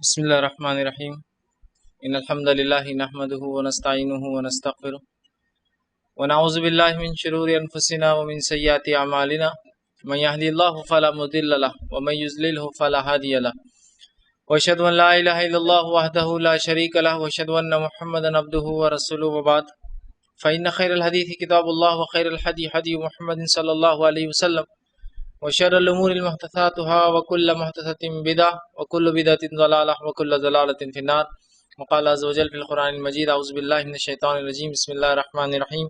بسم اللہ الرحمن الرحیم ان الحمد للہ نحمده ونستعینه ونستغفره ونعوذ باللہ من شرور انفسنا ومن سیئات اعمالنا من يهدي الله فلا مضل له ومن يضلل فلا هادي له واشهد ان لا اله الا الله وحده لا شريك له واشهد ان محمدا عبده ورسوله وبعد فان خير الحديث كتاب الله وخير الهدي هدي محمد صلى الله عليه وسلم وشر الأمور محدثاتها وكل محدثة بدعة وكل بدعة ضلالة وكل ضلالة في النار. وقال عز وجل في القرآن المجيد أعوذ بالله من الشيطان الرجيم بسم الله الرحمن الرحيم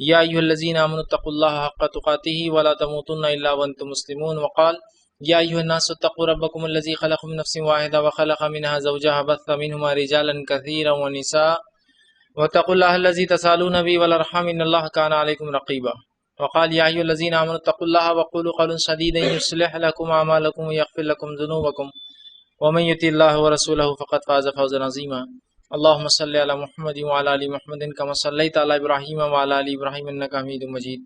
يا أيها الذين آمنوا اتقوا الله حق تقاته ولا تموتن إلا وأنتم مسلمون. وقال يا أيها الناس اتقوا ربكم الذي خلقكم من نفس واحدة وخلق منها زوجها بث منهما رجالا كثيرا ونساء واتقوا الله الذي تسألون به والأرحام إن الله كان عليكم رقيبا. وقال يا أيها الذين آمنوا اتقوا الله وقولوا قولا سديدا يصلح لكم أعمالكم ويغفر لكم ذنوبكم ومن يطع الله ورسوله فقد فاز فوزا عظيما. اللهم صل على محمد وعلى آل محمد كما صليت على إبراهيم وعلى آل إبراهيم إنك حميد مجيد.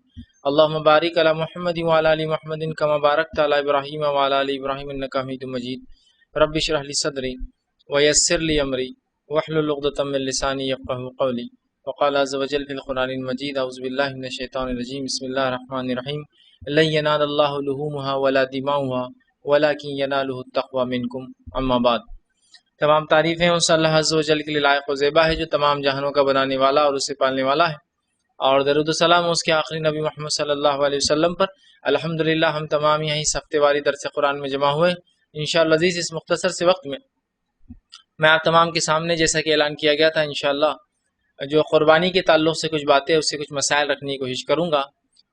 اللهم بارك على محمد وعلى آل محمد كما باركت على إبراهيم وعلى آل إبراهيم إنك حميد مجيد. رب اشرح لي صدري ويسر لي أمري واحلل عقدة من لساني يفقهوا قولي. وقال عز وجل في القرآن المجيد أعوذ بالله من الشيطان الرجيم بسم الله الرحمن الرحيم لن ينال الله لحومها ولا دماؤها ولكن يناله التقوى منكم. اما بعد. تمام تعریفیں اس اللہ عز و جل کے لیے لائق و زیبا ہے جو تمام جہانوں کا بنانے والا اور اسے پالنے والا ہے، اور درود و سلام اس کے آخری نبی محمد صلی اللہ علیہ وسلم پر. الحمدللہ ہم تمام یہیں اس ہفتے واری درس قرآن میں جمع ہوئے. انشاءاللہ عزیز اس مختصر سے وقت میں آپ تمام کے سامنے جیسا کہ اعلان کیا گیا تھا انشاءاللہ جو قربانی کے تعلق سے کچھ باتیں اس سے کچھ مسائل رکھنے کی کوشش کروں گا.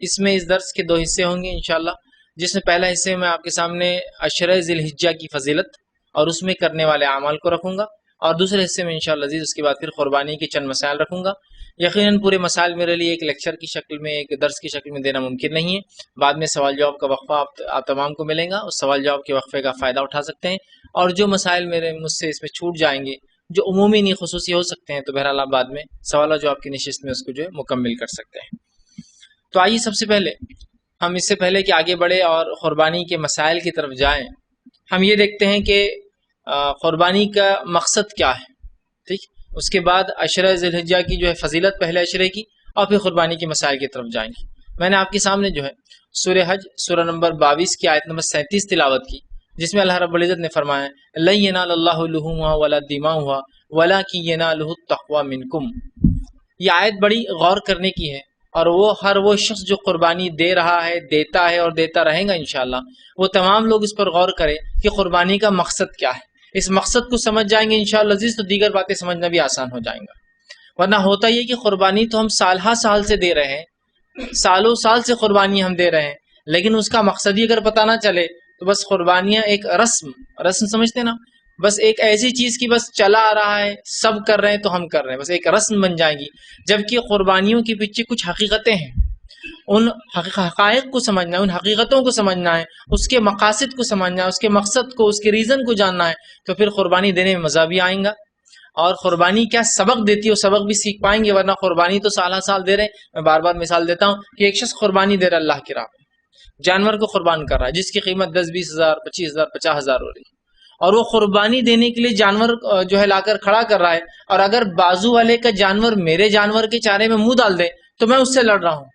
اس میں اس درس کے دو حصے ہوں گے انشاءاللہ، جس میں پہلا حصے میں آپ کے سامنے عشرہ ذی الحجہ کی فضیلت اور اس میں کرنے والے اعمال کو رکھوں گا، اور دوسرے حصے میں انشاءاللہ عزیز اس کے بعد پھر قربانی کے چند مسائل رکھوں گا. یقیناً پورے مسائل میرے لیے ایک لیکچر کی شکل میں، ایک درس کی شکل میں دینا ممکن نہیں ہے. بعد میں سوال جواب کا وقفہ آپ تمام کو ملے گا، اس سوال جواب کے وقفے کا فائدہ اٹھا سکتے ہیں، اور جو مسائل مجھ سے اس میں چھوٹ جائیں گے جو عمومی نہیں خصوصی ہو سکتے ہیں تو بہرحال آپ بعد میں سوال و جواب کی نشست میں اس کو جو ہے مکمل کر سکتے ہیں. تو آئیے سب سے پہلے ہم اس سے پہلے کہ آگے بڑھے اور قربانی کے مسائل کی طرف جائیں، ہم یہ دیکھتے ہیں کہ قربانی کا مقصد کیا ہے. ٹھیک، اس کے بعد عشرہ ذی الحجہ کی جو ہے فضیلت پہلے عشرے کی، اور پھر قربانی کے مسائل کی طرف جائیں گے. میں نے آپ کے سامنے جو ہے سورہ حج سورہ نمبر 22 کی آیت نمبر 37 تلاوت کی، جس میں اللہ رب العزت نے فرمایا لن ینال اللہ لحومها ولا دماؤها ولکن ینالہ التقوی منکم. یہ آیت بڑی غور کرنے کی ہے، اور وہ شخص جو قربانی دے رہا ہے، دیتا ہے اور دیتا رہے گا انشاءاللہ، وہ تمام لوگ اس پر غور کریں کہ قربانی کا مقصد کیا ہے. اس مقصد کو سمجھ جائیں گے انشاءاللہ عزیز تو دیگر باتیں سمجھنا بھی آسان ہو جائیں گا. ورنہ ہوتا یہ کہ قربانی تو ہم سال سے دے رہے ہیں، سالوں سال سے قربانی ہم دے رہے ہیں، لیکن اس کا مقصد ہی اگر پتہ نہ چلے تو بس قربانیاں ایک رسم سمجھتے نا، بس ایک ایسی چیز کی بس چلا آ رہا ہے، سب کر رہے ہیں تو ہم کر رہے ہیں، بس ایک رسم بن جائیں گی. جبکہ قربانیوں کے پیچھے کچھ حقیقتیں ہیں، ان حقائق کو سمجھنا ہے، ان حقیقتوں کو سمجھنا ہے، اس کے مقاصد کو سمجھنا ہے، اس کے مقصد کو، اس کے ریزن کو جاننا ہے، تو پھر قربانی دینے میں مزہ بھی آئیں گا، اور قربانی کیا سبق دیتی ہے وہ سبق بھی سیکھ پائیں گے. ورنہ قربانی تو سال دے رہے ہیں. میں بار بار مثال دیتا ہوں کہ ایک شخص قربانی دے رہا ہے اللہ کی راہ میں، جانور کو قربان کر رہا ہے جس کی قیمت 10-20 ہزار 25 ہزار 50 ہزار ہو رہی ہے، اور وہ قربانی دینے کے لیے جانور جو ہے لا کر کھڑا کر رہا ہے، اور اگر بازو والے کا جانور میرے جانور کے چارے میں منہ ڈال دے تو میں اس سے لڑ رہا ہوں.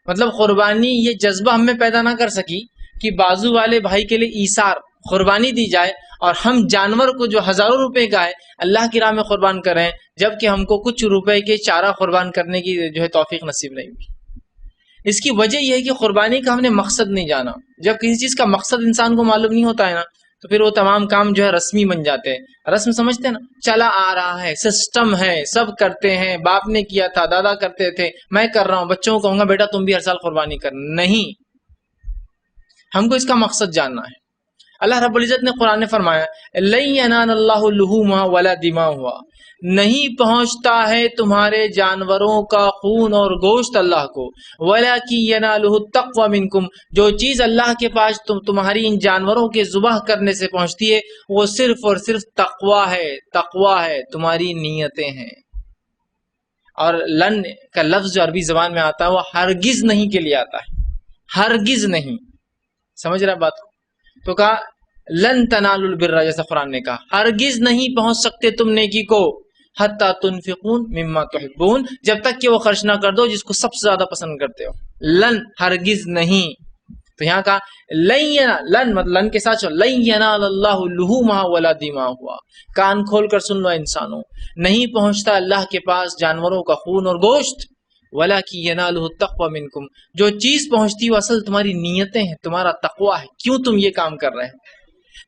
مطلب قربانی یہ جذبہ ہم میں پیدا نہ کر سکی کہ بازو والے بھائی کے لیے ایثار قربانی دی جائے، اور ہم جانور کو جو ہزاروں روپے کا ہے اللہ کی راہ میں قربان کر رہے ہیں، جبکہ ہم کو کچھ روپے کے چارہ قربان کرنے کی جو ہے توفیق نصیب نہیں ہوئی. اس کی وجہ یہ ہے کہ قربانی کا ہم نے مقصد نہیں جانا. جب کسی چیز کا مقصد انسان کو معلوم نہیں ہوتا ہے نا، تو پھر وہ تمام کام جو ہے رسمی بن جاتے ہیں. رسم سمجھتے ہیں نا، چلا آ رہا ہے، سسٹم ہے، سب کرتے ہیں، باپ نے کیا تھا، دادا کرتے تھے، میں کر رہا ہوں، بچوں کو کہوں گا بیٹا تم بھی ہر سال قربانی کر. نہیں، ہم کو اس کا مقصد جاننا ہے. اللہ رب العزت نے قرآن میں فرمایا لن ینال اللہ لحومها ولا دماؤها، نہیں پہنچتا ہے تمہارے جانوروں کا خون اور گوشت اللہ کو، ولکن ینالہ التقوی منکم، جو چیز اللہ کے پاس تمہاری ان جانوروں کے ذبح کرنے سے پہنچتی ہے وہ صرف اور صرف تقوی ہے، تمہاری نیتیں ہیں. اور لن کا لفظ جو عربی زبان میں آتا ہے وہ ہرگز نہیں کے لیے آتا ہے، ہرگز نہیں. سمجھ رہا بات کو؟ تو کہا لن تنالوا البر، جیسا قرآن نے کہا ہرگز نہیں پہنچ سکتے تم نیکی کو، حتی تنفقون مما تحبون، جب تک کہ وہ خرچ نہ کر دو جس کو سب سے زیادہ پسند کرتے ہو. لن ہرگز نہیں. تو یہاں کہا لن مطلب لن کے ساتھ لن ینال اللہ لحومہا ولا دماؤہا. کان کھول کر سن لو انسانوں، نہیں پہنچتا اللہ کے پاس جانوروں کا خون اور گوشت، ولکن ینالہ التقوی منکم، جو چیز پہنچتی وہ اصل تمہاری نیتیں ہیں، تمہارا تقوی ہے، کیوں تم یہ کام کر رہے ہیں.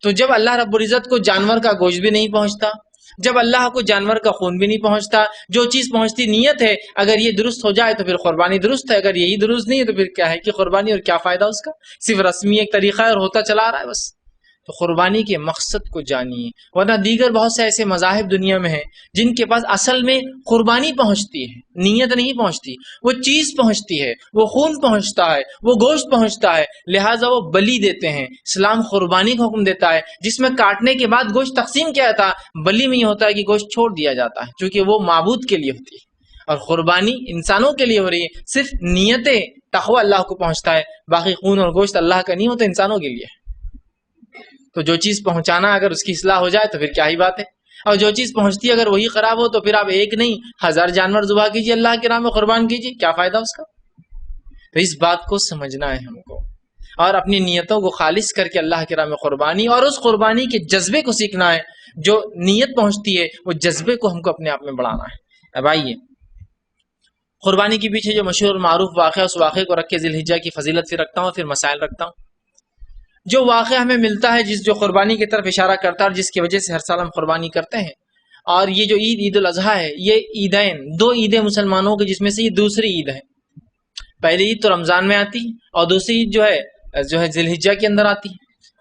تو جب اللہ رب العزت کو جانور کا گوشت بھی نہیں پہنچتا، جب اللہ کو جانور کا خون بھی نہیں پہنچتا، جو چیز پہنچتی نیت ہے، اگر یہ درست ہو جائے تو پھر قربانی درست ہے، اگر یہی درست نہیں ہے تو پھر کیا ہے کہ قربانی، اور کیا فائدہ اس کا، صرف رسمی ایک طریقہ ہے اور ہوتا چلا آ رہا ہے بس. تو قربانی کے مقصد کو جانیے، ورنہ دیگر بہت سے ایسے مذاہب دنیا میں ہیں جن کے پاس اصل میں قربانی پہنچتی ہے، نیت نہیں پہنچتی، وہ چیز پہنچتی ہے، وہ خون پہنچتا ہے، وہ گوشت پہنچتا ہے، لہٰذا وہ بلی دیتے ہیں. اسلام قربانی کا حکم دیتا ہے جس میں کاٹنے کے بعد گوشت تقسیم کیا جاتا ہے، بلی میں یہ ہوتا ہے کہ گوشت چھوڑ دیا جاتا ہے چونکہ وہ معبود کے لیے ہوتی ہے، اور قربانی انسانوں کے لیے ہو رہی ہے. صرف نیت تقوی اللہ کو پہنچتا ہے، باقی خون اور گوشت اللہ کا نہیں ہوتا، انسانوں کے لیے. تو جو چیز پہنچانا اگر اس کی اصلاح ہو جائے تو پھر کیا ہی بات ہے، اور جو چیز پہنچتی ہے اگر وہی خراب ہو تو پھر آپ ایک نہیں 1000 جانور ذبح کیجیے، اللہ کے نام میں قربان کیجیے، کیا فائدہ اس کا. تو اس بات کو سمجھنا ہے ہم کو، اور اپنی نیتوں کو خالص کر کے اللہ کے راہ میں قربانی، اور اس قربانی کے جذبے کو سیکھنا ہے. جو نیت پہنچتی ہے وہ جذبے کو ہم کو اپنے آپ میں بڑھانا ہے. اب آئیے قربانی کے پیچھے جو مشہور معروف واقعہ، اس واقعے کو رکھ کے ذی الحجہ کی فضیلت سے رکھتا ہوں، پھر مسائل رکھتا ہوں. جو واقعہ ہمیں ملتا ہے جو قربانی کی طرف اشارہ کرتا ہے اور جس کی وجہ سے ہر سال ہم قربانی کرتے ہیں، اور یہ جو عید الاضحیٰ ہے، یہ عیدین، 2 عیدیں مسلمانوں کی، جس میں سے یہ دوسری عید ہے. پہلی عید تو رمضان میں آتی، اور دوسری عید جو ہے ذی الحجہ کے اندر آتی.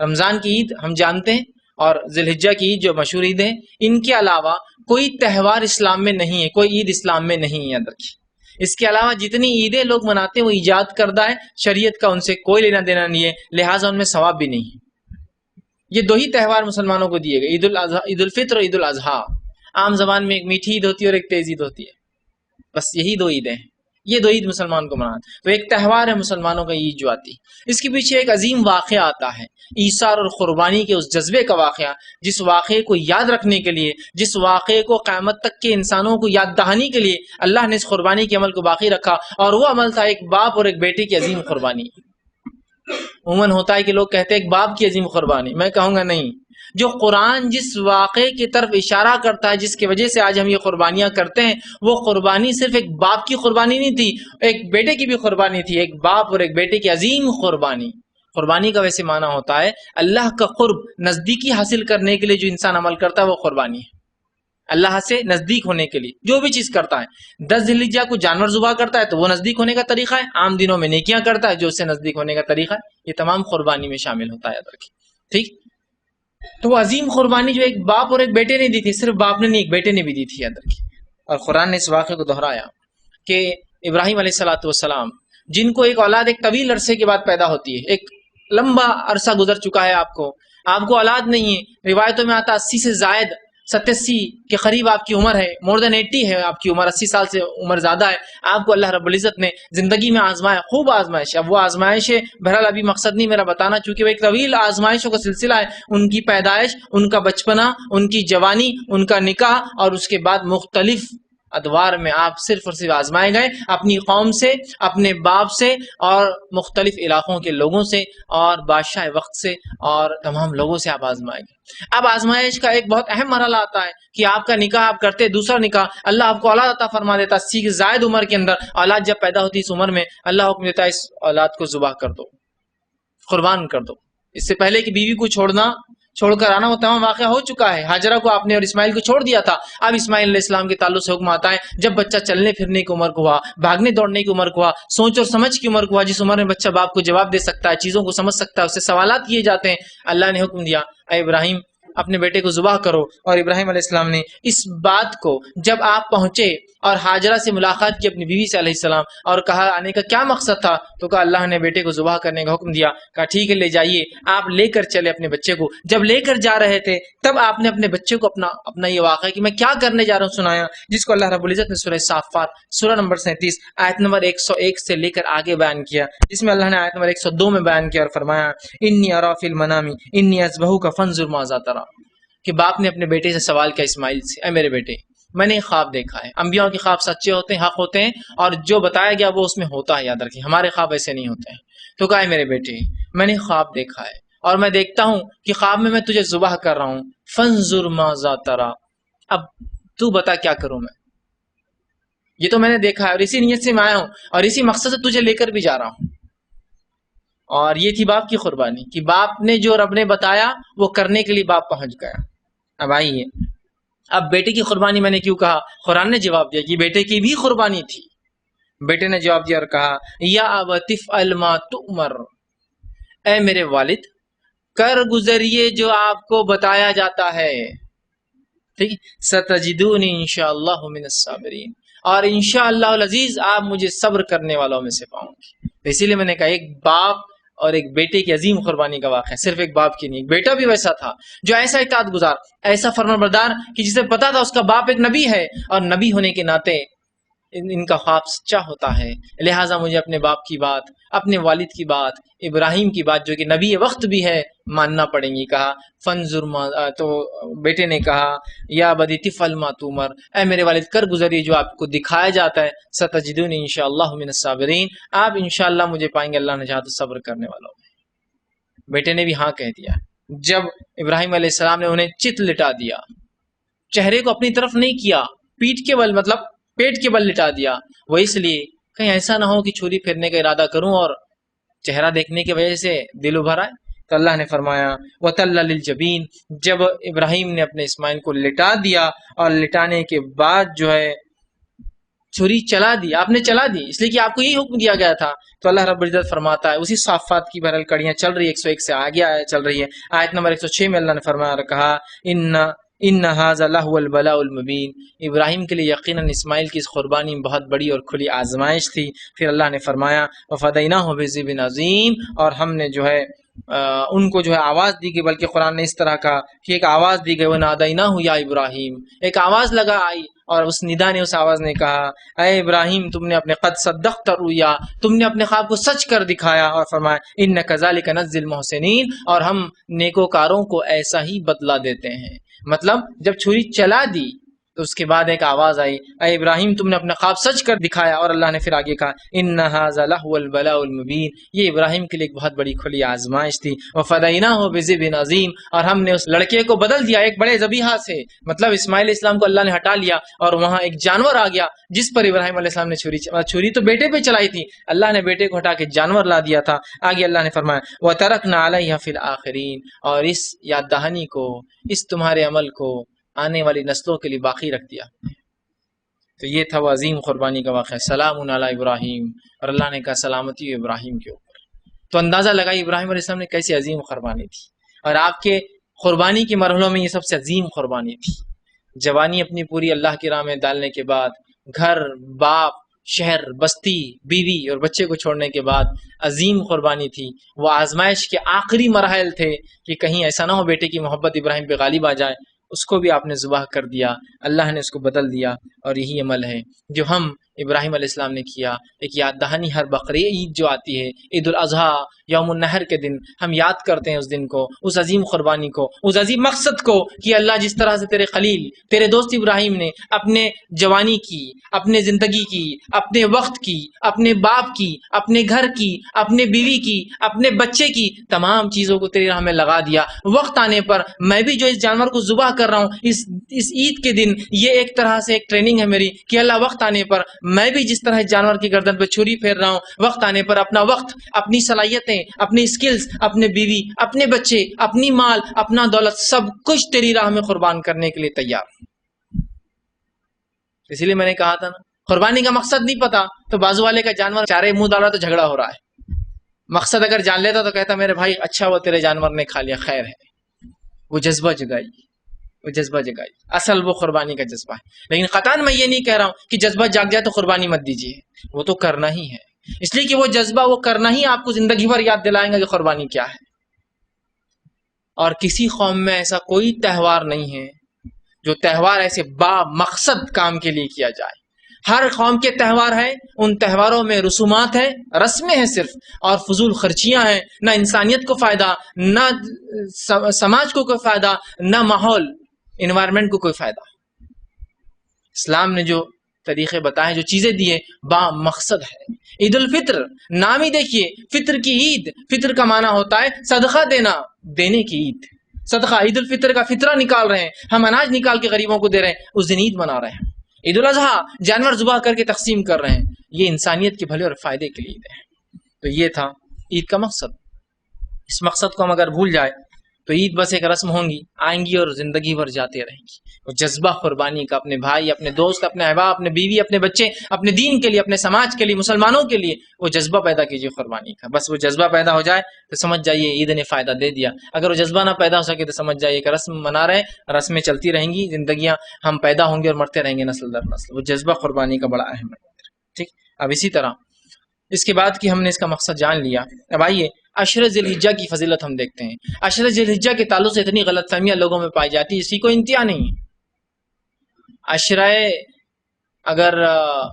رمضان کی عید ہم جانتے ہیں، اور ذی الحجہ کی عید جو مشہور عید ہے، ان کے علاوہ کوئی تہوار اسلام میں نہیں ہے، کوئی عید اسلام میں نہیں ہے. یاد رکھیے، اس کے علاوہ جتنی عیدیں لوگ مناتے ہیں وہ ایجاد کردہ ہے، شریعت کا ان سے کوئی لینا دینا نہیں ہے، لہٰذا ان میں ثواب بھی نہیں ہے. یہ 2 ہی تہوار مسلمانوں کو دیے گئے، عید الفطر اور عید الاضحیٰ. عام زبان میں ایک میٹھی عید ہوتی ہے اور ایک تیز عید ہوتی ہے، بس یہی 2 عیدیں ہیں. یہ 2 عید مسلمان کو مناتے. تو ایک تہوار ہے مسلمانوں کا عید جو آتی، اس کے پیچھے ایک عظیم واقعہ آتا ہے، ایثار اور قربانی کے اس جذبے کا واقعہ، جس واقعے کو یاد رکھنے کے لیے، جس واقعے کو قیامت تک کے انسانوں کو یاد دہانی کے لیے اللہ نے اس قربانی کے عمل کو باقی رکھا. اور وہ عمل تھا ایک باپ اور ایک بیٹے کی عظیم قربانی. عموماً ہوتا ہے کہ لوگ کہتے ہیں ایک باپ کی عظیم قربانی، میں کہوں گا نہیں. جو قرآن جس واقعے کی طرف اشارہ کرتا ہے، جس کی وجہ سے آج ہم یہ قربانیاں کرتے ہیں، وہ قربانی صرف ایک باپ کی قربانی نہیں تھی، ایک بیٹے کی بھی قربانی تھی، ایک باپ اور ایک بیٹے کی عظیم قربانی. قربانی کا ویسے معنی ہوتا ہے اللہ کا قرب، نزدیکی حاصل کرنے کے لیے جو انسان عمل کرتا ہے وہ قربانی ہے. اللہ سے نزدیک ہونے کے لیے جو بھی چیز کرتا ہے، 10 ذی الحجہ کو جانور ذبح کرتا ہے تو وہ نزدیک ہونے کا طریقہ ہے، عام دنوں میں نیکیاں کرتا ہے جو اس سے نزدیک ہونے کا طریقہ ہے. یہ تمام قربانی میں شامل ہوتا ہے، یاد رکھیے. ٹھیک، تو وہ عظیم قربانی جو ایک باپ اور ایک بیٹے نے دی تھی، صرف باپ نے نہیں ایک بیٹے نے بھی دی تھی، یاد رکھیے. اور قرآن نے اس واقعے کو دہرایا کہ ابراہیم علیہ الصلوۃ والسلام، جن کو ایک اولاد ایک طویل عرصے کے بعد پیدا ہوتی ہے، ایک لمبا عرصہ گزر چکا ہے، آپ کو اولاد نہیں ہے. روایتوں میں آتا 80 سے زائد 87 کے قریب آپ کی عمر ہے، مور دین 80 ہے آپ کی عمر، 80 سال سے عمر زیادہ ہے. آپ کو اللہ رب العزت نے زندگی میں آزمایا، خوب آزمائش. اب وہ آزمائش ہے، بہرحال ابھی مقصد نہیں میرا بتانا، چونکہ وہ ایک طویل آزمائشوں کا سلسلہ ہے. ان کی پیدائش، ان کا بچپنا، ان کی جوانی، ان کا نکاح، اور اس کے بعد مختلف ادوار میں آپ صرف اور صرف آزمائے گئے، اپنی قوم سے، اپنے باپ سے، اور مختلف علاقوں کے لوگوں سے، اور بادشاہ وقت سے، اور تمام لوگوں سے آپ آزمائے گئے. اب آزمائش کا ایک بہت اہم مرحلہ آتا ہے کہ آپ کا نکاح آپ کرتے، دوسرا نکاح، اللہ آپ کو اولاد عطا فرما دیتا. 80 کی زائد عمر کے اندر اولاد جب پیدا ہوتی اس عمر میں، اللہ حکم دیتا ہے اس اولاد کو ذبح کر دو، قربان کر دو. اس سے پہلے کہ بیوی کو چھوڑ کر آنا، وہ تمام واقعہ ہو چکا ہے. ہاجرہ کو آپ نے اور اسماعیل کو چھوڑ دیا تھا. اب اسماعیل علیہ السلام کے تعلق سے حکم آتا ہے جب بچہ چلنے پھرنے کی عمر کو ہوا، بھاگنے دوڑنے کی عمر کو ہوا، سوچ اور سمجھ کی عمر کو ہوا، جس عمر میں بچہ باپ کو جواب دے سکتا ہے، چیزوں کو سمجھ سکتا ہے، اس سے سوالات کیے جاتے ہیں. اللہ نے حکم دیا اے ابراہیم اپنے بیٹے کو ذبح کرو۔ اور ابراہیم علیہ السلام نے اس بات کو جب آپ پہنچے اور ہاجرہ سے ملاقات کی اپنی بیوی سے علیہ السلام اور کہا آنے کا کیا مقصد تھا، تو کہا اللہ نے بیٹے کو ذبح کرنے کا حکم دیا۔ کہا ٹھیک ہے لے جائیے۔ آپ لے کر چلے اپنے بچے کو۔ جب لے کر جا رہے تھے تب آپ نے اپنے بچے کو اپنا یہ واقعہ کہ میں کیا کرنے جا رہا ہوں سنایا، جس کو اللہ رب العزت نے سورہ صافات سورہ نمبر 37 آیت نمبر 101 سے لے کر آگے بیان کیا، جس میں اللہ نے آیت نمبر 102 میں بیان کیا اور فرمایا انی ارا فی المنام انی اذبحک فانظر ماذا تری، کہ باپ نے اپنے بیٹے سے سوال کیا اسماعیل سے، اے میرے بیٹے میں نے خواب دیکھا ہے۔ انبیاء کے خواب سچے ہوتے ہیں، حق ہوتے ہیں، اور جو بتایا گیا وہ اس میں ہوتا ہے، یاد رکھیں ہمارے خواب ایسے نہیں ہوتے ہیں۔ تو کہا اے میرے بیٹے میں نے خواب دیکھا ہے اور میں دیکھتا ہوں کہ خواب میں تجھے ذبح کر رہا ہوں، فانظر ماذا تری، اب تو بتا کیا کروں میں، یہ تو میں نے دیکھا ہے اور اسی نیت سے میں آیا ہوں اور اسی مقصد سے تجھے لے کر بھی جا رہا ہوں۔ اور یہ تھی باپ کی قربانی کہ باپ نے جو رب نے بتایا وہ کرنے کے لیے باپ پہنچ گیا۔ اب آئیے، اب بیٹے کی قربانی میں نے کیوں کہا، قرآن نے جواب دیا کہ بیٹے کی بھی قربانی تھی۔ بیٹے نے جواب دیا اور کہا یا ابت افعل ما تؤمر، اے میرے والد کر گزریے جو آپ کو بتایا جاتا ہے، ٹھیک، ستجدونی انشاءاللہ من الصابرین، اور انشاءاللہ العزیز آپ مجھے صبر کرنے والوں میں سے پاؤں گے۔ اسی لیے میں نے کہا ایک باپ اور ایک بیٹے کی عظیم قربانی کا واقعہ، صرف ایک باپ کی نہیں، ایک بیٹا بھی ویسا تھا جو ایسا اطاعت گزار، ایسا فرمانبردار کہ جسے پتا تھا اس کا باپ ایک نبی ہے، اور نبی ہونے کے ناطے ان کا خواب سچا ہوتا ہے، لہٰذا مجھے اپنے باپ کی بات، اپنے والد کی بات، ابراہیم کی بات جو کہ نبی وقت بھی ہے ماننا پڑیں گی۔ کہا فانظر ما، تو بیٹے نے کہا یا بدی تفعل ما تؤمر، اے میرے والد کر گزریے جو آپ کو دکھایا جاتا ہے، ستجدونی انشاءاللہ من الصابرین، آپ انشاءاللہ مجھے پائیں گے اللہ نے چاہا تو صبر کرنے والوں میں۔ بیٹے نے بھی ہاں کہہ دیا۔ جب ابراہیم علیہ السلام نے انہیں چت لٹا دیا، چہرے کو اپنی طرف نہیں کیا، پیٹھ کے بل مطلب پیٹ کے بل لٹا دیا، وہ اس لیے کہیں ایسا نہ ہو کہ چھری پھیرنے کا ارادہ کروں اور چہرہ دیکھنے کی وجہ سے دل ابھر آئے۔ تو اللہ نے فرمایا وَتَلَّ لِلْجَبِينِ، جب ابراہیم نے اپنے اسماعیل کو لٹا دیا اور لٹانے کے بعد جو ہے چھری چلا دی، آپ نے چلا دی اس لیے کہ آپ کو یہی حکم دیا گیا تھا، تو اللہ رب العزت فرماتا ہے اسی صافات کی بہرحال کڑیاں چل رہی ہے، 101 سے آگے چل رہی ہے، آیت نمبر 106 میں اللہ نے فرمایا اور کہا ان ھذا لہو البلاء المبین، ابراہیم کے لیے یقیناً اسماعیل کی اس قربانی میں بہت بڑی اور کھلی آزمائش تھی۔ پھر اللہ نے فرمایا وفدیناہ بذبح عظیم، اور ہم نے جو ہے ان کو جو ہے آواز دی گئی، بلکہ قرآن نے اس طرح کہا کہ ایک آواز دی گئی ونادیناہ یا ابراہیم، ایک آواز لگا آئی اور اس ندا نے، اس آواز نے کہا اے ابراہیم تم نے اپنے قد صدقت رؤیا، تم نے اپنے خواب کو سچ کر دکھایا، اور فرمایا ان کذالک نجزی المحسنین، اور ہم نیکوکاروں کو ایسا ہی بدلہ دیتے ہیں۔ مطلب جب چھری چلا دی تو اس کے بعد ایک آواز آئی اے ابراہیم تم نے اپنا خواب سچ کر دکھایا، اور اللہ نے پھر آگے کہا ان ھذا لہو البلاء المبین، یہ ابراہیم کے لیے ایک بہت بڑی کھلی آزمائش تھی۔ وفدیناہ بذبح عظیم، اور ہم نے اس لڑکے کو بدل دیا ایک بڑے ذبیحہ سے، مطلب اسماعیل علیہ السلام کو اللہ نے ہٹا لیا اور وہاں ایک جانور آ گیا جس پر ابراہیم علیہ السلام نے چھری تو بیٹے پہ چلائی تھی، اللہ نے بیٹے کو ہٹا کے جانور لا دیا تھا۔ آگے اللہ نے فرمایا وترکنا علیہ فی الآخرین، اور اس یاد دہانی کو، اس تمہارے عمل کو آنے والی نسلوں کے لیے باقی رکھ دیا۔ تو یہ تھا وہ عظیم قربانی کا واقعہ، سلام علی ابراہیم، اور اللہ نے کہا سلامتی ابراہیم کے اوپر۔ تو اندازہ لگائی ابراہیم علیہ السلام نے کیسی عظیم قربانی تھی، اور آپ کے قربانی کے مرحلوں میں یہ سب سے عظیم قربانی تھی۔ جوانی اپنی پوری اللہ کی راہ میں ڈالنے کے بعد، گھر، باپ، شہر، بستی، بیوی اور بچے کو چھوڑنے کے بعد عظیم قربانی تھی۔ وہ آزمائش کے آخری مراحل تھے کہ کہیں ایسا نہ ہو بیٹے کی محبت ابراہیم پہ غالب آ جائے، اس کو بھی آپ نے ذبح کر دیا، اللہ نے اس کو بدل دیا، اور یہی عمل ہے جو ہم ابراہیم علیہ السلام نے کیا۔ ایک یاد دہانی ہر بقرعید عید جو آتی ہے، عید الاضحیٰ، یوم النحر کے دن ہم یاد کرتے ہیں اس دن کو، اس عظیم قربانی کو، اس عظیم مقصد کو کہ اللہ جس طرح سے تیرے خلیل، تیرے دوست ابراہیم نے اپنے جوانی کی، اپنے زندگی کی، اپنے وقت کی، اپنے باپ کی، اپنے گھر کی، اپنے بیوی کی، اپنے بچے کی، تمام چیزوں کو تیری راہ میں لگا دیا، وقت آنے پر میں بھی جو اس جانور کو ذبح کر رہا ہوں اس عید کے دن، یہ ایک طرح سے ایک ٹریننگ ہے میری کہ اللہ وقت آنے پر میں بھی جس طرح جانور کی گردن پہ چھری پھیر رہا ہوں، وقت آنے پر اپنا وقت، اپنی صلاحیتیں، اپنی سکلز، اپنے بیوی، اپنے بچے، اپنی مال، اپنا دولت، سب کچھ تیری راہ میں قربان کرنے کے لیے تیار۔ اسی لیے میں نے کہا تھا نا، قربانی کا مقصد نہیں پتا تو بازو والے کا جانور چارے منہ ڈال رہا تو جھگڑا ہو رہا ہے، مقصد اگر جان لیتا تو کہتا میرے بھائی اچھا وہ تیرے جانور نے کھا لیا، خیر ہے۔ وہ جذبہ جگائیے، وہ جذبہ جگائیے، اصل وہ قربانی کا جذبہ ہے. لیکن قطعاً میں یہ نہیں کہہ رہا ہوں کہ جذبہ جاگ جائے تو قربانی مت دیجیے، وہ تو کرنا ہی ہے، اس لیے کہ وہ جذبہ، وہ کرنا ہی آپ کو زندگی بھر یاد دلائیں گا کہ قربانی کیا ہے. اور کسی قوم میں ایسا کوئی تہوار نہیں ہے جو تہوار ایسے با مقصد کام کے لیے کیا جائے. ہر قوم کے تہوار ہیں، ان تہواروں میں رسومات ہیں، رسمیں ہیں صرف، اور فضول خرچیاں ہیں، نہ انسانیت کو فائدہ، نہ سماج کو کوئی فائدہ، نہ ماحول انوائرمنٹ کو کوئی فائدہ. اسلام نے جو طریقے بتائے، جو چیزیں دیے، با مقصد ہے. عید الفطر نام ہی دیکھیے، فطر کی عید. فطر کا معنی ہوتا ہے صدقہ دینا، دینے کی عید. صدقہ، عید الفطر کا فطرہ نکال رہے ہیں ہم، اناج نکال کے غریبوں کو دے رہے ہیں، اس دن عید منا رہے ہیں. عید الاضحیٰ جانور ذبح کر کے تقسیم کر رہے ہیں، یہ انسانیت کے بھلے اور فائدے کے لیے عید ہے. تو یہ تھا عید کا مقصد. اس مقصد کو ہم اگر بھول جائے تو عید بس ایک رسم ہوں گی، آئیں گی اور زندگی بھر جاتے رہیں گی. وہ جذبہ قربانی کا، اپنے بھائی، اپنے دوست، اپنے احباب، اپنے بیوی، اپنے بچے، اپنے دین کے لیے، اپنے سماج کے لیے، مسلمانوں کے لیے وہ جذبہ پیدا کیجیے قربانی کا. بس وہ جذبہ پیدا ہو جائے تو سمجھ جائیے عید نے فائدہ دے دیا. اگر وہ جذبہ نہ پیدا ہو سکے تو سمجھ جائیے کہ رسم منا رہے ہیں، رسمیں چلتی رہیں گی، زندگیاں ہم پیدا ہوں گے اور مرتے رہیں گے نسل در نسل. وہ جذبہ قربانی کا بڑا اہم ہے. ٹھیک. اب اسی طرح اس کے بعد کہ ہم نے اس کا مقصد جان لیا، اب آئیے عشر ذی الحجہ کی فضیلت ہم دیکھتے ہیں. عشر ذی الحجہ کے تعلق سے اتنی غلط فہمیاں لوگوں میں پائی جاتی ہے، اسی کو انتہا نہیں ہے. عشرہ اگر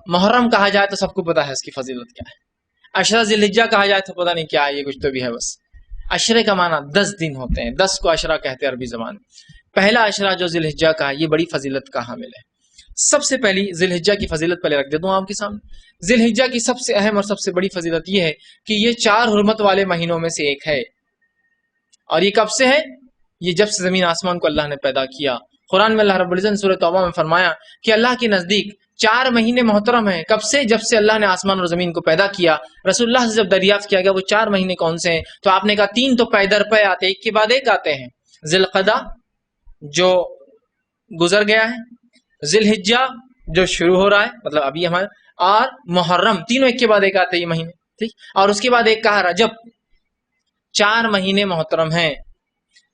محرم کہا جائے تو سب کو پتا ہے اس کی فضیلت کیا ہے. عشرہ ذی الحجہ کہا جائے تو پتہ نہیں کیا ہے، یہ کچھ تو بھی ہے. بس عشرے کا معنی 10 دن ہوتے ہیں، 10 کو عشرہ کہتے ہیں عربی زبان میں. پہلا عشرہ جو ذی الحجہ کا ہے یہ بڑی فضیلت کا حامل ہے. سب سے پہلی ذی الحجہ کی فضیلت پہلے رکھ دیتا ہوں آپ کے سامنے. ذی الحجہ کی سب سے اہم اور سب سے بڑی فضیلت یہ ہے کہ یہ 4 حرمت والے مہینوں میں سے ایک ہے. اور یہ کب سے ہے؟ یہ جب سے زمین آسمان کو اللہ نے پیدا کیا. قرآن میں اللہ رب العزت نے سورہ توبہ میں فرمایا کہ اللہ کے نزدیک 4 مہینے محترم ہیں. کب سے؟ جب سے اللہ نے آسمان اور زمین کو پیدا کیا. رسول اللہ سے جب دریافت کیا گیا وہ 4 مہینے کون سے ہیں تو آپ نے کہا 3 تو پے در پے آتے، ایک کے بعد ایک آتے ہیں. ذی القعدہ جو گزر گیا ہے، ذی الحجہ جو شروع ہو رہا ہے مطلب ابھی ہمارا، اور محرم، تینوں ایک کے بعد ایک آتے ہیں یہ مہینے. ٹھیک. اور اس کے بعد ایک کہا رجب. 4 مہینے محترم ہیں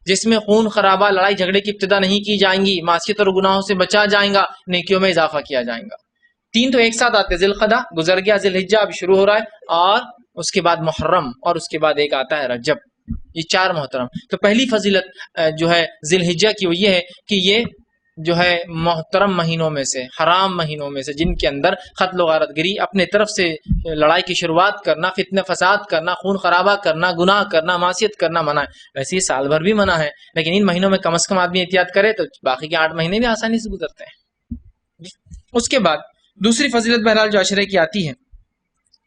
جس میں خون خرابہ، لڑائی جھگڑے کی ابتدا نہیں کی جائیں گی، معصیت اور گناہوں سے بچا جائیں گا، نیکیوں میں اضافہ کیا جائیں گا. 3 تو ایک ساتھ آتے ہیں، ذی القعدہ گزر گیا، ذی الحجہ ابھی شروع ہو رہا ہے، اور اس کے بعد محرم، اور اس کے بعد ایک آتا ہے رجب. یہ 4 محترم. تو پہلی فضیلت جو ہے ذی الحجہ کی وہ یہ ہے کہ یہ جو ہے محترم مہینوں میں سے، حرام مہینوں میں سے، جن کے اندر قتل و غارت گری، اپنے طرف سے لڑائی کی شروعات کرنا، فتنہ فساد کرنا، خون خرابہ کرنا، گناہ کرنا، معصیت کرنا منع ہے. ویسے یہ سال بھر بھی منع ہے، لیکن ان مہینوں میں کم از کم آدمی احتیاط کرے تو باقی کے 8 مہینے بھی آسانی سے گزرتے ہیں. اس کے بعد دوسری فضیلت بہرحال جو عشرے کی آتی ہے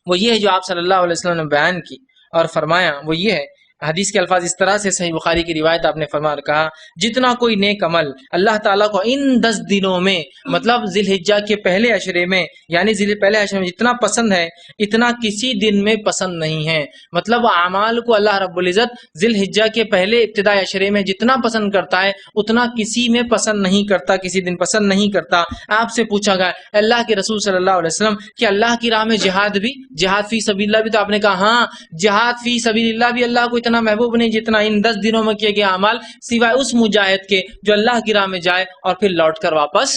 وہ یہ ہے جو آپ صلی اللہ علیہ وسلم نے بیان کی اور فرمایا، وہ یہ ہے، حدیث کے الفاظ اس طرح سے، صحیح بخاری کی روایت آپ نے فرما کہا جتنا کوئی نیک عمل اللہ تعالیٰ کو ان 10 دنوں میں، مطلب ذی الحجہ کے پہلے عشرے میں، یعنی پہلے عشرے میں جتنا پسند ہے اتنا کسی دن میں پسند نہیں ہے. مطلب اعمال کو اللہ رب العزت ذی الحجہ کے پہلے ابتدائی عشرے میں جتنا پسند کرتا ہے اتنا کسی میں پسند نہیں کرتا، کسی دن پسند نہیں کرتا. آپ سے پوچھا گیا اللہ کے رسول صلی اللہ علیہ وسلم کہ اللہ کی راہ میں جہاد بھی، جہاد فی سبیل اللہ بھی، تو آپ نے کہا ہاں جہاد فی سبیل اللہ بھی اللہ کو اتنا محبوب نہیں جتنا ان 10 دنوں میں کیے گئے اعمال، سوائے اس مجاہد کے جو اللہ کی راہ میں جائے اور پھر لوٹ کر واپس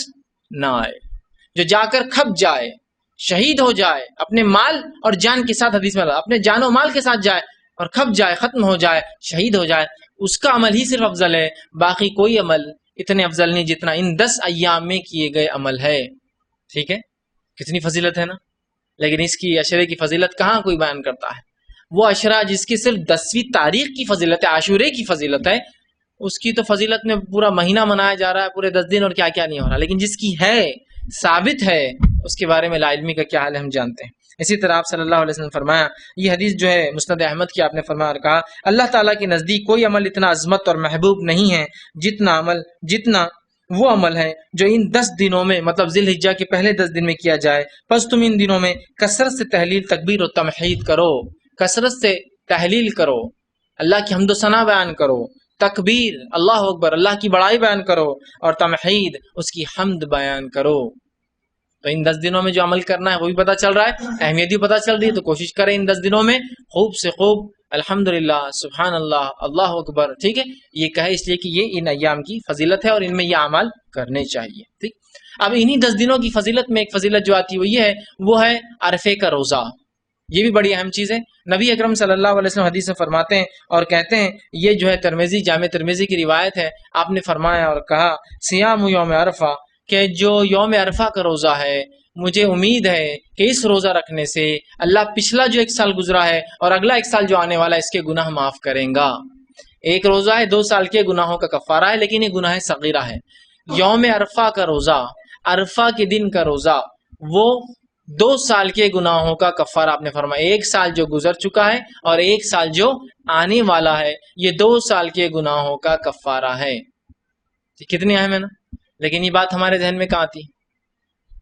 نہ آئے، جو جا کر کھپ جائے، شہید ہو جائے اپنے مال اور جان کے ساتھ، حدیث میں اپنے جان و مال کے ساتھ جائے اور کھپ جائے، ختم ہو جائے، شہید ہو جائے، اس کا عمل ہی صرف افضل ہے. باقی کوئی عمل اتنے افضل نہیں جتنا ان 10 ایام میں کیے گئے عمل ہے. ٹھیک ہے، کتنی فضیلت ہے نا. لیکن اس کی عشرے کی فضیلت کہاں کوئی بیان کرتا ہے. وہ عشرہ جس کی صرف 10ویں تاریخ کی فضیلت ہے، عاشورے کی فضیلت ہے، اس کی تو فضیلت میں پورا مہینہ منایا جا رہا ہے، پورے 10 دن اور کیا کیا نہیں ہو رہا. لیکن جس کی ہے، ثابت ہے، اس کے بارے میں لا علمی کا کیا حال ہے ہم جانتے ہیں. اسی طرح آپ صلی اللہ علیہ وسلم فرمایا، یہ حدیث جو ہے مسند احمد کی، آپ نے فرمایا اور کہا اللہ تعالیٰ کے نزدیک کوئی عمل اتنا عظمت اور محبوب نہیں ہے جتنا وہ عمل ہے جو ان 10 دنوں میں، مطلب ذی الحجہ کے پہلے 10 دن میں کیا جائے. پس تم ان دنوں میں کثرت سے تحلیل، تکبیر و تمحید کرو، کثرت سے تحلیل کرو، اللہ کی حمد و ثنا بیان کرو، تکبیر اللہ اکبر، اللہ کی بڑائی بیان کرو، اور تمحید اس کی حمد بیان کرو. تو ان 10 دنوں میں جو عمل کرنا ہے وہ بھی پتہ چل رہا ہے، اہمیت بھی پتہ چل رہی ہے. تو کوشش کریں ان 10 دنوں میں خوب سے خوب الحمدللہ، سبحان اللہ، اللہ اکبر، ٹھیک ہے، یہ کہے اس لیے کہ یہ ان ایام کی فضیلت ہے اور ان میں یہ اعمال کرنے چاہیے. ٹھیک. اب انہی 10 دنوں کی فضیلت میں ایک فضیلت جو آتی ہے وہ یہ ہے، وہ ہے عرفے کا روزہ. یہ بھی بڑی اہم چیز ہے. نبی اکرم صلی اللہ علیہ وسلم حدیث میں فرماتے ہیں اور کہتے ہیں، یہ جو ہے ترمذی، جامع ترمذی کی روایت ہے، آپ نے فرمایا اور کہا صیام یوم عرفہ، کہ جو یوم عرفہ کا روزہ ہے، مجھے امید ہے کہ اس روزہ رکھنے سے اللہ پچھلا جو 1 سال گزرا ہے اور اگلا 1 سال جو آنے والا ہے اس کے گناہ معاف کریں گا. ایک روزہ ہے 2 سال کے گناہوں کا کفارہ ہے، لیکن یہ گناہ صغیرہ ہے. یوم عرفہ کا روزہ، عرفہ کے دن کا روزہ، وہ 2 سال کے گناہوں کا کفارہ. آپ نے فرمایا 1 سال جو گزر چکا ہے اور 1 سال جو آنے والا ہے، یہ 2 سال کے گناہوں کا کفارہ ہے. کتنی اہم ہے نا. لیکن یہ بات ہمارے ذہن میں کہاں آتی؟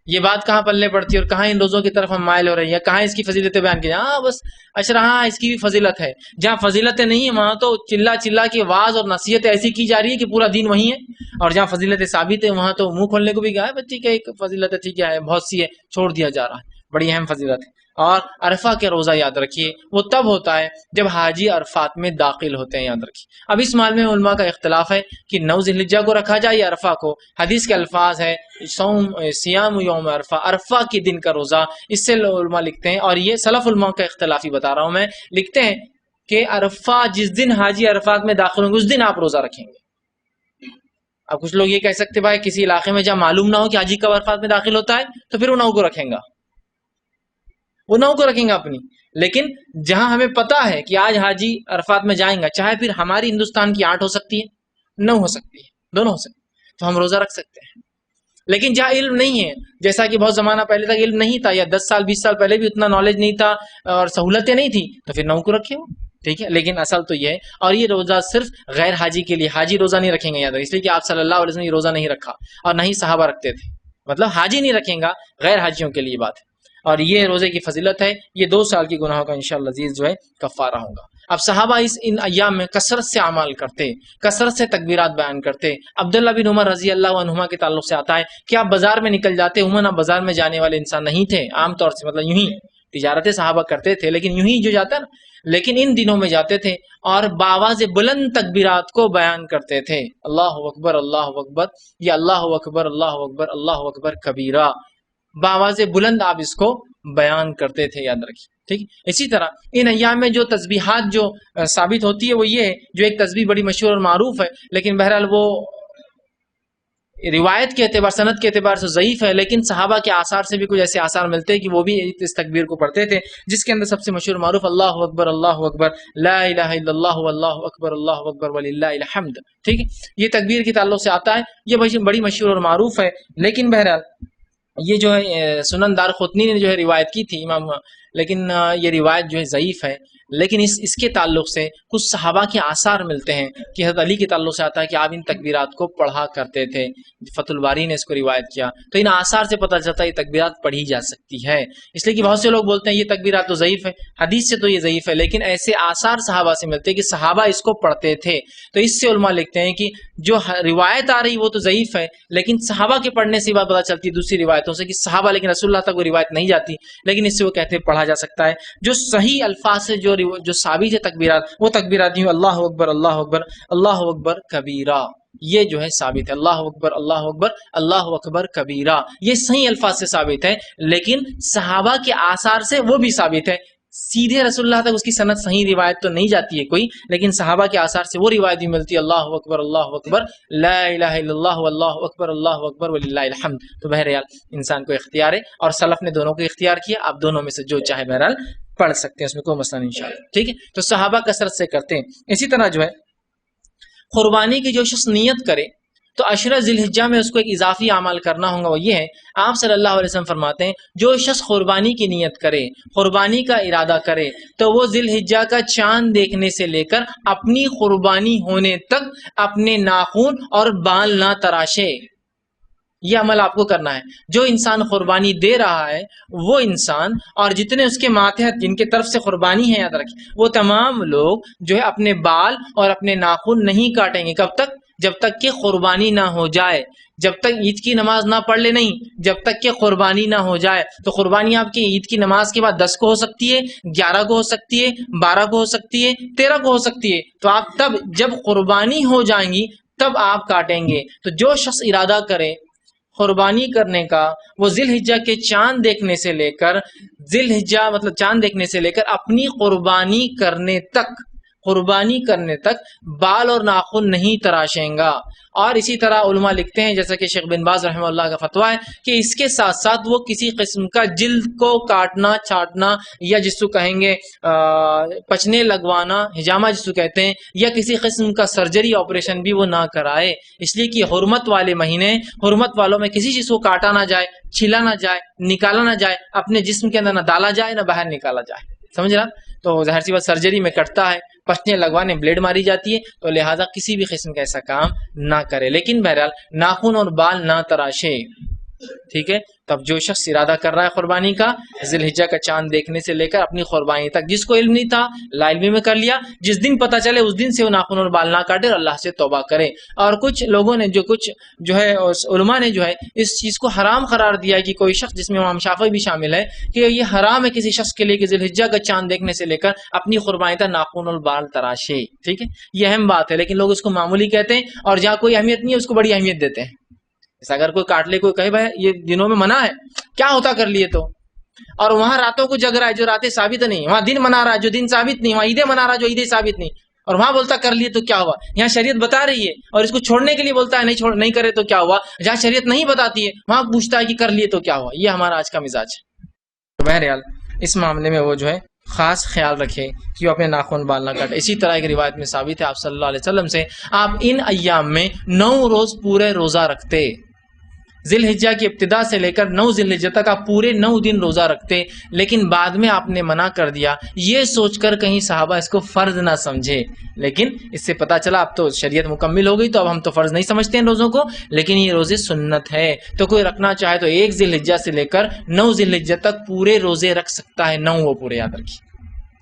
یہ بات کہاں پلنے پڑتی ہے اور کہاں ان روزوں کی طرف ہم مائل ہو رہے ہیں، یا کہاں اس کی فضیلتیں بیان کی؟ ہاں بس اشرا، ہاں اس کی بھی فضیلت ہے. جہاں فضیلتیں نہیں ہیں وہاں تو چلا چلا کے واز اور نصیحتیں ایسی کی جا رہی ہے کہ پورا دین وہی ہے، اور جہاں فضیلتیں ثابت ہیں وہاں تو منہ کھولنے کو بھی کہا ہے بچی کہ ایک فضیلت ہے، ٹھیک ہے، بہت سی ہے، چھوڑ دیا جا رہا ہے. بڑی اہم فضیلت ہے. اور عرفہ کے روزہ یاد رکھیے وہ تب ہوتا ہے جب حاجی عرفات میں داخل ہوتے ہیں، یاد رکھیے. اب اس معاملے میں علماء کا اختلاف ہے کہ 9 ذی الحجہ کو رکھا جائے یا عرفہ کو. حدیث کے الفاظ ہے صیام یوم عرفہ، عرفہ کے دن کا روزہ. اس سے علماء لکھتے ہیں، اور یہ سلف علماء کا اختلافی بتا رہا ہوں میں، لکھتے ہیں کہ عرفہ جس دن حاجی عرفات میں داخل ہوں گے اس دن آپ روزہ رکھیں گے. اب کچھ لوگ یہ کہہ سکتے بھائی کسی علاقے میں جہاں معلوم نہ ہو کہ حاجی کب عرفات میں داخل ہوتا ہے تو پھر وہ 9 کو رکھیں گا، وہ 9 کو رکھیں گا اپنی. لیکن جہاں ہمیں پتا ہے کہ آج حاجی عرفات میں جائیں گا، چاہے پھر ہماری ہندوستان کی 8 ہو سکتی ہے، 9 ہو سکتی ہے، دونوں ہو سکتی ہے، تو ہم روزہ رکھ سکتے ہیں. لیکن جہاں علم نہیں ہے، جیسا کہ بہت زمانہ پہلے تک علم نہیں تھا، یا 10 سال 20 سال پہلے بھی اتنا نالج نہیں تھا اور سہولتیں نہیں تھی، تو پھر 9 کو رکھے ہو، ٹھیک ہے. لیکن اصل تو یہ ہے، اور یہ روزہ صرف غیر حاجی کے لیے، حاجی روزہ نہیں رکھیں گے، یاد رکھیں، اس لیے کہ آپ صلی اللہ علیہ وسلم یہ روزہ نہیں رکھا اور نہ ہی صحابہ رکھتے تھے. مطلب حاجی نہیں رکھیں گا، غیر حاجیوں کے لیے بات ہے. اور یہ روزے کی فضیلت ہے، یہ 2 سال کی گناہوں کا انشاءاللہ عزیز جو ہے کفارہ ہوگا. اب صحابہ ان ایام میں کثرت سے اعمال کرتے، کثرت سے تکبیرات بیان کرتے. عبداللہ بن عمر رضی اللہ عنہما کے تعلق سے آتا ہے کہ آپ بازار میں نکل جاتے، عموماً آپ بازار میں جانے والے انسان نہیں تھے عام طور سے، مطلب یوں ہی تجارتیں صحابہ کرتے تھے لیکن یوں ہی جو جاتا نا، لیکن ان دنوں میں جاتے تھے اور بآواز بلند تکبیرات کو بیان کرتے تھے. اللہ اکبر، اللہ اکبر، یا اللہ اکبر، اللہ اکبر، اللہ اکبر کبیرہ، بآواز بلند آپ اس کو بیان کرتے تھے، یاد رکھیے. ٹھیک. اسی طرح ان ایام میں جو تسبیحات جو ثابت ہوتی ہے وہ یہ ہے، جو ایک تسبیح بڑی مشہور اور معروف ہے، لیکن بہرحال وہ روایت کے اعتبار، سند کے اعتبار سے ضعیف ہے، لیکن صحابہ کے آثار سے بھی کچھ ایسے آثار ملتے ہیں کہ وہ بھی اس تکبیر کو پڑھتے تھے، جس کے اندر سب سے مشہور معروف اللہ اکبر، اللہ اکبر، لا الہ الا اللہ، اللہ اکبر، اللہ اکبر وللہ الحمد. ٹھیک ہے. یہ تکبیر کے تعلق سے آتا ہے، یہ بڑی مشہور اور معروف ہے. لیکن بہرحال یہ جو ہے سنن دارقطنی نے جو ہے روایت کی تھی امام، لیکن یہ روایت جو ہے ضعیف ہے. لیکن اس کے تعلق سے کچھ صحابہ کے آثار ملتے ہیں کہ حضرت علی کے تعلق سے آتا ہے کہ آپ ان تکبیرات کو پڑھا کرتے تھے. فتح الباری نے اس کو روایت کیا، تو ان آثار سے پتہ چلتا ہے یہ تکبیرات پڑھی جا سکتی ہے. اس لیے کہ بہت سے لوگ بولتے ہیں یہ تکبیرات تو ضعیف ہے، حدیث سے تو یہ ضعیف ہے، لیکن ایسے آثار صحابہ سے ملتے ہیں کہ صحابہ اس کو پڑھتے تھے. تو اس سے علماء لکھتے ہیں کہ جو روایت آ رہی وہ تو ضعیف ہے، لیکن صحابہ کے پڑھنے سے بات پتہ چلتی ہے دوسری روایتوں سے کہ صحابہ، لیکن رسول اللہ تک وہ روایت نہیں جاتی، لیکن اس سے وہ کہتے ہیں پڑھا جا سکتا ہے. جو صحیح الفاظ سے جو ثابت ہے تکبیرات، وہ تکبیرات یوں اللہ اکبر، اللہ اکبر، اللہ اکبر کبیرہ، یہ جو ہے ثابت ہے. اللہ اکبر، اللہ اکبر، اللہ اکبر کبیرہ، یہ صحیح الفاظ سے ثابت ہے، لیکن صحابہ کے آثار سے وہ بھی ثابت ہے. سیدھے رسول اللہ تک اس کی سند صحیح روایت تو نہیں جاتی ہے کوئی، لیکن صحابہ کے آثار سے وہ روایت بھی ملتی ہے اللہ اکبر، اللہ اکبر، لا الہ الا اللہ، اللہ اکبر، اللہ اکبر وللہ الحمد. تو بہرحال انسان کو اختیار ہے، اور سلف نے دونوں کو اختیار کیا، آپ دونوں میں سے جو چاہے بہرحال پڑھ سکتے ہیں، اس میں کوئی مسئلہ نہیں انشاءاللہ. ٹھیک ہے. تو صحابہ کثرت سے کرتے ہیں. اسی طرح جو ہے قربانی کی جو شخص نیت کرے تو عشرہ ذی الحجہ میں اس کو ایک اضافی عمل کرنا ہوگا، وہ یہ ہے، آپ صلی اللہ علیہ وسلم فرماتے ہیں جو شخص قربانی کی نیت کرے، قربانی کا ارادہ کرے، تو وہ ذی الحجہ کا چاند دیکھنے سے لے کر اپنی قربانی ہونے تک اپنے ناخن اور بال نہ تراشے. یہ عمل آپ کو کرنا ہے. جو انسان قربانی دے رہا ہے وہ انسان اور جتنے اس کے ماتحت جن کے طرف سے قربانی ہے، یاد رکھیں، وہ تمام لوگ جو ہے اپنے بال اور اپنے ناخن نہیں کاٹیں گے. کب تک؟ جب تک کہ قربانی نہ ہو جائے، جب تک عید کی نماز نہ پڑھ لے نہیں، جب تک کہ قربانی نہ ہو جائے. تو قربانی آپ کی عید کی نماز کے بعد 10 کو ہو سکتی ہے، 11 کو ہو سکتی ہے، 12 کو ہو سکتی ہے، 13 کو ہو سکتی ہے. تو آپ تب جب قربانی ہو جائیں گی تب آپ کاٹیں گے. تو جو شخص ارادہ کرے قربانی کرنے کا، وہ ذی الحجہ کے چاند دیکھنے سے لے کر ذی الحجہ مطلب چاند دیکھنے سے لے کر اپنی قربانی کرنے تک بال اور ناخن نہیں تراشیں گا. اور اسی طرح علماء لکھتے ہیں، جیسا کہ شیخ بن باز رحمہ اللہ کا فتویٰ ہے، کہ اس کے ساتھ ساتھ وہ کسی قسم کا جلد کو کاٹنا چھاٹنا، یا جس کو کہیں گے پچنے لگوانا، حجامہ جس کو کہتے ہیں، یا کسی قسم کا سرجری آپریشن بھی وہ نہ کرائے. اس لیے کہ حرمت والے مہینے، حرمت والوں میں کسی چیز کو کاٹا نہ جائے، چھلا نہ جائے، نکالا نہ جائے، اپنے جسم کے اندر نہ ڈالا جائے نہ باہر نکالا جائے. سمجھ رہا؟ تو ظاہر سی بات سرجری میں کٹتا ہے، پچنے لگوانے بلیڈ ماری جاتی ہے، تو لہٰذا کسی بھی قسم کا ایسا کام نہ کرے. لیکن بہرحال ناخن اور بال نہ تراشے. ٹھیک ہے. تب جو شخص ارادہ کر رہا ہے قربانی کا، ذی الحجہ کا چاند دیکھنے سے لے کر اپنی قربانی تک، جس کو علم نہیں تھا لا علمی میں کر لیا، جس دن پتہ چلے اس دن سے وہ ناخن اور بال نہ کاٹے اور اللہ سے توبہ کرے. اور کچھ لوگوں نے جو ہے علماء نے جو ہے اس چیز کو حرام قرار دیا ہے کہ کوئی شخص، جس میں امام شافعی بھی شامل ہے، کہ یہ حرام ہے کسی شخص کے لیے کہ ذی الحجہ کا چاند دیکھنے سے لے کر اپنی قربانی تک ناخن اور بال تراشے. ٹھیک ہے. یہ اہم بات ہے، لیکن لوگ اس کو معمولی کہتے ہیں، اور جہاں کوئی اہمیت نہیں ہے اس کو بڑی اہمیت دیتے ہیں. اگر کوئی کاٹ لے، کوئی کہے بھائی یہ دنوں میں منع ہے، کیا ہوتا کر لیے تو، اور وہاں راتوں کو جگ رہا ہے جو راتیں ثابت نہیں، وہاں دن منا رہا ہے جو دن ثابت نہیں، وہاں عیدیں منا رہا ہے جو عیدیں ثابت نہیں، اور وہاں بولتا کر لیے تو کیا ہوا. یہاں شریعت بتا رہی ہے اور اس کو چھوڑنے کے لیے بولتا ہے نہیں کرے تو کیا ہوا. جہاں شریعت نہیں بتاتی ہے وہاں پوچھتا ہے کہ کر لیے تو کیا ہوا. یہ ہمارا آج کا مزاج ہے. تو بہرحال اس معاملے میں وہ جو ہے خاص خیال رکھے کہ وہ اپنے ناخن بال نہ کاٹے. اسی طرح ایک روایت میں ثابت ہے آپ صلی اللہ علیہ وسلم سے، آپ ان ایام میں 9 روز پورے روزہ رکھتے. ذی الحجہ کی ابتدا سے لے کر 9 ذی الحجہ تک آپ پورے 9 دن روزہ رکھتے، لیکن بعد میں آپ نے منع کر دیا، یہ سوچ کر کہیں صحابہ اس کو فرض نہ سمجھے. لیکن اس سے پتہ چلا اب تو شریعت مکمل ہو گئی، تو اب ہم تو فرض نہیں سمجھتے ہیں روزوں کو، لیکن یہ روزے سنت ہے. تو کوئی رکھنا چاہے تو 1 ذی الحجہ سے لے کر 9 ذی الحجہ تک پورے روزے رکھ سکتا ہے. 9 وہ پورے یاد رکھیے.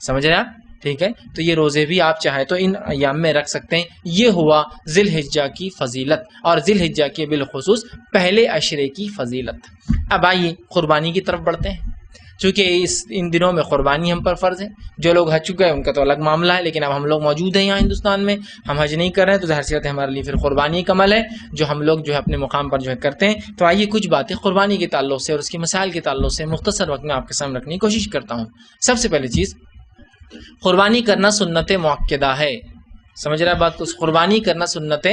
سمجھ رہے آپ؟ ٹھیک ہے. تو یہ روزے بھی آپ چاہیں تو ان ایام میں رکھ سکتے ہیں. یہ ہوا ذی الحجہ کی فضیلت، اور ذی الحجہ کے بالخصوص پہلے عشرے کی فضیلت. اب آئیے قربانی کی طرف بڑھتے ہیں. چونکہ ان دنوں میں قربانی ہم پر فرض ہے. جو لوگ حج چکے ہیں ان کا تو الگ معاملہ ہے، لیکن اب ہم لوگ موجود ہیں یہاں ہندوستان میں، ہم حج نہیں کر رہے ہیں، تو ظاہر سی بات ہے ہمارے لیے پھر قربانی ایک عمل ہے جو ہم لوگ جو ہے اپنے مقام پر جو ہے کرتے ہیں. تو آئیے کچھ باتیں قربانی کے تعلق سے اور اس کے مسائل کے تعلق سے مختصر وقت میں آپ کے سامنے رکھنے کی کوشش کرتا ہوں. سب سے پہلی چیز، قربانی کرنا سنت موقدہ ہے. سمجھ رہا ہے بات کو؟ قربانی کرنا سنت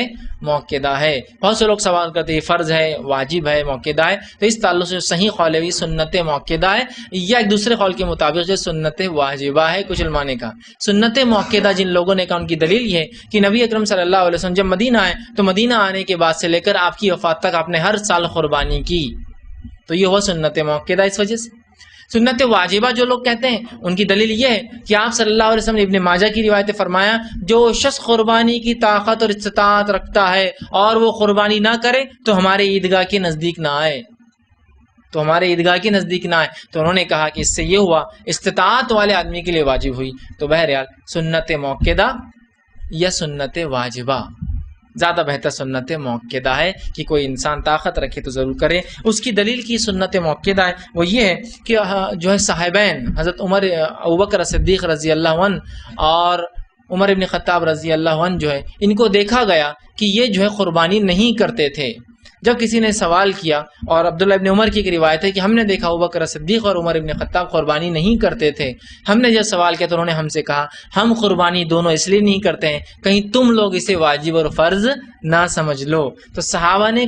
موقدہ ہے. بہت سے لوگ سوال کرتے ہیں فرض ہے، واجب ہے، موقدہ ہے. تو اس تعلق سے صحیح قول ہے سنت موقدہ ہے، یا ایک دوسرے قول کے مطابق جو سنت واجبہ ہے. کچھ علماء نے کہا سنت موقدہ جن لوگوں نے کہا ان کی دلیل یہ ہے کہ نبی اکرم صلی اللہ علیہ وسلم جب مدینہ آئے تو مدینہ آنے کے بعد سے لے کر آپ کی وفات تک آپ نے ہر سال قربانی کی. تو یہ ہوا سنت موقدہ. اس وجہ سے سنت واجبہ جو لوگ کہتے ہیں ان کی دلیل یہ ہے کہ آپ صلی اللہ علیہ وسلم نے ابن ماجہ کی روایت فرمایا، جو شخص قربانی کی طاقت اور استطاعت رکھتا ہے اور وہ قربانی نہ کرے تو ہمارے عیدگاہ کے نزدیک نہ آئے. تو انہوں نے کہا کہ اس سے یہ ہوا استطاعت والے آدمی کے لیے واجب ہوئی. تو بہرحال سنت موقدہ یا سنت واجبہ، زیادہ بہتر سنت موقدہ ہے کہ کوئی انسان طاقت رکھے تو ضرور کرے. اس کی دلیل کی سنت موقدہ ہے وہ یہ ہے کہ جو ہے صاحبین حضرت ابوبکر صدیق رضی اللہ عنہ اور عمر ابن خطاب رضی اللہ عنہ جو ہے ان کو دیکھا گیا کہ یہ جو ہے قربانی نہیں کرتے تھے. جب کسی نے سوال کیا، اور عبداللہ ابن عمر کی ایک روایت ہے کہ ہم نے دیکھا ابوبکر صدیق اور عمر ابن خطاب قربانی نہیں کرتے تھے. ہم نے جب سوال کیا تو انہوں نے ہم سے کہا ہم قربانی دونوں اس لیے نہیں کرتے ہیں کہیں تم لوگ اسے واجب اور فرض نہ سمجھ لو. تو صحابہ نے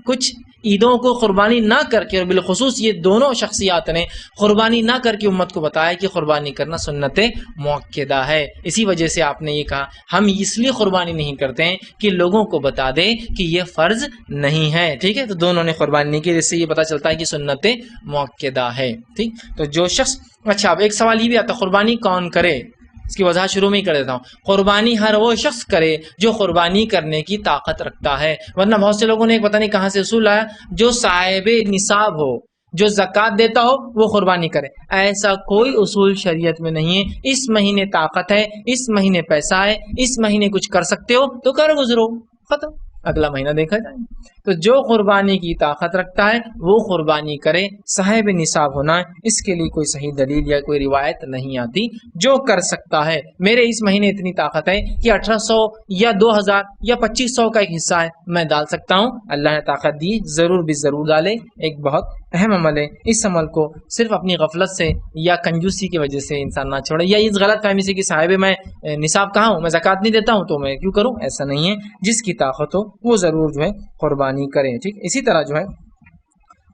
کچھ عیدوں کو قربانی نہ کر کے، اور بالخصوص یہ دونوں شخصیات نے قربانی نہ کر کے امت کو بتایا کہ قربانی کرنا سنت موقدہ ہے. اسی وجہ سے آپ نے یہ کہا ہم اس لیے قربانی نہیں کرتے ہیں کہ لوگوں کو بتا دے کہ یہ فرض نہیں ہے. ٹھیک ہے. تو دونوں نے قربانی نہیں کی، جس سے یہ پتہ چلتا ہے کہ سنت موقدہ ہے. ٹھیک. تو جو شخص، اچھا اب ایک سوال یہ بھی آتا ہے قربانی کون کرے؟ اس کی وضاحت شروع میں ہی کر دیتا ہوں. قربانی ہر وہ شخص کرے جو قربانی کرنے کی طاقت رکھتا ہے. ورنہ بہت سے لوگوں نے پتہ نہیں کہاں سے اصول آیا، جو صاحب نصاب ہو، جو زکوٰۃ دیتا ہو وہ قربانی کرے. ایسا کوئی اصول شریعت میں نہیں ہے. اس مہینے طاقت ہے، اس مہینے پیسہ ہے، اس مہینے کچھ کر سکتے ہو تو کر گزرو، ختم، اگلا مہینہ دیکھا جائے۔ تو جو قربانی کی طاقت رکھتا ہے وہ قربانی کرے، صاحب نصاب ہونا ہے، اس کے لیے کوئی صحیح دلیل یا کوئی روایت نہیں آتی۔ جو کر سکتا ہے، میرے اس مہینے اتنی طاقت ہے کہ 1800 یا 2000 یا 2500 کا ایک حصہ ہے میں ڈال سکتا ہوں، اللہ نے طاقت دی، ضرور بھی ضرور ڈالے۔ ایک بہت اہم عمل ہے، اس عمل کو صرف اپنی غفلت سے یا کنجوسی کی وجہ سے انسان نہ چھوڑے، یا اس غلط فہمی سے کہ صاحب میں نصاب کہاں ہوں، میں زکوٰۃ نہیں دیتا ہوں تو میں کیوں کروں، ایسا نہیں ہے۔ جس کی طاقت ہو وہ ضرور جو ہے قربانی کریں، ٹھیک۔ اسی طرح جو ہے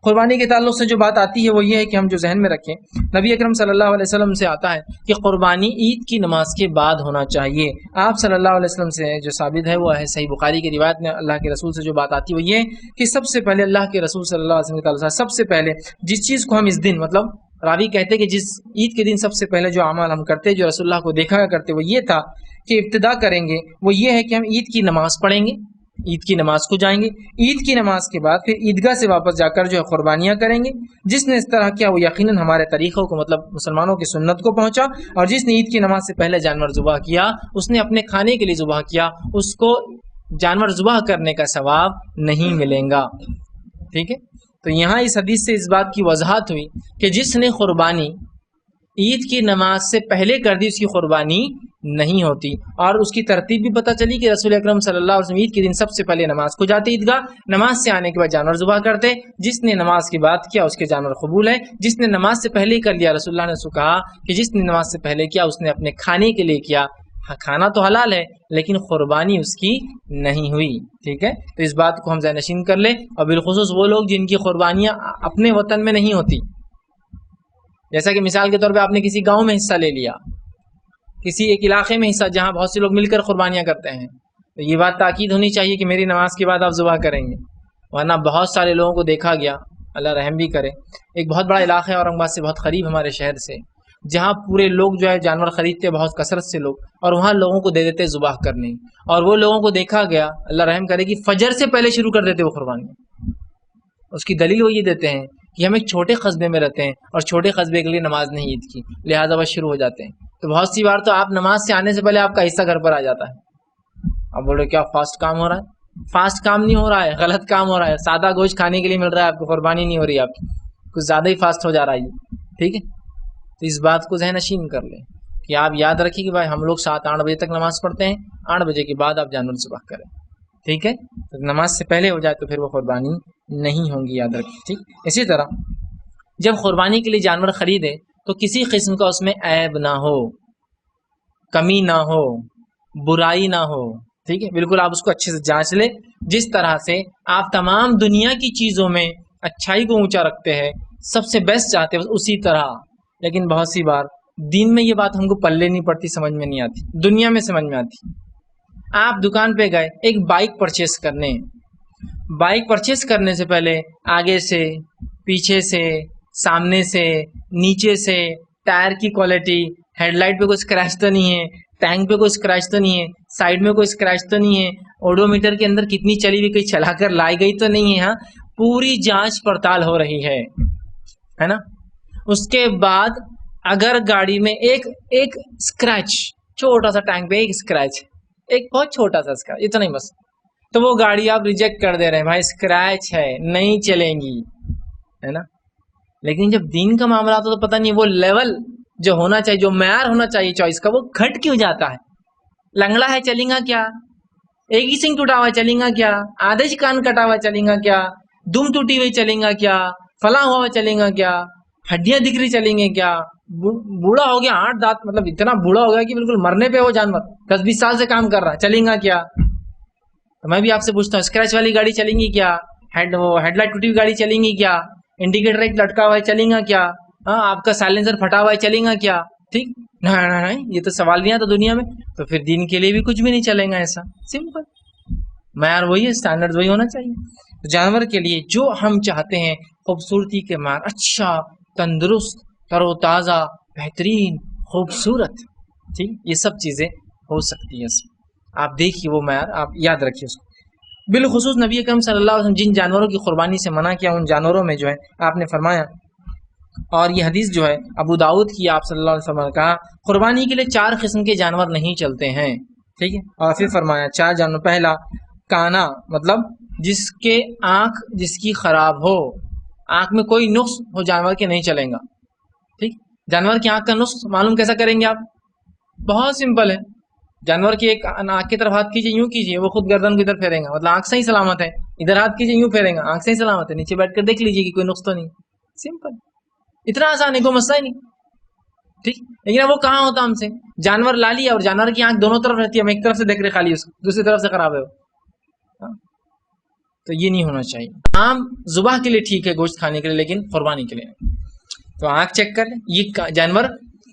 قربانی کے تعلق سے جو بات آتی ہے وہ یہ ہے کہ ہم جو ذہن میں رکھیں، نبی اکرم صلی اللہ علیہ وسلم سے آتا ہے کہ قربانی عید کی نماز کے بعد ہونا چاہیے۔ آپ صلی اللہ علیہ وسلم سے جو ثابت ہے وہ ہے صحیح بخاری کی روایت میں، اللہ کے رسول سے جو بات آتی ہے وہ یہ ہے کہ سب سے پہلے اللہ کے رسول صلی اللہ علیہ وسلم کے تعلق سے سب سے پہلے جس چیز کو ہم اس دن، مطلب راوی کہتے ہیں کہ جس عید کے دن سب سے پہلے جو اعمال ہم کرتے جو رسول اللہ کو دیکھا کرتے وہ یہ تھا کہ ابتدا کریں گے وہ یہ ہے کہ ہم عید کی نماز پڑھیں گے، عید کی نماز کو جائیں گے، عید کی نماز کے بعد پھر عیدگاہ سے واپس جا کر جو ہے قربانیاں کریں گے۔ جس نے اس طرح کیا وہ یقیناً ہمارے طریقوں کو، مطلب مسلمانوں کی سنت کو پہنچا، اور جس نے عید کی نماز سے پہلے جانور ذبح کیا اس نے اپنے کھانے کے لیے ذبح کیا، اس کو جانور ذبح کرنے کا ثواب نہیں ملے گا، ٹھیک ہے۔ تو یہاں اس حدیث سے اس بات کی وضاحت ہوئی کہ جس نے قربانی عید کی نماز سے پہلے کر دی اس کی قربانی نہیں ہوتی، اور اس کی ترتیب بھی پتہ چلی کہ رسول اکرم صلی اللہ علیہ وسلم عید کے دن سب سے پہلے نماز کو جاتے عیدگاہ، نماز سے آنے کے بعد جانور ذبح کرتے، جس نے نماز کے بعد کیا اس کے جانور قبول ہے، جس نے نماز سے پہلے کر لیا رسول اللہ نے اس کو کہا کہ جس نے نماز سے پہلے کیا اس نے اپنے کھانے کے لیے کیا، کھانا تو حلال ہے لیکن قربانی اس کی نہیں ہوئی، ٹھیک ہے۔ تو اس بات کو ہم ذہن نشین کر لیں، اور بالخصوص وہ لوگ جن کی قربانیاں اپنے وطن میں نہیں ہوتی، جیسا کہ مثال کے طور پہ آپ نے کسی گاؤں میں حصہ لے لیا، کسی ایک علاقے میں حصہ جہاں بہت سے لوگ مل کر قربانیاں کرتے ہیں، تو یہ بات تاکید ہونی چاہیے کہ میری نماز کے بعد آپ ذبح کریں گے، ورنہ بہت سارے لوگوں کو دیکھا گیا، اللہ رحم بھی کرے، ایک بہت بڑا علاقہ ہے اورنگ آباد سے بہت قریب ہمارے شہر سے، جہاں پورے لوگ جو ہے جانور خریدتے بہت کثرت سے لوگ، اور وہاں لوگوں کو دے دیتے ذبح کرنے، اور وہ لوگوں کو دیکھا گیا اللہ رحم کرے کہ فجر سے پہلے شروع کر دیتے وہ قربانی۔ اس کی دلیل وہ یہ دیتے ہیں کہ ہم ایک چھوٹے قصبے میں رہتے ہیں اور چھوٹے قصبے کے لیے نماز نہیں عید کی، لہٰذا وہ شروع ہو جاتے ہیں، تو بہت سی بار تو آپ نماز سے آنے سے پہلے آپ کا حصہ گھر پر آ جاتا ہے، اب بول رہے کیا فاسٹ کام ہو رہا ہے؟ فاسٹ کام نہیں ہو رہا ہے، غلط کام ہو رہا ہے، سادہ گوشت کھانے کے لیے مل رہا ہے آپ کو، قربانی نہیں ہو رہی ہے آپ کی، کچھ زیادہ ہی فاسٹ ہو جا رہا ہے، ٹھیک ہے۔ تو اس بات کو ذہن نشین کر لیں کہ آپ یاد رکھیں کہ بھائی ہم لوگ 7-8 بجے تک نماز پڑھتے ہیں، 8 بجے کے بعد آپ جانور ذبح کریں، ٹھیک ہے۔ تو نماز سے پہلے ہو جائے تو پھر وہ قربانی نہیں ہوں گی، یاد رکھیں، ٹھیک۔ اسی طرح جب قربانی کے لیے جانور خریدے تو کسی قسم کا اس میں عیب نہ ہو، کمی نہ ہو، برائی نہ ہو، ٹھیک ہے، بالکل آپ اس کو اچھے سے جانچ لیں، جس طرح سے آپ تمام دنیا کی چیزوں میں اچھائی کو اونچا رکھتے ہیں، سب سے بیسٹ چاہتے ہیں اسی طرح، لیکن بہت سی بار دین میں یہ بات ہم کو پلے نہیں پڑتی، سمجھ میں نہیں آتی، دنیا میں سمجھ میں آتی۔ آپ دکان پہ گئے ایک بائک پرچیز کرنے، بائک پرچیز کرنے سے پہلے آگے سے، پیچھے سے، سامنے سے، نیچے سے، ٹائر کی کوالٹی، ہیڈ لائٹ پہ کوئی اسکریچ تو نہیں ہے، ٹینک پہ کوئی اسکریچ تو نہیں ہے، سائڈ میں کوئی اسکریچ تو نہیں ہے، اوڈومیٹر کے اندر کتنی چلی ہوئی، کہیں چلا کر لائی گئی تو نہیں ہے، ہاں پوری جانچ پڑتال ہو رہی ہے نا۔ اس کے بعد اگر گاڑی میں ایک اسکریچ، چھوٹا سا ٹینک پہ ایک اسکریچ، ایک بہت چھوٹا سا اسکریچ، اتنا ہی بس، تو وہ گاڑی آپ ریجیکٹ کر دے رہے ہیں، بھائی اسکریچ ہے نہیں چلیں گی، ہے نا۔ لیکن جب دین کا معاملہ آتا تو پتہ نہیں وہ لیول جو ہونا چاہیے، جو معیار ہونا چاہیے چوائس کا، وہ گھٹ کیوں جاتا ہے۔ لنگڑا ہے چلیں گا کیا، ایک ہی سنگ ٹوٹا ہوا چلیں گا کیا، آدھے ہی کان کٹا ہوا چلیں گا کیا، دم ٹوٹی ہوئی چلیں گا کیا، فلاں ہوا چلیں گا کیا، ہڈیاں دکھ رہی چلیں گے کیا، بوڑھا ہو گیا، 8 دانت، مطلب اتنا بوڑھا ہو گیا کہ بالکل مرنے پہ وہ جانور 10-20 سال سے کام کر رہا ہے، چلیں گا کیا۔ تو میں بھی آپ سے پوچھتا ہوں اسکریچ والی گاڑی چلیں گی کیا، ہیڈ لائٹ ٹوٹی ہوئی گاڑی چلیں گی کیا، انڈیکیٹر ایک لٹکا ہوا ہے چلیں گا کیا، ہاں آپ کا سائلنسر پھٹا ہوا ہے چلیں گا کیا، ٹھیک، نہیں یہ تو سوال نہیں آتا دنیا میں، تو پھر دین کے لیے بھی کچھ بھی نہیں چلیں گا، ایسا سمپل معیار وہی ہے، اسٹینڈرڈ وہی ہونا چاہیے۔ جانور کے لیے جو ہم چاہتے ہیں خوبصورتی کے معیار، اچھا، تندرست، تر و تازہ، بہترین، خوبصورت، ٹھیک، یہ سب چیزیں ہو سکتی ہیں، آپ دیکھیے وہ معیار، آپ یاد رکھیے اس کو۔ بالخصوص نبی اکرم صلی اللہ علیہ وسلم جن جانوروں کی قربانی سے منع کیا، ان جانوروں میں جو ہے آپ نے فرمایا، اور یہ حدیث جو ہے ابو داؤد کی، آپ صلی اللہ علیہ وسلم نے کہا قربانی کے لیے 4 قسم کے جانور نہیں چلتے ہیں، ٹھیک ہے، اور پھر فرمایا 4 جانور، پہلا کانا مطلب جس کے آنکھ جس کی خراب ہو، آنکھ میں کوئی نقص ہو جانور کے نہیں چلیں گا. ٹھیک، جانور کی آنکھ کا نقص معلوم کیسا کریں گے آپ؟ بہت سمپل ہے. جانور کی ایک آنکھ کی طرف ہاتھ کیجیے، یوں کیجیے، وہ خود گردن کو ادھر پھیریں گا، مطلب آنکھ صحیح سلامت ہے. ادھر ہاتھ کیجیے، یوں پھیریں گا، آنکھ صحیح سلامت ہے. نیچے بیٹھ کر دیکھ لیجیے کہ کوئی نقص تو نہیں. سمپل، اتنا آسان ہے، کوئی مسئلہ ہی نہیں. ٹھیک، لیکن اب وہ کہاں ہوتا ہم سے؟ جانور لا لیا اور جانور کی آنکھ دونوں طرف رہتی ہے، ہم ایک طرف سے دیکھ رہے خالی، اس دوسری طرف سے خراب ہے وہ. تو یہ نہیں ہونا چاہیے. عام ذبح کے لیے ٹھیک ہے، گوشت کھانے کے لیے، لیکن قربانی کے لیے نہیں. تو آنکھ چیک کر لیں. یہ جانور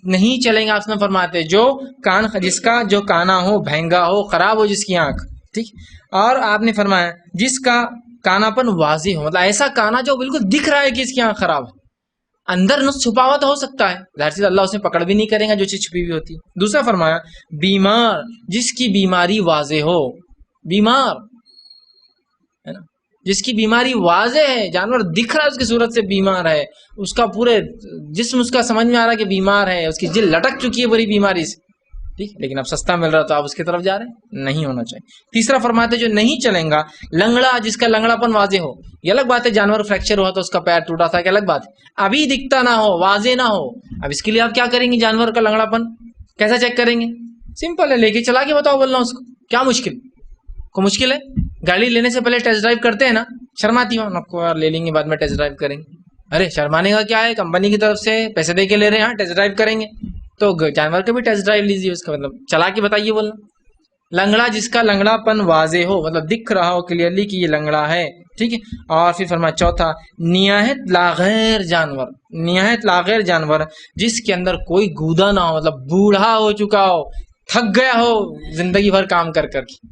نہیں چلیں گے، آپ نے فرماتے جو کان، جس کا جو کانا ہو، بھینگا ہو، خراب ہو جس کی آنکھ. ٹھیک، اور آپ نے فرمایا جس کا کانا پن واضح ہو، مطلب ایسا کانا جو بالکل دکھ رہا ہے کہ اس کی آنکھ خراب ہے. اندر نقص چھپا ہوا تو ہو سکتا ہے، ظاہر سی اللہ اسے پکڑ بھی نہیں کرے گا جو چیز چھپی ہوئی ہوتی. دوسرا فرمایا بیمار، جس کی بیماری واضح ہو. بیمار ہے نا، جس کی بیماری واضح ہے، جانور دکھ رہا ہے اس کی صورت سے بیمار ہے، اس کا پورے جسم اس کا سمجھ میں آ رہا ہے کہ بیمار ہے، اس کی جلد لٹک چکی ہے بری بیماری سے. ٹھیک، لیکن اب سستا مل رہا تو آپ اس کی طرف جا رہے ہیں، نہیں ہونا چاہیے. تیسرا فرماتے جو نہیں چلیں گا لنگڑا، جس کا لنگڑا پن واضح ہو. یہ الگ بات ہے، جانور فریکچر ہوا تو اس کا پیر ٹوٹا تھا کہ الگ بات ہے، ابھی دکھتا نہ ہو، واضح نہ ہو. اب اس کے لیے آپ کیا کریں گے؟ جانور کا لنگڑا پن کیسا چیک کریں گے؟ سمپل ہے، لے کے چلا کے بتاؤ، بولنا اس کو کیا مشکل کو مشکل ہے. گاڑی لینے سے پہلے ٹیسٹ ڈرائیو کرتے ہیں نا، شرماتی ہو نکو یار، لے لیں گے بعد میں ٹیسٹ ڈرائیو کریں گے. ارے شرمانے کا کیا ہے، کمپنی کی طرف سے پیسے دے کے لے رہے ہیں، ہاں ٹیسٹ ڈرائیو کریں گے. تو جانور کا بھی ٹیسٹ ڈرائیو لیجیے، اس کا مطلب چلا کے بتائیے بولنا. لنگڑا، جس کا لنگڑا پن واضح ہو، مطلب دکھ رہا ہو کلیئرلی کہ یہ لنگڑا ہے. ٹھیک ہے، اور پھر فرمایا چوتھا نیاحت لاغیر جانور. نیاحت لاغیر جانور جس کے اندر کوئی گودا نہ ہو، مطلب بوڑھا ہو چکا ہو، تھک گیا ہو زندگی بھر کام کر کر کے.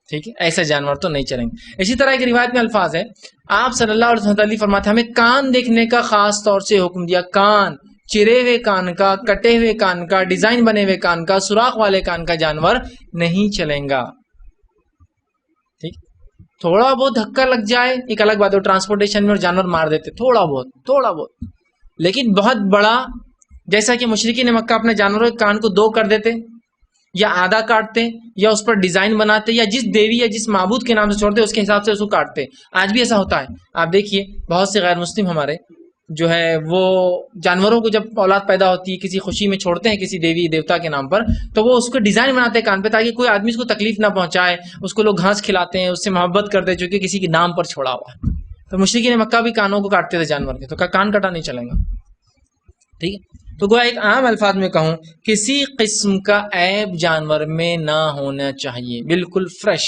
ٹھیک ہے، ایسے جانور تو نہیں چلیں گے. اسی طرح ایک روایت میں الفاظ ہے، آپ صلی اللہ علیہ وسلم فرماتے ہمیں کان دیکھنے کا خاص طور سے حکم دیا. کان، چرے ہوئے کان کا، کٹے ہوئے کان کا، ڈیزائن بنے ہوئے کان کا، سوراخ والے کان کا جانور نہیں چلیں گا. ٹھیک، تھوڑا بہت دھکا لگ جائے ایک الگ بات ہے، ٹرانسپورٹیشن میں اور جانور مار دیتے تھوڑا بہت، لیکن بہت بڑا، جیسا کہ مشرکین مکہ اپنے جانوروں کے کان کو دو کر دیتے، یا آدھا کاٹتے، یا اس پر ڈیزائن بناتے، یا جس دیوی یا جس معبود کے نام سے چھوڑتے اس کے حساب سے اس کو کاٹتے. آج بھی ایسا ہوتا ہے. آپ دیکھیے بہت سے غیر مسلم ہمارے جو ہے وہ جانوروں کو جب اولاد پیدا ہوتی ہے کسی خوشی میں چھوڑتے ہیں کسی دیوی دیوتا کے نام پر، تو وہ اس کو ڈیزائن بناتے ہیں کان پہ تاکہ کوئی آدمی اس کو تکلیف نہ پہنچائے. اس کو لوگ گھاس کھلاتے ہیں، اس سے محبت کرتے ہیں چونکہ کسی کے نام پر چھوڑا ہوا ہے. تو مشرکین مکہ بھی کانوں کو کاٹتے تھے جانور کے، تو کان کٹا نہیں چلیں گا. ٹھیک ہے، تو گویا ایک عام الفاظ میں کہوں، کسی قسم کا عیب جانور میں نہ ہونا چاہیے، بالکل فریش،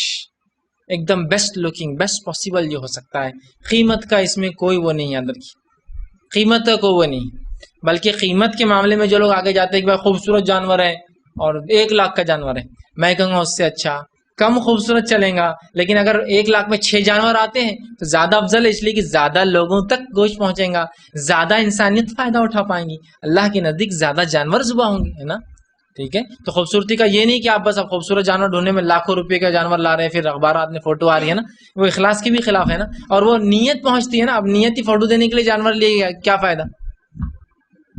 ایک دم بیسٹ لکنگ، بیسٹ پاسبل جو ہو سکتا ہے. قیمت کا اس میں کوئی وہ نہیں، یاد رکھیے قیمت کا کوئی وہ نہیں. بلکہ قیمت کے معاملے میں جو لوگ آگے جاتے ہیں کہ بھائی خوبصورت جانور ہے اور 1 لاکھ کا جانور ہے، میں کہوں گا اس سے اچھا کم خوبصورت چلیں گا، لیکن اگر 1 لاکھ میں 6 جانور آتے ہیں تو زیادہ افضل ہے، اس لیے کہ زیادہ لوگوں تک گوشت پہنچیں گا، زیادہ انسانیت فائدہ اٹھا پائیں گی، اللہ کے نزدیک زیادہ جانور ذبح ہوں گے، ہے نا. ٹھیک ہے، تو خوبصورتی کا یہ نہیں کہ آپ بس اب خوبصورت جانور ڈھونڈنے میں لاکھوں روپے کا جانور لا رہے ہیں، پھر اخبارات میں فوٹو آ رہی ہے نا، وہ اخلاص کے بھی خلاف ہے نا، اور وہ نیت پہنچتی ہے نا. اب نیت ہی فوٹو دینے کے لیے جانور لیے کیا فائدہ؟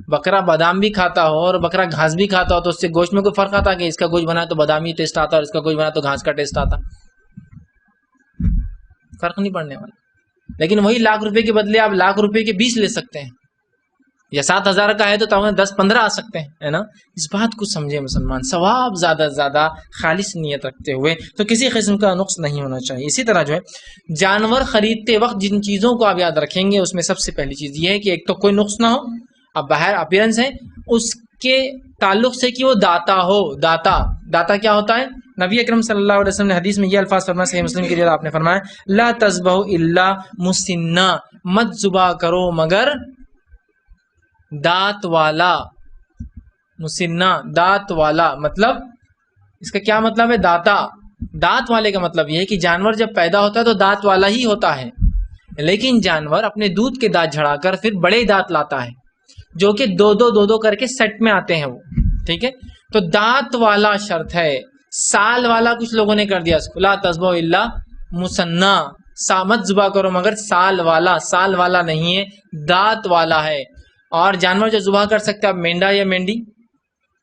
بکرا بادام بھی کھاتا ہو اور بکرا گھاس بھی کھاتا ہو تو اس سے گوشت میں کوئی فرق آتا کہ اس کا گوشت بنا تو بادامی ٹیسٹ آتا اور اس کا گوشت بنا تو گھاس کا ٹیسٹ آتا؟ فرق نہیں پڑنے والا. لیکن وہی لاکھ روپے کے بدلے آپ لاکھ روپے کے 20 لے سکتے ہیں، یا 7,000 کا ہے تو 10-15 آ سکتے ہیں، ہے نا. اس بات کو سمجھے مسلمان، ثواب زیادہ سے زیادہ خالص نیت رکھتے ہوئے، تو کسی قسم کا نقص نہیں ہونا چاہیے. اسی طرح جو ہے جانور خریدتے وقت جن چیزوں کو آپ یاد رکھیں گے اس میں سب سے پہلی چیز یہ ہے کہ ایک تو کوئی نقص نہ ہو. اب باہر اپیرنس ہے اس کے تعلق سے کہ وہ داتا ہو. داتا کیا ہوتا ہے؟ نبی اکرم صلی اللہ علیہ وسلم نے حدیث میں یہ الفاظ فرمایا، صحیح مسلم کی روایت آپ نے فرمایا لا تذبحوا الا مسنا، مت ذبح کرو مگر دانت والا. مسنا دانت والا، مطلب اس کا کیا مطلب ہے؟ دانت والے کا مطلب یہ ہے کہ جانور جب پیدا ہوتا ہے تو دانت والا ہی ہوتا ہے، لیکن جانور اپنے دودھ کے دانت جھڑا کر پھر بڑے دانت لاتا ہے جو کہ دو کر کے سیٹ میں آتے ہیں وہ. ٹھیک ہے، تو دانت والا شرط ہے. سال والا کچھ لوگوں نے کر دیا اس کو، لا تذبحوا الا مسنا، مت ذبح کرو مگر سال والا. سال والا نہیں ہے، دانت والا ہے. اور جانور جو ذبح کر سکتے ہیں آپ، مینڈا یا مینڈی،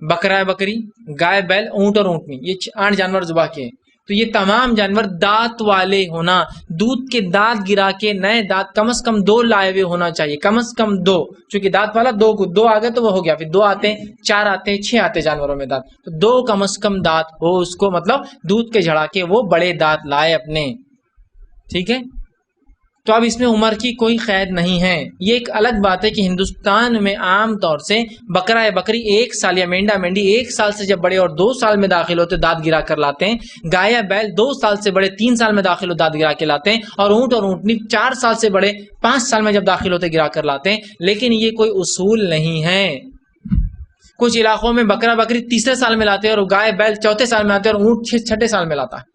بکرا یا بکری، گائے بیل، اونٹ اور اونٹنی، یہ 8 جانور ذبح کیے. تو یہ تمام جانور دانت والے ہونا، دودھ کے دانت گرا کے نئے دانت کم از کم 2 لائے ہوئے ہونا چاہیے، کم از کم 2، چونکہ دانت والا 2 آ گئے تو وہ ہو گیا، پھر 2 آتے ہیں، 4 آتے ہیں، 6 آتے ہیں جانوروں میں دانت، تو 2 کم از کم دانت ہو اس کو، مطلب دودھ کے جھڑا کے وہ بڑے دانت لائے اپنے، ٹھیک ہے۔ تو اب اس میں عمر کی کوئی قید نہیں ہے۔ یہ ایک الگ بات ہے کہ ہندوستان میں عام طور سے بکرا یا بکری 1 سال یا مینڈا مینڈی 1 سال سے جب بڑے اور 2 سال میں داخل ہوتے دانت گرا کر لاتے ہیں، گائے یا بیل 2 سال سے بڑے 3 سال میں داخل ہو دانت گرا کے لاتے ہیں، اور اونٹ اور اونٹنی 4 سال سے بڑے 5 سال میں جب داخل ہوتے گرا کر لاتے ہیں، لیکن یہ کوئی اصول نہیں ہے۔ کچھ علاقوں میں بکرا بکری 3 سال میں لاتے ہیں اور گائے بیل 4 سال میں آتے ہیں اور اونٹ 6 سال میں لاتا ہے۔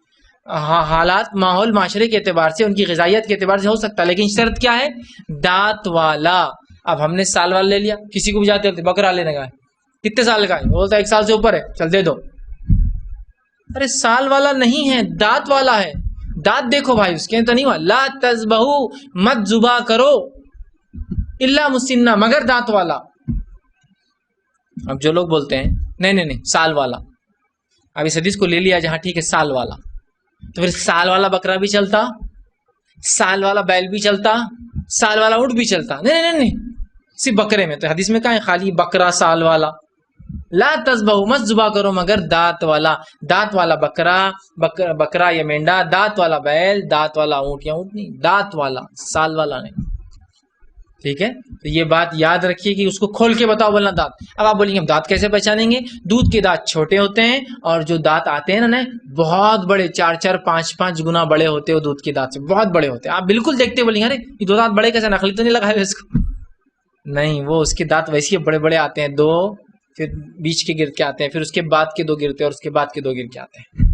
حالات، ماحول، معاشرے کے اعتبار سے، ان کی غذائیت کے اعتبار سے ہو سکتا ہے، لیکن شرط کیا ہے؟ دانت والا۔ اب ہم نے سال والا لے لیا، کسی کو بھی جاتے ہوتے بکرا لینے کا ہے، کتنے سال کا ہے؟ بولتا ہے 1 سال سے اوپر ہے، چل دے دو۔ ارے سال والا نہیں ہے، دانت والا ہے۔ دانت دیکھو بھائی اس کے، تو نہیں ہوا لا تذبحو، مت ذبح کرو الا مسنہ، مگر دانت والا۔ اب جو لوگ بولتے ہیں نہیں سال والا، اب اس حدیث کو لے لیا جہاں ٹھیک ہے سال والا، تو پھر سال والا بکرا بھی چلتا، سال والا بیل بھی چلتا، سال والا اونٹ بھی چلتا، نہیں صرف بکرے میں۔ تو حدیث میں کہا ہے خالی بکرا سال والا، لا تذبحوا، مت ذبح کرو مگر دانت والا۔ دانت والا بکرا یا مینڈا، دانت والا بیل، دانت والا اونٹ یا اونٹ نہیں، دانت والا، سال والا نہیں، ٹھیک ہے۔ تو یہ بات یاد رکھیے کہ اس کو کھول کے بتاؤ بولنا دانت۔ اب آپ بولیں گے ہم دانت کیسے پہچانیں گے؟ دودھ کے دانت چھوٹے ہوتے ہیں، اور جو دانت آتے ہیں نا بہت بڑے، 4 5 گنا بڑے ہوتے ہیں، دودھ کے دانت سے بہت بڑے ہوتے ہیں۔ آپ بالکل دیکھتے بولیں گے ارے یہ 2 دانت بڑے کیسے، نقلی تو نہیں لگائے اس کو؟ نہیں، وہ اس کے دانت ویسے بڑے بڑے آتے ہیں، 2 پھر بیچ کے گر کے آتے ہیں، پھر اس کے بعد کے 2 گرتے ہیں، اور اس کے بعد کے 2 گر کے آتے ہیں،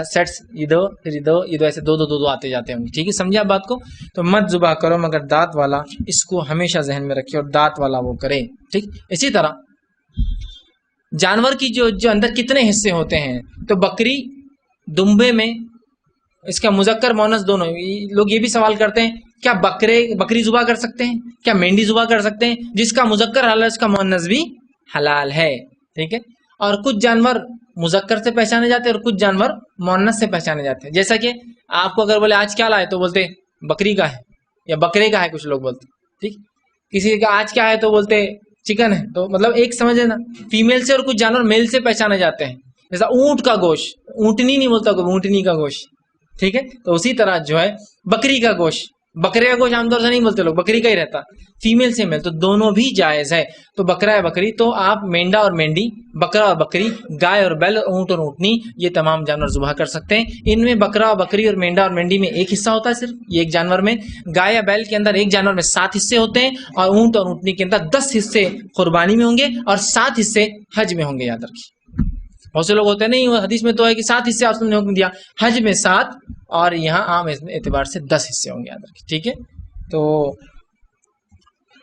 سیٹس ادھر پھر ادھر ایسے 2 آتے جاتے ہوں گے، ٹھیک ہے، سمجھا بات کو؟ تو مت ذبح کرو مگر دانت والا، اس کو ہمیشہ ذہن میں رکھے، اور دانت والا وہ کرے، ٹھیک۔ اسی طرح جانور کی جو اندر کتنے حصے ہوتے ہیں، تو بکری دمبے میں اس کا مذکر مؤنث دونوں، لوگ یہ بھی سوال کرتے ہیں کیا بکری ذبح کر سکتے ہیں، کیا مینڈی ذبح کر سکتے ہیں؟ جس کا مذکر حلال ہے اس کا مؤنث بھی حلال ہے، ٹھیک ہے۔ اور کچھ جانور مذکر سے پہچانے جاتے ہیں اور کچھ جانور مؤنث سے پہچانے جاتے ہیں، جیسا کہ آپ کو اگر بولے آج کیا لائے تو بولتے بکری کا ہے یا بکرے کا ہے، کچھ لوگ بولتے، ٹھیک۔ کسی کا آج کیا ہے تو بولتے چکن ہے، تو مطلب ایک سمجھے نا، فیمیل سے، اور کچھ جانور میل سے پہچانے جاتے ہیں، جیسا اونٹ کا گوشت، اونٹنی نہیں بولتا کوئی، اونٹنی کا گوشت، ٹھیک ہے۔ تو اسی طرح جو ہے بکری کا گوشت، بکرے کا گوشت عام طور سے نہیں بولتے لوگ، بکری کا ہی رہتا، فیمیل سے میل، تو دونوں بھی جائز ہے۔ تو بکرا ہے بکری، تو آپ مینڈا اور مینڈی، بکرا اور بکری، گائے اور بیل، اونٹ اور اونٹنی، یہ تمام جانور ذبح کر سکتے ہیں۔ ان میں بکرا اور بکری اور مینڈا اور مینڈی میں ایک حصہ ہوتا ہے صرف، یہ ایک جانور میں۔ گائے یا بیل کے اندر ایک جانور میں 7 حصے ہوتے ہیں، اور اونٹ اور اونٹنی کے اندر 10 حصے قربانی میں ہوں گے اور 7 حصے حج میں ہوں گے، یاد رکھیے۔ بہت سے لوگ ہوتے ہیں نہیں، حدیث میں تو ہے کہ 7 حصے آپ نے حکم دیا، حج میں 7 اور یہاں عام اعتبار سے 10 حصے ہوں گے، یاد رکھیے، ٹھیک ہے۔ تو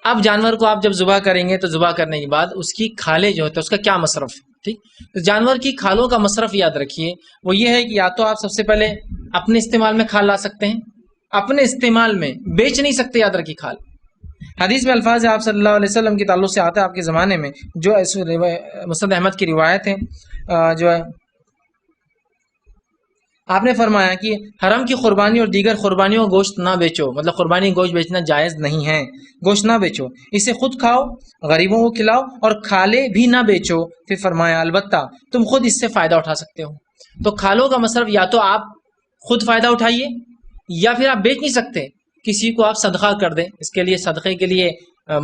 اب جانور کو آپ جب ذبح کریں گے تو ذبح کرنے کے بعد اس کی کھالیں جو ہوتا ہے اس کا کیا مصرف ہے، ٹھیک۔ تو جانور کی کھالوں کا مصرف یاد رکھیے، وہ یہ ہے کہ یا تو آپ سب سے پہلے اپنے استعمال میں کھال لا سکتے ہیں، اپنے استعمال میں بیچ نہیں سکتے، یاد رکھیے کھال۔ حدیث میں الفاظ آپ صلی اللہ علیہ وسلم کے تعلق سے آتا ہے آپ کے زمانے میں، جو مسند احمد کی روایت ہے، جو ہے آپ نے فرمایا کہ حرم کی قربانی اور دیگر قربانیوں کا گوشت نہ بیچو، مطلب قربانی کا گوشت بیچنا جائز نہیں ہے، گوشت نہ بیچو، اسے خود کھاؤ، غریبوں کو کھلاؤ، اور کھالے بھی نہ بیچو۔ پھر فرمایا البتہ تم خود اس سے فائدہ اٹھا سکتے ہو۔ تو کھالوں کا مصرف یا تو آپ خود فائدہ اٹھائیے، یا پھر آپ بیچ نہیں سکتے، کسی کو آپ صدقہ کر دیں، اس کے لیے صدقے کے لیے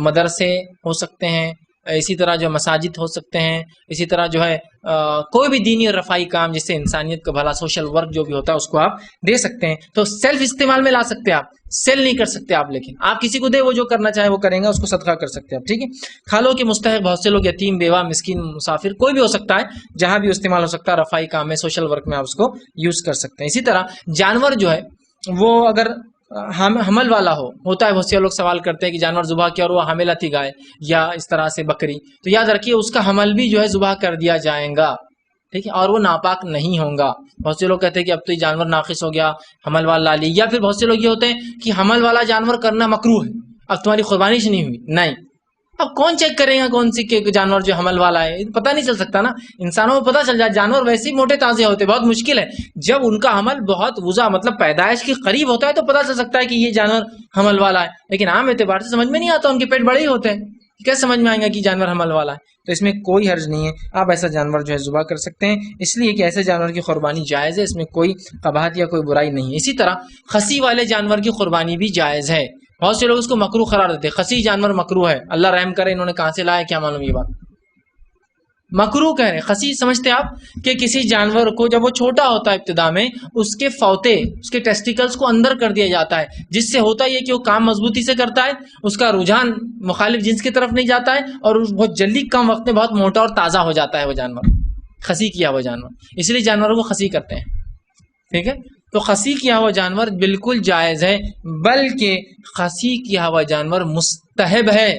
مدرسے ہو سکتے ہیں، اسی طرح جو مساجد ہو سکتے ہیں، اسی طرح جو ہے کوئی بھی دینی اور رفائی کام جس سے انسانیت کا بھلا، سوشل ورک جو بھی ہوتا ہے اس کو آپ دے سکتے ہیں۔ تو سیلف استعمال میں لا سکتے ہیں آپ، سیل نہیں کر سکتے آپ، لیکن آپ کسی کو دے، وہ جو کرنا چاہے وہ کریں گا، اس کو صدقہ کر سکتے ہیں آپ، ٹھیک ہے۔ کھالوں کے مستحق بہت سے لوگ یتیم، بیوہ، مسکین، مسافر، کوئی بھی ہو سکتا ہے، جہاں بھی استعمال ہو سکتا ہے، رفائی کام میں، سوشل ورک میں آپ اس کو یوز کر سکتے ہیں۔ اسی طرح جانور جو ہے وہ اگر حمل والا ہوتا ہے، بہت سے لوگ سوال کرتے ہیں کہ جانور ذبح کیا اور وہ حاملہ تھی گائے یا اس طرح سے بکری، تو یاد رکھیے اس کا حمل بھی جو ہے ذبح کر دیا جائے گا، ٹھیک ہے، اور وہ ناپاک نہیں ہوگا۔ بہت سے لوگ کہتے ہیں کہ اب تو یہ جانور ناقص ہو گیا، حمل والا لا لی، یا پھر بہت سے لوگ یہ ہوتے ہیں کہ حمل والا جانور کرنا مکروہ ہے، اب تمہاری قربانی سے نہیں ہوئی، نہیں، اب کون چیک کرے گا کون سی جانور جو حمل والا ہے؟ پتہ نہیں چل سکتا نا. انسانوں کو پتہ چل جائے، جانور ویسے ہی موٹے تازے ہوتے، بہت مشکل ہے. جب ان کا حمل بہت وضع مطلب پیدائش کے قریب ہوتا ہے تو پتہ چل سکتا ہے کہ یہ جانور حمل والا ہے. لیکن عام اعتبار سے سمجھ میں نہیں آتا، ان کے پیٹ بڑے ہی ہوتے ہیں، کیسے سمجھ میں آئے گا کہ جانور حمل والا ہے؟ تو اس میں کوئی حرج نہیں ہے، آپ ایسا جانور جو ہے ذبح کر سکتے ہیں، اس لیے کہ ایسے جانور کی قربانی جائز ہے، اس میں کوئی قباحت یا کوئی برائی نہیں ہے. اسی طرح خصی والے جانور کی قربانی بھی جائز ہے. بہت سے لوگ اس کو مکروہ قرار دیتے ہیں، خصی جانور مکروہ ہے، اللہ رحم کرے انہوں نے کہاں سے لایا کیا معلوم یہ بات. مکروہ کہہ رہے ہیں. خصی سمجھتے ہیں آپ کہ کسی جانور کو جب وہ چھوٹا ہوتا ہے ابتدا میں، اس کے فوتے، اس کے ٹیسٹیکلز کو اندر کر دیا جاتا ہے، جس سے ہوتا یہ کہ وہ کام مضبوطی سے کرتا ہے، اس کا رجحان مخالف جنس کی طرف نہیں جاتا ہے، اور بہت جلدی کم وقت میں بہت موٹا اور تازہ ہو جاتا ہے وہ جانور، خصی کیا ہوا جانور. اس لیے جانوروں کو خصی کرتے ہیں. ٹھیک ہے، تو خصی کیا ہوا جانور بالکل جائز ہے، بلکہ خصی کیا ہوا جانور مستحب ہے.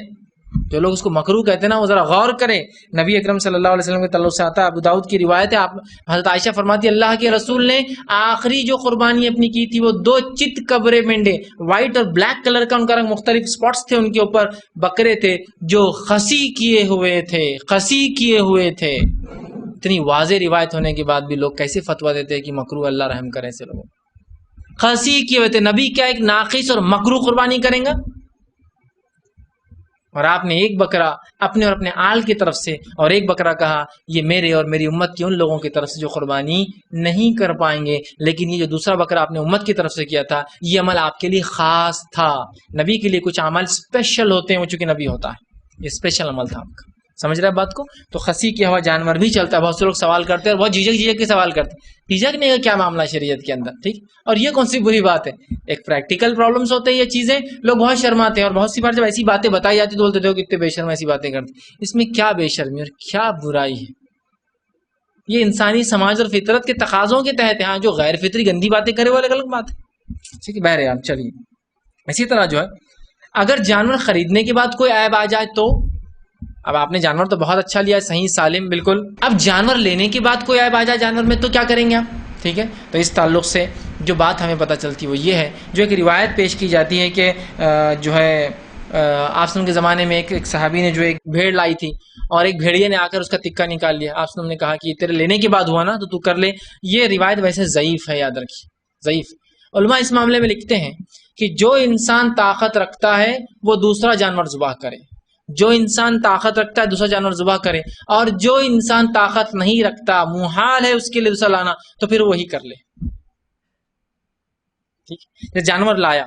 جو لوگ اس کو مکروہ کہتے ہیں نا، وہ ذرا غور کریں. نبی اکرم صلی اللہ علیہ وسلم کے تعلق سے آتا ہے، ابو داؤد کی روایت ہے، آپ حضرت عائشہ فرماتی ہے اللہ کے رسول نے آخری جو قربانی اپنی کی تھی وہ 2 چت کبرے مینڈے، وائٹ اور بلیک کلر کا ان کا رنگ، مختلف سپاٹس تھے ان کے اوپر، بکرے تھے جو خصی کیے ہوئے تھے، خصی کیے ہوئے تھے. اتنی واضح روایت ہونے کے بعد بھی لوگ کیسے فتویٰ دیتے ہیں کہ مکروہ، اللہ رحم کرے ایسے لوگوں. خصی کیے ہوئے تھے. نبی کیا ایک ناقص اور مکروہ قربانی کریں گا؟ اور آپ نے ایک بکرا اپنے اور اپنے آل کی طرف سے اور ایک بکرا کہا یہ میرے اور میری امت کی ان لوگوں کی طرف سے جو قربانی نہیں کر پائیں گے. لیکن یہ جو دوسرا بکرا آپ نے امت کی طرف سے کیا تھا، یہ عمل آپ کے لیے خاص تھا. نبی کے لیے کچھ عمل اسپیشل ہوتے ہیں، وہ چونکہ نبی ہوتا ہے، یہ اسپیشل عمل تھا آپ کا. سمجھ رہے بات کو؟ تو خصی کیا ہوا جانور بھی چلتا ہے. بہت سے لوگ سوال کرتے ہیں اور بہت جھجک کے سوال کرتے ہیں، جھجکنے کا کیا معاملہ شریعت کے اندر؟ ٹھیک، اور یہ کون سی بری بات ہے؟ ایک پریکٹیکل پرابلمس ہوتے ہیں یہ چیزیں، لوگ بہت شرماتے ہیں، اور بہت سی بار جب ایسی باتیں بتائی جاتی تو بولتے ہو کتنے بے شرم ایسی باتیں کرتے. اس میں کیا بے شرمی اور کیا برائی ہے؟ یہ انسانی سماج اور فطرت کے تقاضوں کے تحت ہے. ہاں، جو غیر فطری گندی باتیں کرے وہ الگ الگ بات ہے. ٹھیک ہے، بہرحال چلیے. اسی طرح جو ہے اگر جانور خریدنے کے بعد کوئی عیب آ جائے تو، اب آپ نے جانور تو بہت اچھا لیا، صحیح سالم بالکل، اب جانور لینے کے بعد کوئی عیب آ جائے جانور میں تو کیا کریں گے آپ؟ ٹھیک ہے، تو اس تعلق سے جو بات ہمیں پتہ چلتی وہ یہ ہے، جو ایک روایت پیش کی جاتی ہے کہ جو ہے آپ سن کے زمانے میں ایک صحابی نے جو ایک بھیڑ لائی تھی اور ایک بھیڑیے نے آ کر اس کا تکہ نکال لیا. آپ نے کہا کہ یہ تیرے لینے کے بعد ہوا نا تو کر لے. یہ روایت ویسے ضعیف ہے، یاد رکھیے، ضعیف. علماء اس معاملے میں لکھتے ہیں کہ جو انسان طاقت رکھتا ہے وہ دوسرا جانور ذبح کرے، جو انسان طاقت رکھتا ہے دوسرا جانور ذبح کرے، اور جو انسان طاقت نہیں رکھتا، محال ہے اس کے لیے دوسرا لانا، تو پھر وہی کر لے. ٹھیک ہے، جانور لایا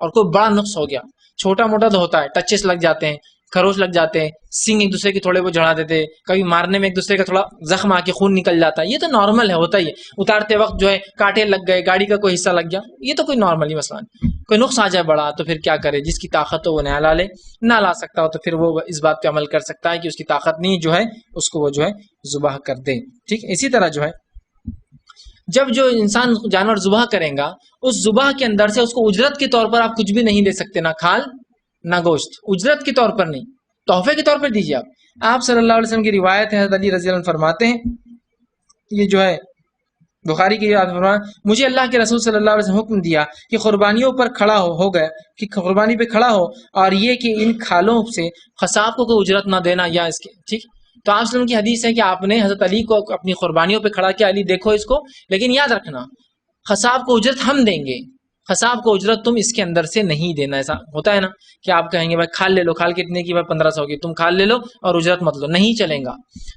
اور کوئی بڑا نقص ہو گیا، چھوٹا موٹا تو ہوتا ہے، ٹچز لگ جاتے ہیں، خروش لگ جاتے ہیں، سنگ ایک دوسرے کے تھوڑے وہ جھڑا دیتے، کبھی مارنے میں ایک دوسرے کا تھوڑا زخم آ کے خون نکل جاتا ہے، یہ تو نارمل ہے، ہوتا ہی ہے. اتارتے وقت جو ہے کانٹے لگ گئے، گاڑی کا کوئی حصہ لگ گیا، یہ تو کوئی نارمل ہی مسئلہ نہیں. کوئی نقص آ جائے بڑا تو پھر کیا کرے؟ جس کی طاقت ہو وہ نہ لا لے، نہ لا سکتا ہو تو پھر وہ اس بات پہ عمل کر سکتا ہے کہ اس کی طاقت نہیں جو ہے اس کو وہ جو ہے ذبح کر دے. ٹھیک، اسی طرح جو ہے جب جو انسان جانور ذبح کریں گا، اس ذبح کے اندر سے اس کو اجرت کے طور پر آپ کچھ بھی نہیں دے سکتے، نہ کھال نہ گوشت، اجرت کے طور پر نہیں، تحفے کے طور پر دیجیے آپ. آپ صلی اللہ علیہ وسلم کی روایت ہے، حضرت علی رضی اللہ عنہ فرماتے ہیں، یہ جو ہے بخاری کی روایت فرمایا، مجھے اللہ کے رسول صلی اللہ علیہ وسلم حکم دیا کہ قربانیوں پر کھڑا ہو گئے کہ قربانی پہ کھڑا ہو، اور یہ کہ ان کھالوں سے قصاب کو کوئی اجرت نہ دینا یا اس کے. ٹھیک، تو آپ وسلم کی حدیث ہے کہ آپ نے حضرت علی کو اپنی قربانیوں پہ کھڑا کیا، علی دیکھو اس کو، لیکن یاد رکھنا قصاب کو اجرت ہم دیں گے، قصاب کو اجرت تم اس کے اندر سے نہیں دینا. ایسا ہوتا ہے نا کہ آپ کہیں گے بھائی کھال لے لو، کھال کتنے کی؟ بھائی 1500 کی، تم کھال لے لو اور اجرت مت لو، نہیں چلیں گا.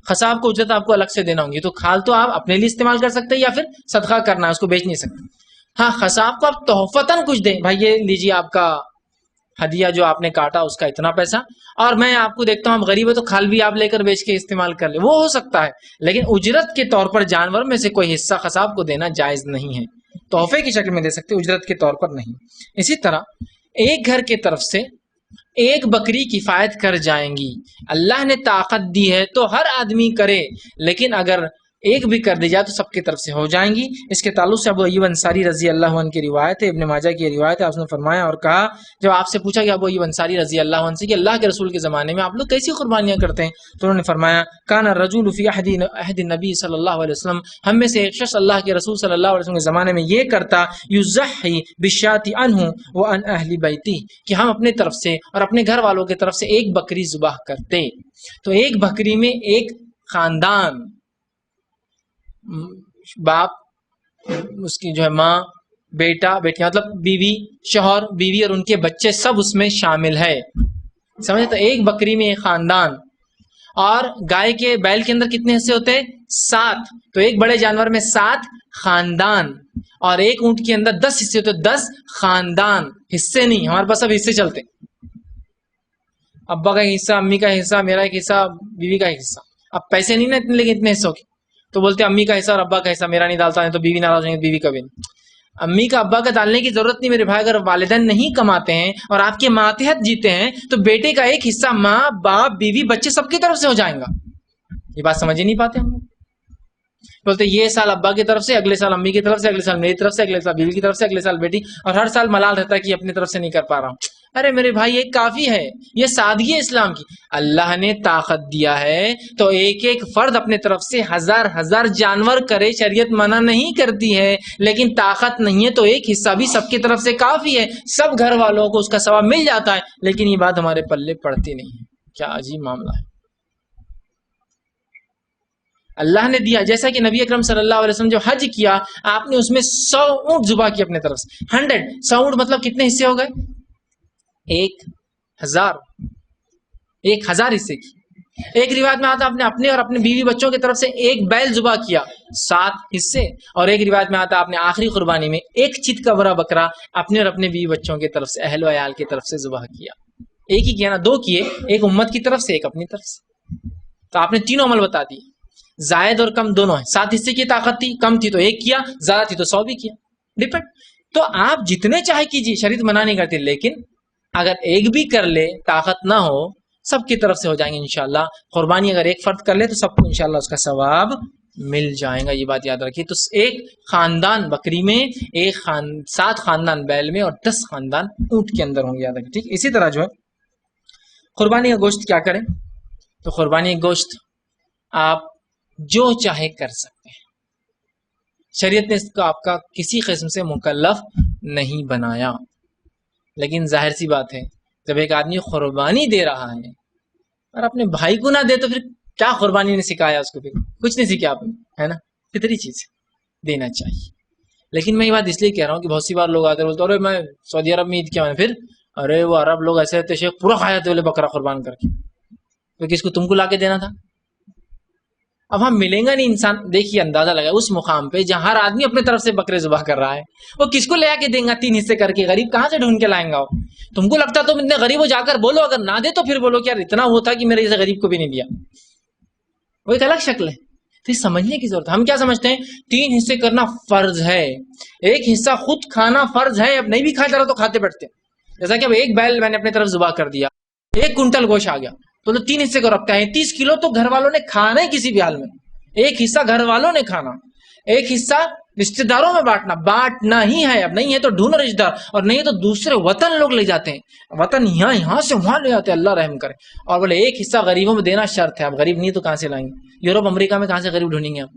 قصاب کو اجرت آپ کو الگ سے دینا ہوگی. تو کھال تو آپ اپنے لیے استعمال کر سکتے ہیں یا پھر صدقہ کرنا ہے، اس کو بیچ نہیں سکتے. ہاں، قصاب کو آپ تحفتاً کچھ دیں، بھائی یہ لیجیے آپ کا ہدیہ جو آپ نے کاٹا اس کا اتنا پیسہ، اور میں آپ کو دیکھتا ہوں آپ غریب ہے تو کھال بھی آپ لے کر بیچ کے استعمال کر لیں، وہ ہو سکتا ہے. لیکن اجرت کے طور پر جانور میں سے کوئی حصہ قصاب کو دینا جائز نہیں ہے. تحفے کی شکل میں دے سکتے، اجرت کے طور پر نہیں. اسی طرح ایک گھر کی طرف سے ایک بکری کفایت کر جائیں گی. اللہ نے طاقت دی ہے تو ہر آدمی کرے، لیکن اگر ایک بھی کر دی جائے تو سب کی طرف سے ہو جائیں گی۔ اس کے تعلق سے ابو ایوب انصاری رضی اللہ عنہ کی روایت ہے، ابن ماجہ کی روایت ہے، آپ نے فرمایا اور کہا، جب آپ سے پوچھا کہ ابو ایوب انصاری رضی اللہ عنہ سے کہ اللہ کے رسول کے زمانے میں آپ لوگ کیسی قربانیاں کرتے ہیں، تو انہوں نے فرمایا کان الرجل فی عہد النبی صلی اللہ علیہ وسلم، ہم میں سے ایک شخص اللہ کے رسول صلی اللہ علیہ وسلم کے زمانے میں یہ کرتا، یضحی بالشاۃ عنہ وعن اہل بیتہ، کہ ہم اپنے طرف سے اور اپنے گھر والوں کی طرف سے ایک بکری ذبح کرتے۔ تو ایک بکری میں ایک خاندان، باپ، اس کی جو ہے ماں، بیٹا، بیٹی، مطلب بیوی، شوہر، بیوی اور ان کے بچے سب اس میں شامل ہے، سمجھے؟ تو ایک بکری میں ایک خاندان۔ اور گائے کے، بیل کے اندر کتنے حصے ہوتے ہیں؟ 7۔ تو ایک بڑے جانور میں 7 خاندان، اور ایک اونٹ کے اندر 10 حصے ہوتے، 10 خاندان، حصے نہیں، ہمارے پاس اب حصے چلتے، ابا کا ایک حصہ، امی کا حصہ، میرا ایک حصہ، بیوی کا ایک حصہ۔ اب پیسے نہیں نا اتنے، لیکن اتنے حصوں کے، تو بولتے امی کا حصہ اور ابا کا حصہ، میرا نہیں ڈالتا ہے تو بیوی ناراض ہوگی، بیوی کا بھی نہیں۔ امی کا ابا کا ڈالنے کی ضرورت نہیں میرے بھائی، اگر والدین نہیں کماتے ہیں اور آپ کے ماتحت جیتے ہیں تو بیٹے کا ایک حصہ ماں، باپ، بیوی، بچے سب کی طرف سے ہو جائیں گا۔ یہ بات سمجھ ہی نہیں پاتے ہم لوگ، بولتے یہ سال ابا کی طرف سے، اگلے سال امی کی طرف سے، اگلے سال میری طرف سے، اگلے سال بیوی کی طرف سے، اگلے سال بیٹی، اور ہر سال ملال رہتا ہے کہ اپنی طرف سے نہیں کر پا رہا ہوں۔ ارے میرے بھائی یہ کافی ہے، یہ سادگی ہے اسلام کی۔ اللہ نے طاقت دیا ہے تو ایک ایک فرد اپنے طرف سے 1000 جانور کرے، شریعت منع نہیں کرتی ہے، لیکن طاقت نہیں ہے تو ایک حصہ بھی سب کی طرف سے کافی ہے، سب گھر والوں کو اس کا ثواب مل جاتا ہے، لیکن یہ بات ہمارے پلے پڑتی نہیں ہے۔ کیا عجیب معاملہ ہے۔ اللہ نے دیا، جیسا کہ نبی اکرم صلی اللہ علیہ وسلم جو حج کیا، آپ نے اس میں 100 اونٹ ذبح کی اپنے طرف سے، 100 اونٹ مطلب کتنے حصے ہو گئے؟ 1000 حصے کی۔ ایک روایت میں آتا آپ نے اپنے اور اپنے بیوی بچوں کی طرف سے ایک بیل ذبح کیا، 7 حصے، اور ایک روایت میں آتا آپ نے آخری قربانی میں ایک چت کا بڑا بکرا اپنے اور اپنے بیوی بچوں کی طرف سے، اہل و عیال کی طرف سے ذبح کیا۔ ایک ہی کیا نا، 2 کیے، ایک امت کی طرف سے، ایک اپنی طرف سے۔ تو آپ نے تینوں عمل بتا دیے، زائد اور کم دونوں ہیں۔ 7 حصے کی طاقت تھی، کم تھی تو 1 کیا، زیادہ تھی تو 100 بھی کیا، ڈیپینڈ۔ تو آپ جتنے چاہے کیجیے، شریعت منع نہیں کرتی، لیکن اگر ایک بھی کر لے، طاقت نہ ہو، سب کی طرف سے ہو جائیں گے انشاءاللہ۔ قربانی اگر ایک فرد کر لے تو سب کو انشاءاللہ اس کا ثواب مل جائے گا، یہ بات یاد رکھیے۔ تو ایک خاندان بکری میں، 7 خاندان بیل میں، اور 10 خاندان اونٹ کے اندر ہوں گے، یاد رکھیے، ٹھیک۔ اسی طرح جو ہے قربانی کا گوشت کیا کریں؟ تو قربانی کا گوشت آپ جو چاہے کر سکتے ہیں، شریعت نے اس کو آپ کا کسی قسم سے مکلف نہیں بنایا، لیکن ظاہر سی بات ہے جب ایک آدمی قربانی دے رہا ہے اور اپنے بھائی کو نہ دے تو پھر کیا قربانی نے سکھایا اس کو؟ پھر کچھ نہیں سیکھا آپ نے، ہے نا؟ فطری چیز ہے، دینا چاہیے۔ لیکن میں یہ بات اس لیے کہہ رہا ہوں کہ بہت سی بار لوگ آتے بولتے ارے میں سعودی عرب میں عید کیا، پھر ارے وہ عرب لوگ ایسے رہتے شیخ پورا کھایا تھے بکرا قربان کر کے، تو کس کو تم کو لا کے دینا تھا؟ اب ہم ملیں گا نہیں انسان، دیکھیے اندازہ لگا اس مقام پہ جہاں ہر آدمی اپنے طرف سے بکرے ذبح کر رہا ہے، وہ کس کو لے کے دیں گا 3 حصے کر کے؟ غریب کہاں سے ڈھونڈ کے لائیں گا وہ؟ تم کو لگتا تم اتنے غریب ہو، جا کر بولو، اگر نہ دے تو پھر بولو کہ یار اتنا وہ تھا کہ میرے جیسے غریب کو بھی نہیں دیا، وہ ایک الگ شکل ہے۔ تو یہ سمجھنے کی ضرورت ہے۔ ہم کیا سمجھتے ہیں 3 حصے کرنا فرض ہے، ایک حصہ خود کھانا فرض ہے، اب نہیں بھی کھا جا رہا تو کھاتے بیٹھتے ہیں۔ جیسا کہ اب ایک بیل میں نے اپنے طرف ذبح کر دیا، 1 کنٹل گوشت آ گیا تو 3 حصے کو رکھتا ہے، 30 کلو تو گھر والوں نے کھانا ہی کسی بھی حال میں، ایک حصہ گھر والوں نے کھانا، ایک حصہ رشتہ داروں میں بانٹنا ہی ہے۔ اب نہیں ہے تو ڈھونڈو رشتہ دار، اور نہیں ہے تو دوسرے وطن لوگ لے جاتے ہیں، وطن یہاں سے وہاں لے جاتے ہیں، اللہ رحم کرے، اور بولے ایک حصہ غریبوں میں دینا شرط ہے۔ اب غریب نہیں تو کہاں سے لائیں گے؟ یورپ امریکہ میں کہاں سے غریب ڈھونڈیں گے آپ؟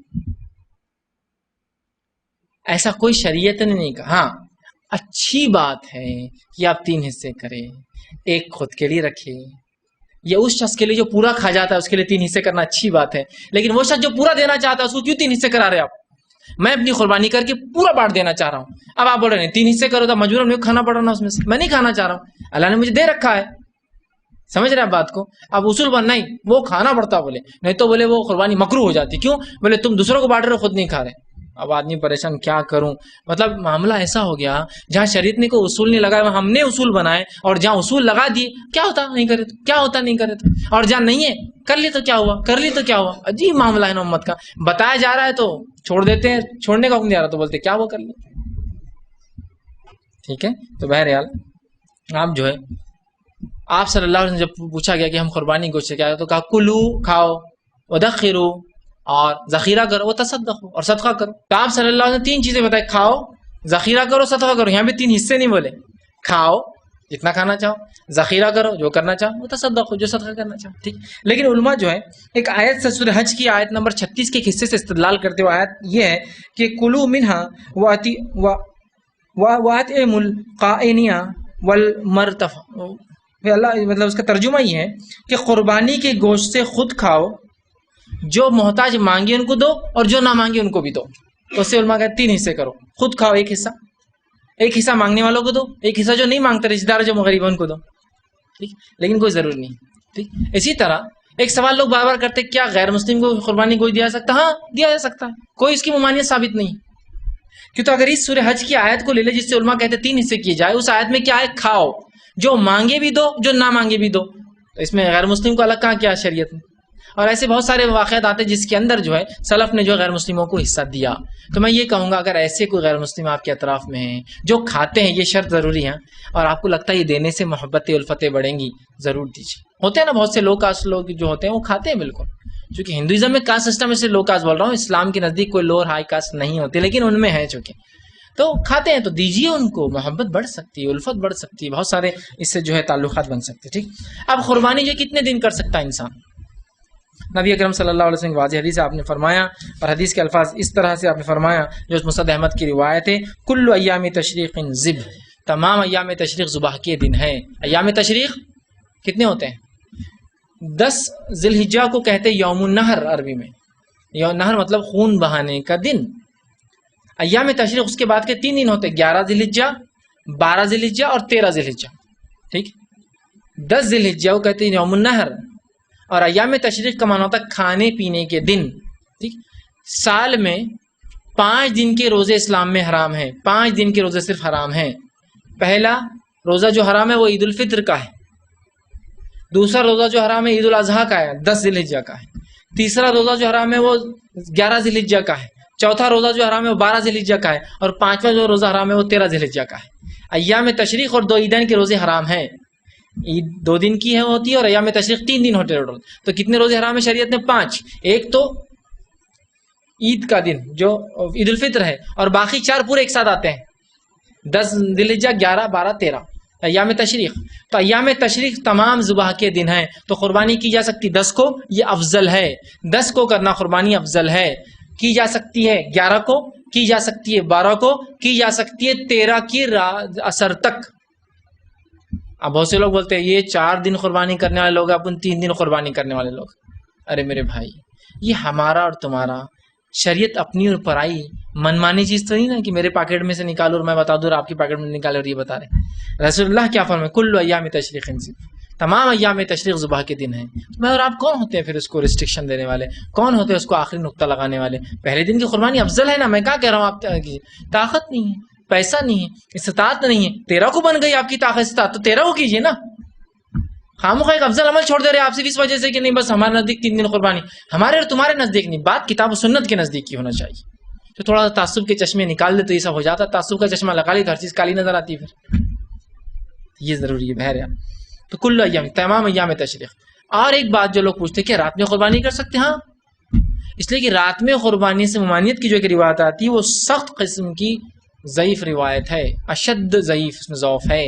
ایسا کوئی شریعت نے نہیں کہا۔ ہاں اچھی بات ہے کہ آپ 3 حصے کریں، ایک خود کے لیے رکھیں، یہ اس شخص کے لیے جو پورا کھا جاتا ہے اس کے لیے 3 حصے کرنا اچھی بات ہے، لیکن وہ شخص جو پورا دینا چاہتا ہے اس کو کیوں 3 حصے کرا رہے آپ؟ میں اپنی قربانی کر کے پورا بانٹ دینا چاہ رہا ہوں، اب آپ بول رہے ہیں 3 حصے کرو تو مجبوراً مجھے کھانا پڑ رہا اس میں سے، میں نہیں کھانا چاہ رہا ہوں، اللہ نے مجھے دے رکھا ہے، سمجھ رہے ہیں بات کو؟ اب اصول بن نہیں وہ کھانا پڑتا، بولے نہیں تو بولے وہ قربانی مکروہ ہو جاتی، کیوں؟ بولے تم دوسروں کو بانٹ رہے ہو خود نہیں کھا رہے۔ اب آدمی پریشان کیا کروں، مطلب معاملہ ایسا ہو گیا جہاں شریعت نے کوئی اصول نہیں لگایا ہم نے اصول بنائے، اور جہاں اصول لگا دیے کیا ہوتا نہیں کرے تو کیا ہوتا نہیں کرے تو، اور جہاں نہیں ہے کر لی تو کیا ہوا، کر لی تو کیا ہوا۔ عجیب معاملہ ہے نا امت کا، بتایا جا رہا ہے تو چھوڑ دیتے ہیں، چھوڑنے کا حکم دیا رہا تو بولتے کیا وہ کر لی۔ ٹھیک ہے، تو بہرحال آپ جو ہے آپ صلی اللہ علیہ وسلم جب پوچھا گیا کہ ہم قربانی گوشت سے کیا، تو کہا کلو کھاؤ، ودخرو اور ذخیرہ کرو وہ تصدق اور صدقہ کرو. تو آپ صلی اللہ علیہ وسلم 3 چیزیں بتائیں، کھاؤ، ذخیرہ کرو، صدقہ کرو. یہاں بھی 3 حصے نہیں بولے، کھاؤ جتنا کھانا چاہو، ذخیرہ کرو جو کرنا چاہو، وہ تصدق ہو جو صدقہ کرنا چاہو. ٹھیک. لیکن علماء جو ہے ایک آیت سے سورہ حج کی آیت نمبر 36 کے ایک حصے سے استدلال کرتے ہوئے آیت یہ ہے کہ کلوا منہا وَأَطْعِمُوا الْقَائِنِينَ وَالْمُرْتَفَّ. اللہ مطلب اس کا ترجمہ یہ ہے کہ قربانی کے گوشت سے خود کھاؤ، جو محتاج مانگے ان کو دو اور جو نہ مانگے ان کو بھی دو. تو اس سے علماء کہتے 3 حصے کرو، خود کھاؤ ایک حصہ مانگنے والوں کو دو، ایک حصہ جو نہیں مانگتے رشتہ دار جو غریب ہیں ان کو دو. ٹھیک. لیکن کوئی ضروری نہیں. ٹھیک. اسی طرح ایک سوال لوگ بار بار کرتے کیا غیر مسلم کو قربانی کوئی دیا سکتا ہے؟ ہاں دیا جا سکتا ہے، کوئی اس کی ممانعت ثابت نہیں. کیوں؟ تو اگر اس سورہ حج کی آیت کو لے لے جس سے علماء کہتے 3 حصے کیے جائے، اس آیت میں کیا ہے؟ کھاؤ، جو مانگے بھی دو جو نہ مانگے بھی دو. تو اس میں غیر مسلم کو الگ کہاں کیا شریعت میں؟ اور ایسے بہت سارے واقعات آتے ہیں جس کے اندر جو ہے سلف نے جو غیر مسلموں کو حصہ دیا. تو میں یہ کہوں گا اگر ایسے کوئی غیر مسلم آپ کے اطراف میں ہیں جو کھاتے ہیں، یہ شرط ضروری ہے، اور آپ کو لگتا ہے یہ دینے سے محبتیں الفتیں بڑھیں گی، ضرور دیجیے. ہوتے ہیں نا بہت سے لو کاسٹ لوگ جو ہوتے ہیں وہ کھاتے ہیں بالکل. چونکہ ہندوازم میں کاسٹ سسٹم میں سے لو کاسٹ بول رہا ہوں، اسلام کے نزدیک کوئی لو اور ہائی کاسٹ نہیں ہوتے، لیکن ان میں ہے چونکہ تو کھاتے ہیں، تو دیجیے ان کو، محبت بڑھ سکتی ہے، الفت بڑھ سکتی ہے، بہت سارے اس سے جو ہے تعلقات بن سکتے. ٹھیک. اب قربانی جو کتنے دن کر سکتا ہے انسان؟ نبی اکرم صلی اللہ علیہ وسلم کی واضح حدیث آپ نے فرمایا، اور حدیث کے الفاظ اس طرح سے آپ نے فرمایا جو مسند احمد کی روایت ہے، کل ایام تشریق ذبح، تمام ایام تشریق ذبح کے دن ہیں. ایام تشریق کتنے ہوتے ہیں؟ 10 ذی الحجہ کو کہتے ہیں یوم النحر عربی میں. یوم النحر مطلب خون بہانے کا دن. ایام تشریق اس کے بعد کے 3 دن ہوتے ہیں، 11 ذی الحجہ، 12 ذی الحجہ اور 13 ذی الحجہ. ٹھیک. 10 ذی الحجہ کو کہتے ہیں یوم النحر، اور ایام تشریق کا معنی ہوتا ہے کھانے پینے کے دن. ٹھیک. سال میں 5 دن کے روزے اسلام میں حرام ہیں، 5 دن کے روزے صرف حرام ہیں. پہلا روزہ جو حرام ہے وہ عید الفطر کا ہے. دوسرا روزہ جو حرام ہے عید الاضحیٰ کا ہے، 10 ذی الحجہ کا ہے. تیسرا روزہ جو حرام ہے وہ 11 ذی الحجہ کا ہے. چوتھا روزہ جو حرام ہے وہ 12 ذی الحجہ کا ہے. اور 5واں جو روزہ حرام ہے وہ 13 ذی الحجہ کا ہے. ایام تشریق اور 2 عیدین کے روزے حرام ہیں. عید 2 دن کی ہے ہوتی ہے اور ایام تشریق 3 دن ہوتے ہیں. تو کتنے روزے حرام ہے شریعت میں؟ 5. ایک تو عید کا دن جو عید الفطر ہے، اور باقی 4 پورے ایک ساتھ آتے ہیں، 10 ذی الحجہ، 11، 12، 13 ایام تشریق. تو ایام تشریق تمام ذبح کے دن ہیں، تو قربانی کی جا سکتی 10 کو، یہ افضل ہے. 10 کو کرنا قربانی افضل ہے. کی جا سکتی ہے 11 کو، کی جا سکتی ہے 12 کو، کی جا سکتی ہے 13 کی اثر تک. اب بہت سے لوگ بولتے ہیں یہ 4 دن قربانی کرنے والے لوگ، اپن 3 دن قربانی کرنے والے لوگ. ارے میرے بھائی، یہ ہمارا اور تمہارا شریعت اپنی اور پرائی منمانی چیز تو نہیں نا کہ میرے پاکٹ میں سے نکالو اور میں بتا دوں اور آپ کی پاکٹ میں نکالو اور یہ بتا رہے. رسول اللہ کیا فرمائے؟ کل ایام تشریق ذبح، تمام ایام تشریق ذبح کے دن ہیں. میں اور آپ کون ہوتے ہیں پھر اس کو ریسٹرکشن دینے والے؟ کون ہوتے ہیں اس کو آخری نقطہ لگانے والے؟ پہلے دن کی قربانی افضل ہے نا. میں کیا کہہ رہا ہوں؟ آپ طاقت نہیں ہے، پیسہ نہیں ہے، استطاعت نہیں ہے. 13 کو بن گئی آپ کی طاقت استطاعت، تو 13 کو کیجیے نا. خامخواہ ایک افضل عمل چھوڑ دے رہے آپ صرف اس وجہ سے کہ نہیں بس ہمارے نزدیک 3 دن قربانی. ہمارے اور تمہارے نزدیک نہیں، بات کتاب و سنت کے نزدیک کی ہونا چاہیے. تو تھوڑا سا تعصب کے چشمے نکال دے تو یہ سب ہو جاتا. تعصب کا چشمہ لگا لی تو ہر چیز کالی نظر آتی ہے. پھر یہ ضروری ہے بہرحال. تو کل ایام، تمام ایام تشریق. اور ایک بات جو لوگ پوچھتے ہیں کہ رات میں قربانی کر سکتے ہیں؟ ہاں، اس لیے کہ رات میں قربانی سے ممانعت کی جو ایک روایت آتی ہے وہ سخت قسم کی ضعیف روایت ہے، اشد ضعیف، اس میں ضعف ہے.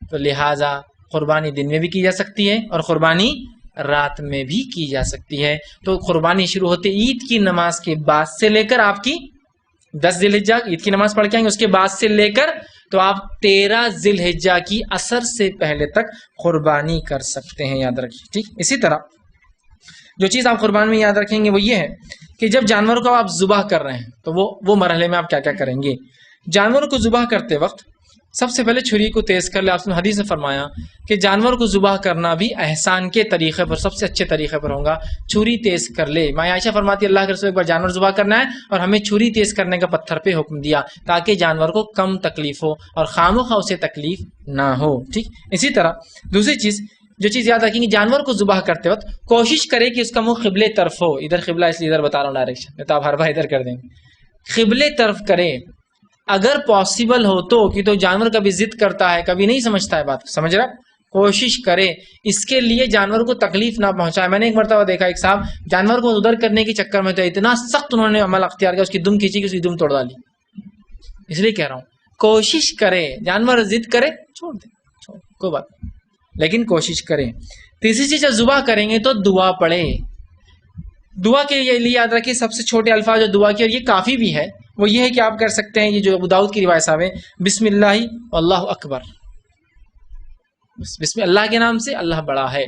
تو لہٰذا قربانی دن میں بھی کی جا سکتی ہے اور قربانی رات میں بھی کی جا سکتی ہے. تو قربانی شروع ہوتی عید کی نماز کے بعد سے لے کر آپ کی 10 ذی الحجہ عید کی نماز پڑھ کے آئیں گے، اس کے بعد سے لے کر تو آپ 13 ذی الحجہ کی اثر سے پہلے تک قربانی کر سکتے ہیں، یاد رکھیے. ٹھیک. اسی طرح جو چیز آپ قربانی میں یاد رکھیں گے وہ یہ ہے کہ جب جانور کو آپ ذبح کر رہے ہیں تو وہ مرحلے میں آپ کیا کیا کریں گے. جانور کو ذبح کرتے وقت سب سے پہلے چھری کو تیز کر لے. آپ نے حدیث میں فرمایا کہ جانور کو ذبح کرنا بھی احسان کے طریقے پر، سب سے اچھے طریقے پر ہوگا. چھری تیز کر لے. ماں عائشہ فرماتی اللہ کے رسول ایک بار جانور ذبح کرنا ہے اور ہمیں چھری تیز کرنے کا پتھر پہ حکم دیا تاکہ جانور کو کم تکلیف ہو اور خامخواہ اسے تکلیف نہ ہو. ٹھیک. اسی طرح دوسری چیز جو چیز یاد رکھیں گے، جانور کو ذبح کرتے وقت کوشش کرے کہ اس کا منہ قبلے طرف ہو. ادھر قبلہ اس لیے ادھر بتا رہا ہوں ڈائریکشن، تو آپ ہر بار ادھر کر دیں گے. قبلے طرف کرے اگر پاسبل ہو تو، کہ تو جانور کبھی ضد کرتا ہے، کبھی نہیں سمجھتا ہے بات، سمجھ رہا، کوشش کرے اس کے لیے جانور کو تکلیف نہ پہنچائے. میں نے ایک مرتبہ دیکھا ایک صاحب جانور کو ادھر کرنے کے چکر میں تو اتنا سخت انہوں نے عمل اختیار کیا, اس کی دم کھینچی کہ اس کی دم توڑ ڈالی. اس لیے کہہ رہا ہوں کوشش کرے, جانور ضد کرے چھوڑ دے, کوئی بات نہیں, لیکن کوشش کرے. تیسری چیز, جب ذبح کریں گے تو دعا پڑھے. دعا کے لیے یاد رکھیے سب سے چھوٹے الفاظ جو دعا کے, اور یہ کافی بھی ہے, وہ یہ ہے کہ آپ کر سکتے ہیں یہ جو ابو داؤد کی روایت صاحب ہے, بسم اللہ اللہ اکبر, بسم اللہ کے نام سے, اللہ بڑا ہے,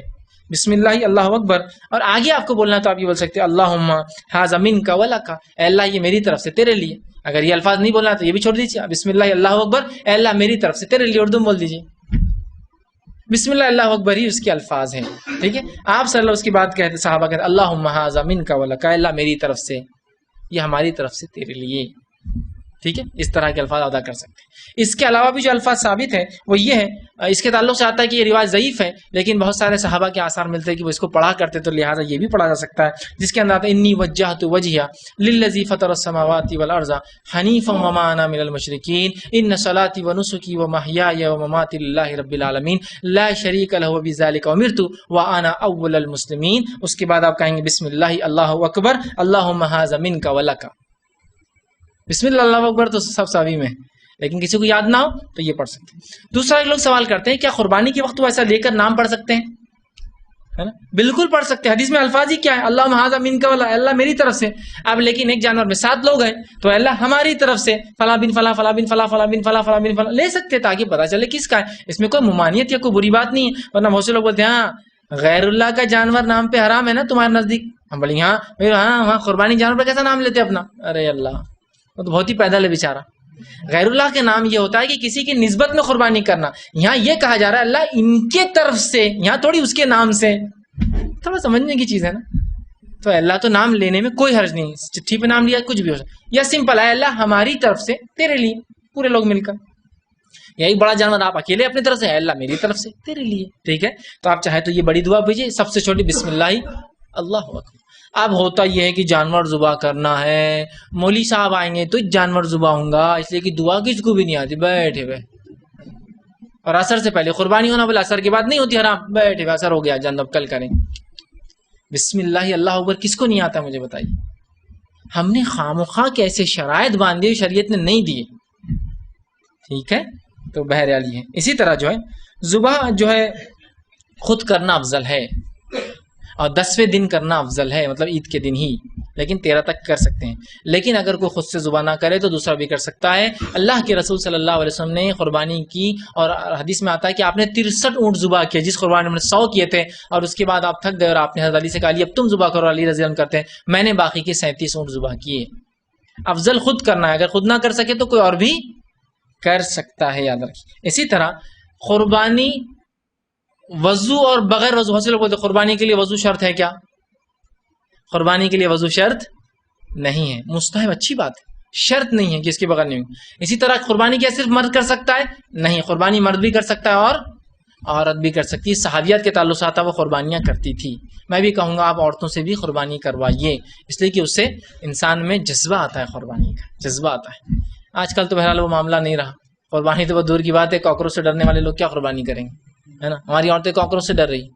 بسم اللہ اللہ اکبر. اور آگے آپ کو بولنا تو آپ یہ بول سکتے ہیں اللہم ھذا منک ولک, اے اللہ یہ میری طرف سے تیرے لیے. اگر یہ الفاظ نہیں بولنا تو یہ بھی چھوڑ دیجیے, بسم اللہ اللہ اکبر, اے اللہ میری طرف سے تیرے لیے, اردو میں بول دیجیے. بسم اللہ اللہ اکبر ہی اس کے الفاظ ہیں, ٹھیک ہے. آپ صلی اللہ اس کی بات کہتے, صحابہ کہتے اللہم ھذا منک ولک, اے اللہ میری طرف سے, یہ ہماری طرف سے تیرے لیے, ٹھیک ہے. اس طرح کے الفاظ ادا کر سکتے ہیں. اس کے علاوہ بھی جو الفاظ ثابت ہے وہ یہ ہے, اس کے تعلق سے آتا ہے کہ یہ روایت ضعیف ہے, لیکن بہت سارے صحابہ کے آثار ملتے ہیں کہ وہ اس کو پڑھا کرتے, تو لہٰذا یہ بھی پڑھا جا سکتا ہے, جس کے اندر آتا ہے انی وجہت وجہیہ للذی فطر السماوات والارض حنیفا وما انا من المشرکین ان صلاتی ونسکی ومحیای ومماتی للہ رب العالمین لا شریک لہ وبذلک امرت وانا اول المسلمین. اس کے بعد آپ کہیں گے بسم اللہ اللہ اکبر اللہم ھذا منک ولک. بسم اللہ اللہ اکبر تو سب صحابی میں, لیکن کسی کو یاد نہ ہو تو یہ پڑھ سکتے ہیں. دوسرا لوگ سوال کرتے ہیں کیا قربانی کے وقت وہ ایسا لے کر نام پڑھ سکتے ہیں؟ ہے نا, بالکل پڑھ سکتے ہیں. حدیث میں الفاظ ہی کیا ہے, اللہم ھذا منک ولک, اللہ میری طرف سے. اب لیکن ایک جانور میں 7 لوگ ہیں تو اللہ ہماری طرف سے فلاں بن فلاں فلاں بن فلاں فلاں بن فلاں فلاں بن فلاں لے سکتے تاکہ پتہ چلے کس کا ہے. اس میں کوئی ممانعت یا کوئی بری بات نہیں ہے. ورنہ بہت سے لوگ بولتے ہیں ہاں غیر اللہ کا جانور نام پہ حرام ہے نا تمہارے نزدیک. ہم بولیں ہاں قربانی جانور پہ کیسا نام لیتے اپنا؟ ارے اللہ وہ تو بہت ہی پیدل ہے بیچارہ. غیر اللہ کے نام یہ ہوتا ہے کہ کسی کی نسبت میں قربانی کرنا. یہاں یہ کہا جا رہا ہے اللہ ان کے طرف سے, یہاں تھوڑی اس کے نام سے. تھوڑا سمجھنے کی چیز ہے نا. تو اللہ تو نام لینے میں کوئی حرج نہیں, چٹھی پہ نام لیا کچھ بھی ہو سکتا, یا سمپل ہے اللہ ہماری طرف سے تیرے لیے, پورے لوگ مل کر. یا ایک بڑا جانور آپ اکیلے اپنی طرف سے, اللہ میری طرف سے تیرے لیے, ٹھیک ہے. تو آپ چاہے تو یہ بڑی دعا بھیجیے, سب سے چھوٹی بسم اللہ اللہ اکبر. اب ہوتا یہ ہے کہ جانور ذبح کرنا ہے, مولوی صاحب آئیں گے تو جانور ذبح ہوں گا, اس لیے کہ دعا کس کو بھی نہیں آتی, بیٹھے ہوئے. اور اثر سے پہلے قربانی ہونا, بولے اثر کے بعد نہیں ہوتی حرام, بیٹھے ہوئے اثر ہو گیا جانور کل کریں. بسم اللہ اللہ اکبر کس کو نہیں آتا مجھے بتائیے. ہم نے خامخواہ کیسے شرائط باندھی شریعت نے نہیں دیے, ٹھیک ہے. تو بہرحال یہ ہے. اسی طرح جو ہے ذبح جو ہے خود کرنا افضل ہے, اور 10ویں دن کرنا افضل ہے, مطلب عید کے دن ہی, لیکن 13 تک کر سکتے ہیں. لیکن اگر کوئی خود سے ذبح نہ کرے تو دوسرا بھی کر سکتا ہے. اللہ کے رسول صلی اللہ علیہ وسلم نے قربانی کی, اور حدیث میں آتا ہے کہ آپ نے 63 اونٹ ذبح کیے, جس قربانی میں 100 کیے تھے, اور اس کے بعد آپ تھک گئے اور آپ نے حضرت علی سے کہا اب تم ذبح کرو. علی رضی اللہ عنہ کرتے ہیں میں نے باقی کے 37 اونٹ ذبح کیے. افضل خود کرنا ہے, اگر خود نہ کر سکے تو کوئی اور بھی کر سکتا ہے, یاد رکھیے. اسی طرح قربانی وضو اور بغیر وضو, حاصل بولتے قربانی کے لیے وضو شرط ہے کیا؟ قربانی کے لیے وضو شرط نہیں ہے, مستحب اچھی بات ہے, شرط نہیں ہے کہ اس کے بغیر نہیں. اسی طرح قربانی کیا صرف مرد کر سکتا ہے؟ نہیں, قربانی مرد بھی کر سکتا ہے اور عورت بھی کر سکتی ہے. صحابیات کے تعلق سے آتا وہ قربانیاں کرتی تھی. میں بھی کہوں گا آپ عورتوں سے بھی قربانی کروائیے, اس لیے کہ اس سے انسان میں جذبہ آتا ہے, قربانی کا جذبہ آتا ہے. آج کل تو بہرحال وہ معاملہ نہیں رہا, قربانی تو بہت دور کی بات ہے. کاکروچ سے ڈرنے والے لوگ کیا قربانی کریں گے, ہے نا. ہماری عورتیں کاکروچ سے ڈر رہی.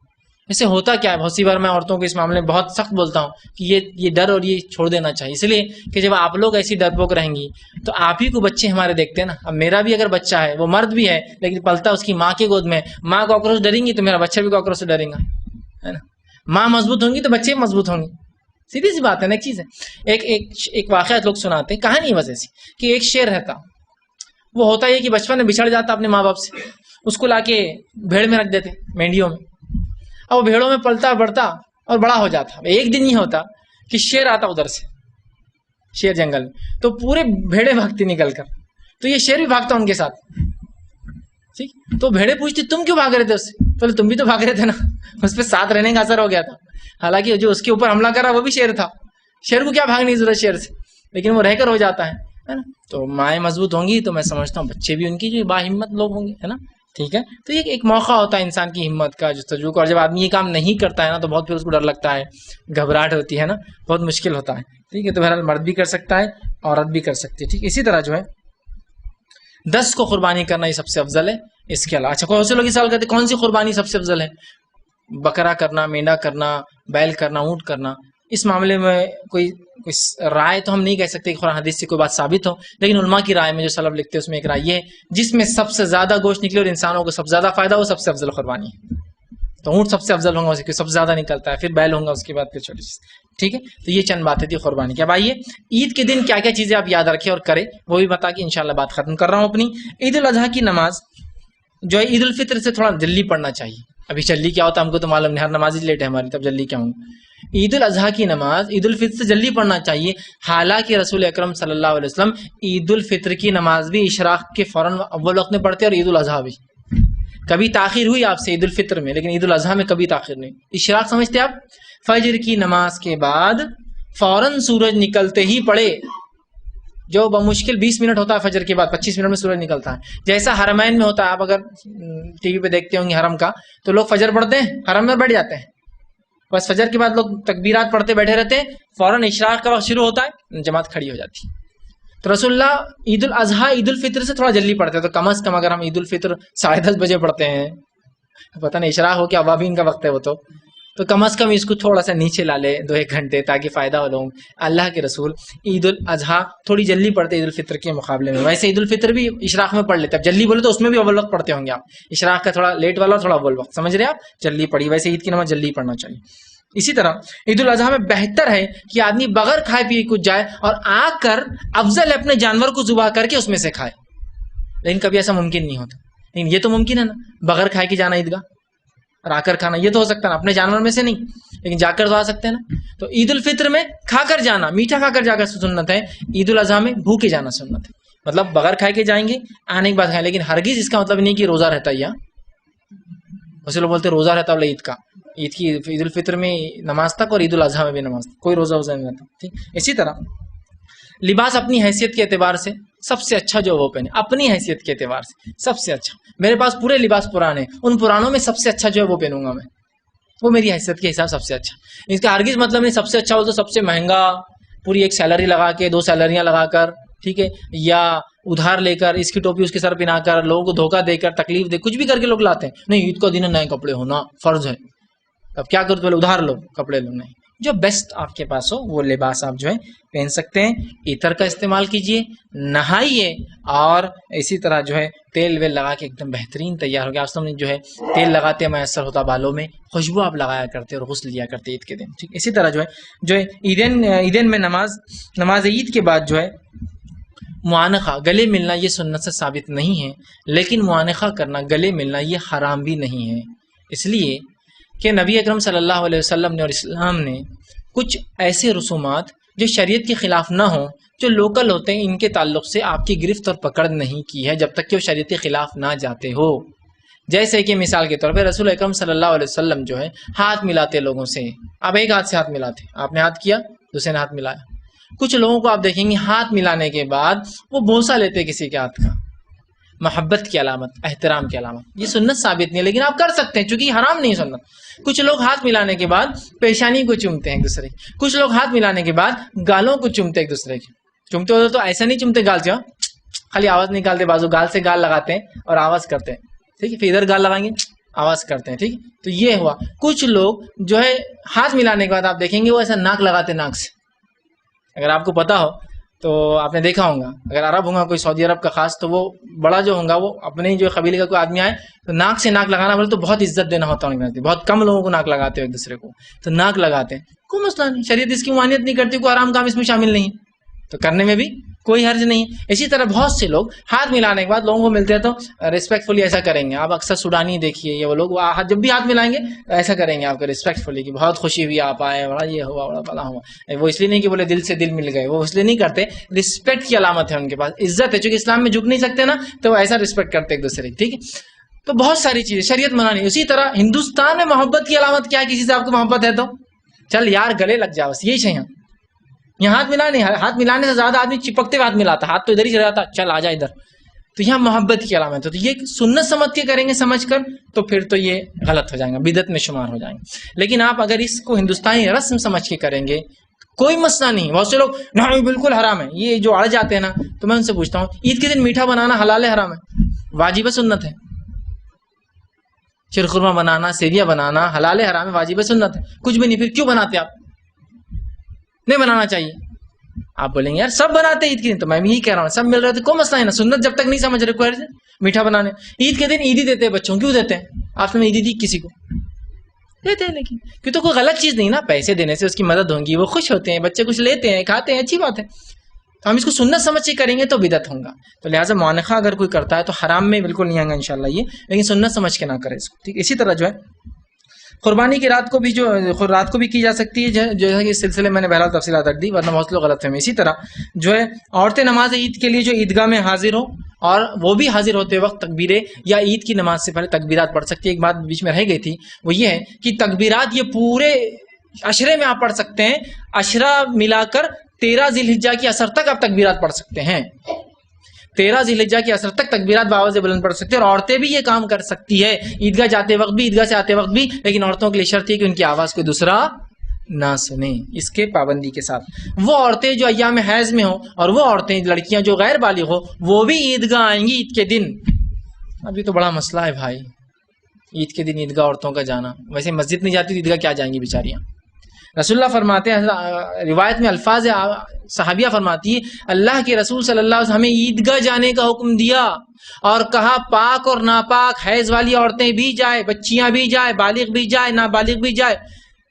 اسے ہوتا کیا ہے, بہت سی بار میں عورتوں کو اس معاملے میں بہت سخت بولتا ہوں کہ یہ ڈر اور یہ چھوڑ دینا چاہیے, اس لیے کہ جب آپ لوگ ایسی ڈرپوک رہیں گی تو آپ ہی کو بچے ہمارے دیکھتے ہیں نا. اب میرا بھی اگر بچہ ہے, وہ مرد بھی ہے لیکن پلتا اس کی ماں کی گود میں, ماں کاکروچ ڈریں گی تو میرا بچہ بھی کاکروچ سے ڈرے گا, ہے نا. ماں مضبوط ہوں گی تو بچے بھی مضبوط ہوں گے, سیدھی سی بات ہے نا. ایک چیز ہے, ایک واقعہ لوگ سناتے ہیں, کہانی وجہ سے, کہ ایک شیر رہتا, وہ ہوتا یہ کہ بچپن میں بچھڑ جاتا اپنے ماں باپ سے, اس کو لا کے بھیڑ میں رکھ دیتے, مینڈیوں میں, اور وہ بھیڑوں میں پلتا بڑھتا اور بڑا ہو جاتا. ایک دن یہ ہوتا کہ شیر آتا ادھر سے, شیر جنگل میں, تو پورے بھیڑیں بھاگتی نکل کر, تو یہ شیر بھی بھاگتا ان کے ساتھ, ٹھیک. تو بھیڑیں پوچھتی تم کیوں بھاگ رہے تھے اس سے, تو تم بھی تو بھاگ رہے تھے نا. اس پہ ساتھ رہنے کا اثر ہو گیا تھا. حالانکہ جو اس کے اوپر حملہ کرا وہ بھی شیر تھا, شیر کو کیا بھاگنے کی ضرورت شیر سے, لیکن وہ رہ کر ہو جاتا ہے نا. تو مائیں مضبوط ہوں گی تو میں سمجھتا ہوں بچے بھی ان کی جو با ہمت لوگ ہوں گے, ہے نا. ٹھیک ہے. تو یہ ایک موقع ہوتا ہے انسان کی ہمت کا, جستجو کا, اور جب آدمی یہ کام نہیں کرتا ہے نا تو بہت پھر اس کو ڈر لگتا ہے, گھبراہٹ ہوتی ہے نا, بہت مشکل ہوتا ہے. ٹھیک ہے. تو بہرحال مرد بھی کر سکتا ہے, عورت بھی کر سکتی ہے. ٹھیک. اسی طرح جو ہے 10 کو قربانی کرنا یہ سب سے افضل ہے. اس کے علاوہ اچھا کوئی سے لوگ سوال کرتے کون سی قربانی سب سے افضل ہے؟ بکرا کرنا، مینڈا کرنا، بیل کرنا، اونٹ کرنا. اس معاملے میں کوئی رائے تو ہم نہیں کہہ سکتے کہ قرآن حدیث سے کوئی بات ثابت ہو، لیکن علماء کی رائے میں جو سلف لکھتے ہیں اس میں ایک رائے یہ ہے جس میں سب سے زیادہ گوشت نکلے اور انسانوں کو سب سے زیادہ فائدہ ہو سب سے افضل قربانی ہے. تو اونٹ سب سے افضل ہوگا اسی کو سب سے زیادہ نکلتا ہے، پھر بیل ہوگا، اس کے بعد پھر چھوٹی چیز. ٹھیک ہے، تو یہ چند باتیں تھی قربانی کی. اب آئیے عید کے دن کیا کیا چیزیں آپ یاد رکھیں اور کریں وہ بھی بتا کے انشاءاللہ بات ختم کر رہا ہوں اپنی. عید الاضحیٰ کی نماز جو ہے عید الفطر سے تھوڑا جلدی پڑھنا چاہیے. ابھی جلدی کیا ہوتا ہے ہم کو تو معلوم نہیں، ہر نماز ہی لیٹ ہے ہماری، تب جلدی کیا ہوں. عید الاضحیٰ کی نماز عید الفطر سے جلدی پڑھنا چاہیے. حالانکہ رسول اکرم صلی اللہ علیہ وسلم عید الفطر کی نماز بھی اشراق کے فوراً اول وقت میں پڑھتے اور عید الاضحیٰ بھی. کبھی تاخیر ہوئی آپ سے عید الفطر میں، لیکن عید الاضحیٰ میں کبھی تاخیر نہیں. اشراق سمجھتے آپ؟ فجر کی نماز کے بعد فوراً سورج نکلتے ہی پڑھے، جو بمشکل 20 منٹ ہوتا ہے فجر کے بعد 25 منٹ میں سورج نکلتا ہے. جیسا حرمین میں ہوتا ہے، آپ اگر ٹی وی پہ دیکھتے ہوں گے حرم کا، تو لوگ فجر پڑھتے ہیں حرم میں بیٹھ جاتے ہیں، بس فجر کے بعد لوگ تکبیرات پڑھتے بیٹھے رہتے ہیں، فوراً اشراق کا وقت شروع ہوتا ہے، جماعت کھڑی ہو جاتی ہے. تو رسول اللہ عید الاضحیٰ عید الفطر سے تھوڑا جلدی پڑھتے ہیں. تو کم از کم اگر ہم عید الفطر 10:30 بجے پڑھتے ہیں، پتہ نہیں اشراق ہو کہ اوابین کا وقت ہے وہ، تو کم از کم اس کو تھوڑا سا نیچے لا لے 2-1 گھنٹے تاکہ فائدہ ہو لوگوں. اللہ کے رسول عید الاضحیٰ تھوڑی جلدی پڑھتے عید الفطر کے مقابلے میں. ویسے عید الفطر بھی اشراق میں پڑھ لیتے، اب جلدی بولے تو اس میں بھی اول وقت پڑھتے ہوں گے آپ. اشراق کا تھوڑا لیٹ والا تھوڑا اول وقت، سمجھ رہے آپ؟ جلدی پڑھی. ویسے عید کی نماز جلدی پڑھنا چاہیے. اسی طرح عید الاضحیٰ میں بہتر ہے کہ آدمی بغیر کھائے پیے کچھ جائے اور آ کر افضل ہے اپنے جانور کو ذبح کر کے اس میں سے کھائے. لیکن کبھی ایسا ممکن نہیں ہوتا. لیکن یہ تو ممکن ہے نا، بغیر کھائے کے جانا عیدگاہ اور آ کر کھانا، یہ تو ہو سکتا ہے نا، اپنے جانور میں سے نہیں لیکن جا کر تو آ سکتے ہیں نا. تو عید الفطر میں کھا کر جانا، میٹھا کھا کر جا کر سنت ہے. عید الاضحیٰ میں بھوکے جانا سنت ہے، مطلب بغیر کھائے کے جائیں گے، آنے کے بعد کھائیں. لیکن ہرگز اس کا مطلب نہیں کہ روزہ رہتا ہے. یا ویسے لوگ بولتے روزہ رہتا ہے عید کا، عید کی عید الفطر میں نماز تک اور عید الاضحیٰ میں بھی نماز تک، کوئی روزہ نہیں رہتا. ٹھیک. اسی طرح لباس اپنی حیثیت کے اعتبار سے سب سے اچھا جو وہ پہنے، اپنی حیثیت کے اعتبار سے سب سے اچھا. میرے پاس پورے لباس پرانے، ان پرانوں میں سب سے اچھا جو ہے وہ پہنوں گا میں، وہ میری حیثیت کے حساب سب سے اچھا. اس کا ہرگز مطلب نہیں سب سے اچھا ہو تو سب سے مہنگا، پوری 1 سیلری لگا کے 2 سیلریاں لگا کر، ٹھیک ہے، یا ادھار لے کر اس کی ٹوپی اس کے سر پہنا کر لوگوں کو دھوکہ دے کر تکلیف دے کچھ بھی کر کے لوگ لاتے ہیں. نہیں عید کا دن نئے کپڑے ہونا فرض ہے، اب کیا کرو تو پہلے ادھار لو کپڑے لو. نہیں، جو بیسٹ آپ کے پاس ہو وہ لباس آپ جو ہے پہن سکتے ہیں. عطر کا استعمال کیجئے، نہائیے، اور اسی طرح جو ہے تیل ویل لگا کے ایک دم بہترین تیار ہو گیا. آپ جو ہے تیل لگاتے میسر ہوتا بالوں میں، خوشبو آپ لگایا کرتے اور غسل لیا کرتے عید کے دن. ٹھیک. اسی طرح جو ہے عیدین میں نماز عید کے بعد جو ہے معانقہ گلے ملنا یہ سنت سے ثابت نہیں ہے، لیکن معانقہ کرنا گلے ملنا یہ حرام بھی نہیں ہے. اس لیے کہ نبی اکرم صلی اللہ علیہ وسلم نے اور اسلام نے کچھ ایسے رسومات جو شریعت کے خلاف نہ ہوں، جو لوکل ہوتے ہیں، ان کے تعلق سے آپ کی گرفت اور پکڑ نہیں کی ہے جب تک کہ وہ شریعت کے خلاف نہ جاتے ہو. جیسے کہ مثال کے طور پہ رسول اکرم صلی اللہ علیہ وسلم جو ہے ہاتھ ملاتے لوگوں سے. آپ ایک ہاتھ سے ہاتھ ملاتے، آپ نے ہاتھ کیا دوسرے نے ہاتھ ملایا. کچھ لوگوں کو آپ دیکھیں گے ہاتھ ملانے کے بعد وہ بوسہ لیتے کسی کے ہاتھ کا، محبت کی علامت، احترام کی علامت. یہ سنت ثابت نہیں ہے لیکن آپ کر سکتے ہیں چونکہ حرام نہیں سنت. کچھ لوگ ہاتھ ملانے کے بعد پیشانی کو چومتے ہیں ایک دوسرے کی، کچھ لوگ ہاتھ ملانے کے بعد گالوں کو چومتے ایک دوسرے کی. چومتے ہوتے تو ایسا نہیں چومتے گال سے، خالی آواز نکالتے، بازو گال سے گال لگاتے ہیں اور آواز کرتے ہیں. ٹھیک ہے، پھر ادھر گال لگائیں گے آواز کرتے ہیں. ٹھیک. تو یہ ہوا. کچھ لوگ جو ہے ہاتھ ملانے کے بعد آپ دیکھیں گے وہ ایسا ناک لگاتے، ناک سے. اگر آپ کو پتا ہو تو آپ نے دیکھا ہوگا، اگر عرب ہوگا کوئی سعودی عرب کا خاص، تو وہ بڑا جو ہوگا وہ اپنے جو قبیلے کا کوئی آدمی آئے تو ناک سے ناک لگانا بولے تو بہت عزت دینا ہوتا ہے. بہت کم لوگوں کو ناک لگاتے ہو ایک دوسرے کو، تو ناک لگاتے ہیں، کوئی مسئلہ نہیں، شریعت اس کی ممانعت نہیں کرتی، کوئی آرام کام اس میں شامل نہیں، تو کرنے میں بھی کوئی حرج نہیں. اسی طرح بہت سے لوگ ہاتھ ملانے کے بعد لوگوں کو ملتے ہیں تو ریسپیکٹفلی ایسا کریں گے. آپ اکثر سوڈانی دیکھیے، یہ وہ لوگ جب بھی ہاتھ ملائیں گے ایسا کریں گے آپ کو ریسپیکٹفلی کہ بہت خوشی ہوئی آپ آئے، بڑا یہ ہوا، بڑا بلا ہوا. وہ اس لیے نہیں کہ بولے دل سے دل مل گئے، وہ اس لیے نہیں کرتے، رسپیکٹ کی علامت ہے ان کے پاس، عزت ہے. چونکہ اسلام میں جھک نہیں سکتے نا، تو وہ ایسا رسپیکٹ کرتے ایک دوسرے کی. ٹھیک ہے. تو بہت ساری چیزیں شریعت منع نہیں. اسی طرح ہندوستان میں محبت کی علامت کیا ہے؟ کسی سے آپ کو محبت ہے تو چل یار گلے لگ جاؤ، بس یہی چاہیے. یہاں ہاتھ ملانے، ہاتھ ملانے سے زیادہ آدمی چپکتے ہوئے ہاتھ ملاتا، ہاتھ تو ادھر ہی چلا جاتا، چل آ جا ادھر. تو یہاں محبت کی علامت ہے. تو یہ سنت سمجھ کے کریں گے، سمجھ کر، تو پھر تو یہ غلط ہو جائیں گا، بدعت میں شمار ہو جائیں گے. لیکن آپ اگر اس کو ہندوستانی رسم سمجھ کے کریں گے کوئی مسئلہ نہیں. بہت سے لوگ نہیں بالکل حرام ہے، یہ جو اڑ جاتے ہیں نا، تو میں ان سے پوچھتا ہوں عید کے دن میٹھا بنانا حلال ہے حرام ہے؟ واجب ہے سنت ہے؟ شیر خورما بنانا، سیویاں بنانا حلال ہے، حرام ہے، واجب ہے، سنت ہے، کچھ بھی نہیں، پھر کیوں بناتے آپ؟ نہیں بنانا چاہیے۔ آپ بولیں گے یار سب بناتے عید کے دن، تو میں بھی یہی کہہ رہا ہوں سب مل رہے تھے، کوئی مسئلہ ہے نا، سنت جب تک نہیں سمجھ رہے کوئی میٹھا بنانے، عید کے دن عیدی دیتے ہیں بچوں، کیوں دیتے ہیں؟ آپ نے عیدی دی کسی کو؟ دیتے ہیں، لیکن کیوں تو کوئی غلط چیز نہیں نا، پیسے دینے سے اس کی مدد ہوگی، وہ خوش ہوتے ہیں، بچے کچھ لیتے ہیں کھاتے ہیں، اچھی بات ہے، تو ہم اس کو سنت سمجھ کے کریں گے تو بدعت ہوگا۔ تو لہٰذا معانقہ اگر کوئی کرتا ہے تو حرام میں بالکل نہیں آئے گا انشاءاللہ یہ، لیکن سنت سمجھ کے نہ کرے اس کو، ٹھیک۔ اسی طرح جو ہے قربانی کی رات کو بھی رات کو بھی کی جا سکتی ہے، جیسا کہ اس سلسلے میں نے بہرحال تفصیلات رکھ دی ورنہ بہت لوگ غلط فہمی۔ اسی طرح جو ہے عورتیں نماز عید کے لیے جو عیدگاہ میں حاضر ہو، اور وہ بھی حاضر ہوتے وقت تکبیریں یا عید کی نماز سے پہلے تکبیرات پڑھ سکتی ہے۔ ایک بات بیچ میں رہ گئی تھی، وہ یہ ہے کہ تکبیرات یہ پورے عشرے میں آپ پڑھ سکتے ہیں، عشرہ ملا کر 13 ذی الحجہ کی اثر تک آپ تکبیرات پڑھ سکتے ہیں، 13 ذی الحجہ کی اثر تک تکبیرات باواز بلند پڑھ سکتے ہیں، اور عورتیں بھی یہ کام کر سکتی ہے، عیدگاہ جاتے وقت بھی، عیدگاہ سے آتے وقت بھی، لیکن عورتوں کے لیے شرط ہے کہ ان کی آواز کوئی دوسرا نہ سنیں، اس کے پابندی کے ساتھ۔ وہ عورتیں جو ایام حیض میں ہوں، اور وہ عورتیں لڑکیاں جو غیر بالغ ہو، وہ بھی عیدگاہ آئیں گی عید کے دن۔ ابھی تو بڑا مسئلہ ہے بھائی، عید کے دن عیدگاہ عورتوں کا جانا، ویسے مسجد نہیں جاتی تو عیدگاہ کیا جائیں گی بیچاریاں۔ رسول اللہ فرماتے ہیں، روایت میں الفاظ صحابیہ فرماتی ہے، اللہ کے رسول صلی اللہ علیہ وسلم ہمیں عیدگاہ جانے کا حکم دیا اور کہا پاک اور ناپاک حیض والی عورتیں بھی جائے، بچیاں بھی جائے، بالغ بھی جائے، نابالغ بھی جائے۔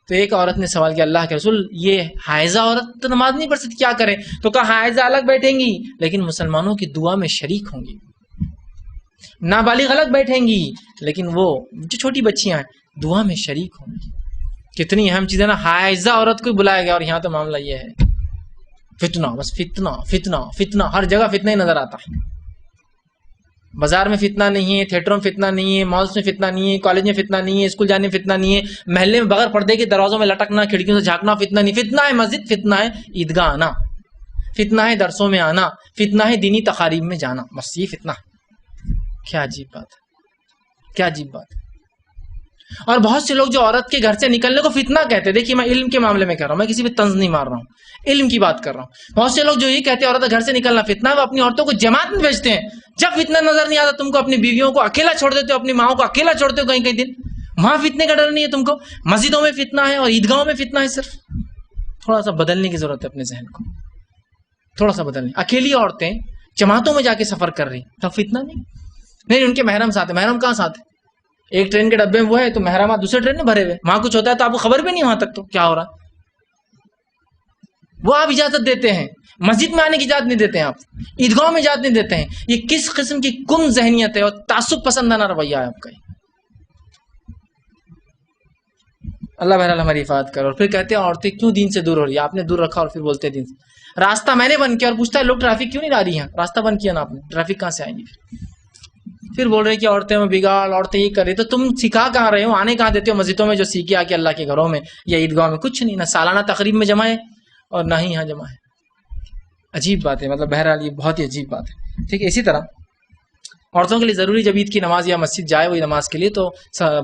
تو ایک عورت نے سوال کیا، اللہ کے رسول یہ حائضہ عورت تو نماز نہیں پڑھ سکتی، کیا کریں؟ تو کہا حائضہ الگ بیٹھیں گی لیکن مسلمانوں کی دعا میں شریک ہوں گی، نابالغ الگ بیٹھیں گی لیکن وہ جو چھوٹی بچیاں ہیں دعا میں شریک ہوں گی۔ کتنی اہم چیز ہے نا، حائضہ عورت کو بلایا گیا، اور یہاں تو معاملہ یہ ہے فتنہ، بس فتنہ فتنہ فتنہ، ہر جگہ فتنہ ہی نظر آتا ہے۔ بازار میں فتنہ نہیں ہے، تھیٹروں میں فتنہ نہیں ہے، مالز میں فتنہ نہیں ہے، کالج میں فتنہ نہیں ہے، اسکول جانے میں فتنہ نہیں ہے، محلے میں بغیر پردے کے دروازوں میں لٹکنا، کھڑکیوں سے جھانکنا فتنہ نہیں، فتنہ ہے مسجد، فتنہ ہے عیدگاہ آنا، فتنہ ہے درسوں میں آنا، فتنہ ہے دینی تقاریب میں جانا، بس یہ فتنہ ہے۔ کیا عجیب بات ہے، کیا عجیب بات ہے۔ اور بہت سے لوگ جو عورت کے گھر سے نکلنے کو فتنہ کہتے ہیں، دیکھیے میں علم کے معاملے میں کر رہا ہوں، میں کسی پہ طنز نہیں مار رہا ہوں، علم کی بات کر رہا ہوں۔ بہت سے لوگ جو یہ کہتے ہیں عورت گھر سے نکلنا فتنہ ہے، وہ اپنی عورتوں کو جماعت میں بھیجتے ہیں۔ جب فتنہ نظر نہیں آتا تم کو، اپنی بیویوں کو اکیلا چھوڑ دیتے ہو، اپنی ماؤں کو اکیلا چھوڑتے ہو کہیں کہیں دن، وہاں فتنے کا ڈر نہیں ہے تم کو۔ مسجدوں میں فتنہ ہے اور عیدگاہوں میں فتنہ ہے، صرف تھوڑا سا بدلنے کی ضرورت ہے اپنے ذہن کو، تھوڑا سا بدلنے۔ اکیلی عورتیں جماعتوں میں جا کے سفر کر رہی، تب فتنہ نہیں، ان کے محرم ساتھ ہے، محرم کہاں ساتھ ہے؟ ایک ٹرین کے ڈبے میں وہ ہے تو محرمات دوسرے ٹرین میں بھرے ہوئے، وہاں کچھ ہوتا ہے تو آپ کو خبر بھی نہیں وہاں تک تو کیا ہو رہا، وہ آپ اجازت دیتے ہیں، مسجد میں آنے کی اجازت نہیں دیتے ہیں، آپ عیدگاہوں میں اجازت نہیں دیتے ہیں۔ یہ کس قسم کی کم ذہنیت ہے اور تعصب پسندانہ رویہ ہے آپ کا۔ اللہ بہرحال ہماری حفاظت کرو۔ اور پھر کہتے ہیں عورتیں کیوں دین سے دور ہو رہی ہے، آپ نے دور رکھا اور پھر بولتے ہیں دین سے۔ راستہ میں نے بند کیا، اور پوچھتا ہے لوگ ٹریفک کیوں نہیں لا رہی ہیں، راستہ بند کیا نا آپ نے، ٹریفک کہاں سے آئیں گی؟ پھر بول رہے کہ عورتیں میں بگاڑ، عورتیں یہ کر رہی، تو تم سکھا کہاں رہے ہو، آنے کہاں دیتے ہو مسجدوں میں جو سیکھے آ کے اللہ کے گھروں میں یا عیدگاہ میں؟ کچھ نہیں، نہ سالانہ تقریب میں جمع ہے اور نہ ہی یہاں جمع ہے۔ عجیب بات ہے، مطلب بہرحال یہ بہت ہی عجیب بات ہے، ٹھیک ہے۔ اسی طرح عورتوں کے لیے ضروری جب عید کی نماز یا مسجد جائے وہی نماز کے لیے تو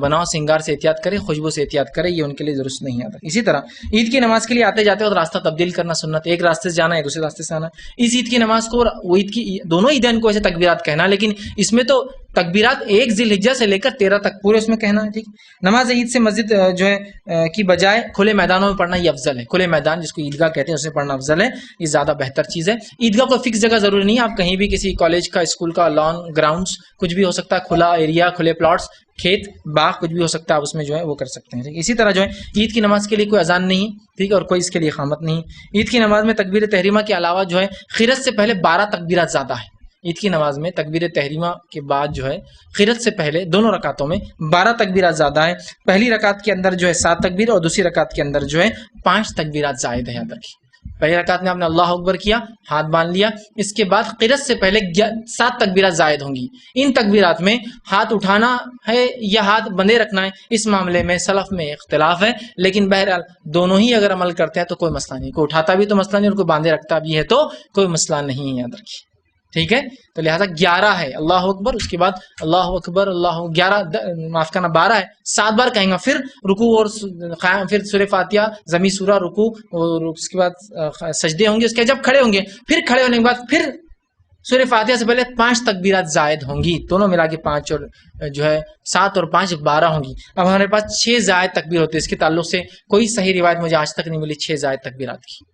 بناؤ سنگار سے احتیاط کرے، خوشبو سے احتیاط کرے، یہ ان کے لیے ضرورت نہیں آتا۔ اسی طرح عید کی نماز کے لیے آتے جاتے وقت راستہ تبدیل کرنا سنت، ایک راستے سے جانا ہے دوسرے راستے سے آنا۔ اس عید کی نماز کو، وہ عید کی دونوں عیدین کو ایسے تکبیرات کہنا، لیکن اس میں تو تکبیرات 1 ذی الحجہ سے لے کر 13 تک پورے اس میں کہنا ہے، ٹھیک۔ نماز عید سے مسجد جو ہے کی بجائے کھلے میدانوں میں پڑھنا یہ افضل ہے، کھلے میدان جس کو عیدگاہ کہتے ہیں اس میں پڑھنا افضل ہے، یہ زیادہ بہتر چیز ہے۔ عیدگاہ کو فکس جگہ ضروری نہیں ہے، آپ کہیں بھی کسی کالج کا، اسکول کا لان، گراؤنڈس کچھ بھی ہو سکتا ہے، کھلا ایریا، کھلے پلاٹس، کھیت، باغ کچھ بھی ہو سکتا ہے، آپ اس میں جو ہے وہ کر سکتے ہیں، ٹھیک۔ اسی طرح جو ہے عید کی نماز کے لیے کوئی اذان نہیں، ٹھیک ہے، اور کوئی اس کے لیے اقامت نہیں۔ عید کی نماز میں تکبیر تحریمہ کے علاوہ جو ہے قرأت سے پہلے 12 تکبیرات زیادہ ہے۔ عید کی نماز میں تکبیر تحریمہ کے بعد جو ہے قرأت سے پہلے دونوں رکعتوں میں 12 تکبیرات زیادہ ہے۔ پہلی رکعت کے اندر جو ہے 7 تکبیر اور دوسری رکعت کے اندر جو ہے 5 تکبیرات زائد ہے، یاد رکھیے۔ پہلی رکعت میں آپ نے اللہ اکبر کیا، ہاتھ باندھ لیا، اس کے بعد قرأت سے پہلے 7 تکبیرات زائد ہوں گی۔ ان تکبیرات میں ہاتھ اٹھانا ہے یا ہاتھ بندے رکھنا ہے، اس معاملے میں سلف میں اختلاف ہے، لیکن بہرحال دونوں ہی اگر عمل کرتے ہیں تو کوئی مسئلہ نہیں، کوئی اٹھاتا بھی تو مسئلہ نہیں اور کوئی باندھے رکھتا بھی ہے تو کوئی مسئلہ نہیں، یاد رکھیے، ٹھیک ہے۔ تو لہٰذا 11 ہے اللہ اکبر، اس کے بعد اللہ اکبر، اللہ 11 معاف کرنا 12 ہے، 7 بار کہیں گا، پھر رکوع اور پھر سورہ فاتحہ، ضمی سورہ، رکوع، اور اس کے بعد سجدے ہوں گے، اس کے جب کھڑے ہوں گے، پھر کھڑے ہونے کے بعد پھر سورہ فاتحہ سے پہلے 5 تکبیرات زائد ہوں گی، دونوں ملا کے 5 اور جو ہے 7 اور 5 12 ہوں گی. اب ہمارے پاس 6 زائد تکبیر ہوتی ہے. اس کے تعلق سے کوئی صحیح روایت مجھے آج تک نہیں ملی 6 زائد تکبیرات کی.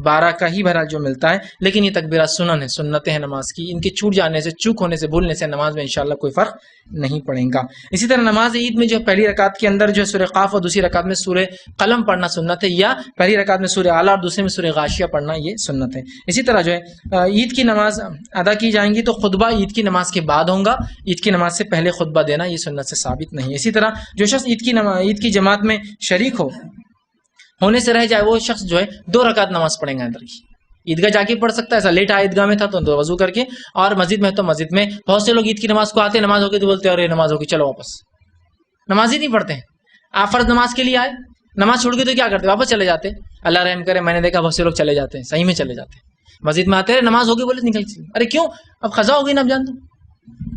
12 کا ہی بہرحال جو ملتا ہے، لیکن یہ تکبیرات سنن ہے، سنتیں ہیں نماز کی. ان کے چھوٹ جانے سے، چوک ہونے سے، بھولنے سے نماز میں انشاءاللہ کوئی فرق نہیں پڑے گا. اسی طرح نماز عید میں جو پہلی رکعت کے اندر جو سورہ قاف اور دوسری رکعت میں سورہ قلم پڑھنا سنت ہے، یا پہلی رکعت میں سورہ اعلیٰ اور دوسری میں سورہ غاشیہ پڑھنا یہ سنت ہے. اسی طرح جو ہے عید کی نماز ادا کی جائیں گی تو خطبہ عید کی نماز کے بعد ہوگا. عید کی نماز سے پہلے خطبہ دینا یہ سنت سے ثابت نہیں ہے. اسی طرح جو شخص عید کی جماعت میں شریک ہونے سے رہ جائے، وہ شخص جو ہے 2 رکعت نماز پڑھیں گا اندر کی. عیدگاہ جا کے پڑھ سکتا ہے، ایسا لیٹ آیا عیدگاہ میں تھا تو وضو کر کے، اور مسجد میں تو مسجد میں. بہت سے لوگ عید کی نماز کو آتے، نماز ہوگی تو بولتے ہیں ارے نماز ہوگی چلو واپس. نماز ہی نہیں پڑھتے ہیں. آپ فرض نماز کے لیے آئے، نماز چھوڑ کے تو کیا کرتے، واپس چلے جاتے. اللہ رحم کرے، میں نے دیکھا بہت سے لوگ چلے جاتے ہیں، صحیح میں چلے جاتے ہیں. مسجد میں آتے ہیں، نماز ہوگی بولے نکل چلے. ارے کیوں، اب قضا ہوگی نا، اب جان دو.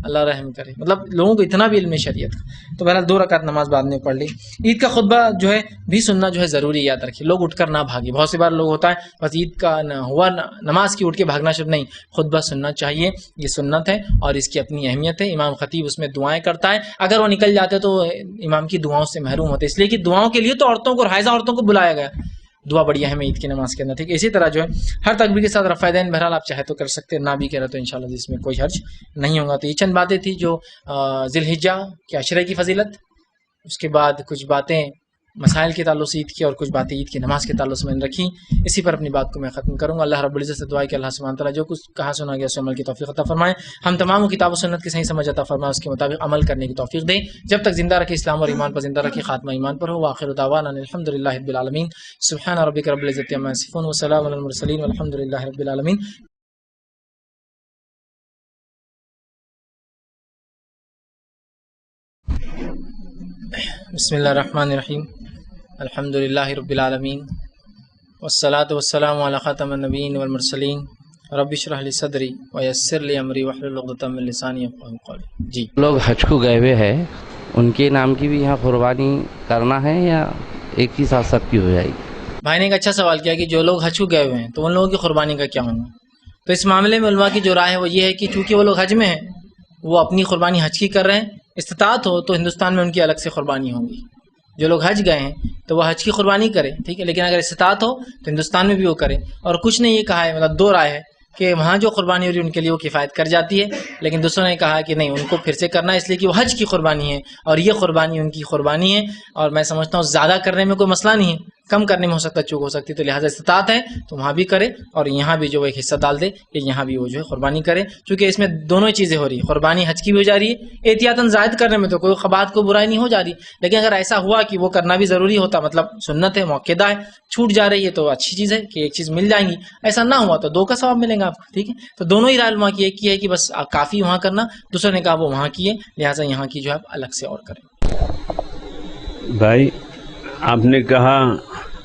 اللہ رحم کرے، مطلب لوگوں کو اتنا بھی علم شریعت. تو بہرحال 2 رکعت نماز بعد میں پڑھ لی. عید کا خطبہ جو ہے بھی سننا جو ہے ضروری یاد رکھیے. لوگ اٹھ کر نہ بھاگے. بہت سی بار لوگ ہوتا ہے بس عید کا ہوا نماز کی اٹھ کے بھاگنا شروع. نہیں، خطبہ سننا چاہیے، یہ سنت ہے اور اس کی اپنی اہمیت ہے. امام خطیب اس میں دعائیں کرتا ہے، اگر وہ نکل جاتے تو امام کی دعاؤں سے محروم ہوتے، اس لیے کہ دعاؤں کے لیے تو عورتوں کو، حائضہ عورتوں کو بلایا گیا. دعا بڑی اہم ہے عید کی نماز کے اندر، ٹھیک ہے. اسی طرح جو ہے ہر تکبیر کے ساتھ رفع دین بہرحال آپ چاہے تو کر سکتے ہیں، نہ بھی کرے تو انشاءاللہ اس میں کوئی حرج نہیں ہوگا. تو یہ چند باتیں تھیں جو ذی الحجہ کے عشرے کی فضیلت، اس کے بعد کچھ باتیں مسائل کے تعلق سے عید کی، اور کچھ باتیں عید کی نماز کے تعلق سے میں نے رکھی. اسی پر اپنی بات کو میں ختم کروں گا. اللہ رب العزت سے دعا ہے کہ اللہ سبحانہ تعالیٰ جو کچھ کہا سنا گیا اس عمل کی توفیق عطا فرمائے. ہم تمام کو کتاب و سنت کی صحیح سمجھ عطا فرمائے، اس کے مطابق عمل کرنے کی توفیق دے. جب تک زندہ رکھے اسلام اور ایمان پر زندہ رکھے، خاتمہ ایمان پر ہو. وآخر دعوانا الحمدللہ رب العالمین. سبحان ربک رب العزت عما یصفون وسلام علی المرسلین والحمدللہ رب العالمین. بسم اللہ الرحمن الرحیم. الحمدللہ رب العالمین والصلاة والسلام علی خاتم النبیین والمرسلین. رب اشرح لی صدری ویسر لی امری واحلل عقدۃ من لسانی یفقہوا قولی. جی، لوگ حج کو گئے ہوئے ہیں، ان کے نام کی بھی یہاں قربانی کرنا ہے یا ایک ہی ساتھ سب کی ہو جائے گی؟ بھائی نے ایک اچھا سوال کیا کہ جو لوگ حج کو گئے ہوئے ہیں تو ان لوگوں کی قربانی کا کیا ہوگا. تو اس معاملے میں علماء کی جو رائے ہے وہ یہ ہے کہ چونکہ وہ لوگ حج میں ہیں، وہ اپنی قربانی حج کی کر رہے ہیں. استطاعت ہو تو ہندوستان میں ان کی الگ سے قربانی ہوگی. جو لوگ حج گئے ہیں تو وہ حج کی قربانی کریں، ٹھیک ہے. لیکن اگر استطاعت ہو تو ہندوستان میں بھی وہ کریں. اور کچھ نے یہ کہا ہے، مطلب 2 رائے ہے کہ وہاں جو قربانی ہو رہی ہے ان کے لیے وہ کفایت کر جاتی ہے. لیکن دوسروں نے کہا کہ نہیں، ان کو پھر سے کرنا ہے، اس لیے کہ وہ حج کی قربانی ہے اور یہ قربانی ان کی قربانی ہے. اور میں سمجھتا ہوں زیادہ کرنے میں کوئی مسئلہ نہیں ہے، کم کرنے میں ہو سکتا ہے چوک ہو سکتی، تو لہٰذا استطاعت ہے تو وہاں بھی کرے اور یہاں بھی جو ایک حصہ ڈال دے کہ یہاں بھی وہ جو ہے قربانی کرے. چونکہ اس میں دونوں چیزیں ہو رہی ہیں، قربانی حج کی بھی ہو جا رہی ہے، احتیاطاً زائد کرنے میں تو کوئی خبات کو برائی نہیں ہو جا رہی. لیکن اگر ایسا ہوا کہ وہ کرنا بھی ضروری ہوتا، مطلب سنت ہے، موقعہ ہے، چھوٹ جا رہی ہے، تو اچھی چیز ہے کہ ایک چیز مل جائیں گی. ایسا نہ ہوا تو 2 کا ثواب ملے گا آپ کو، ٹھیک ہے. تو دونوں ہی رائے علماء کی ایک کی ہے کہ بس کافی وہاں کرنا، دوسرے نے کہا وہ وہاں کی ہے، لہٰذا یہاں کی جو ہے الگ سے اور کریں. بھائی آپ نے کہا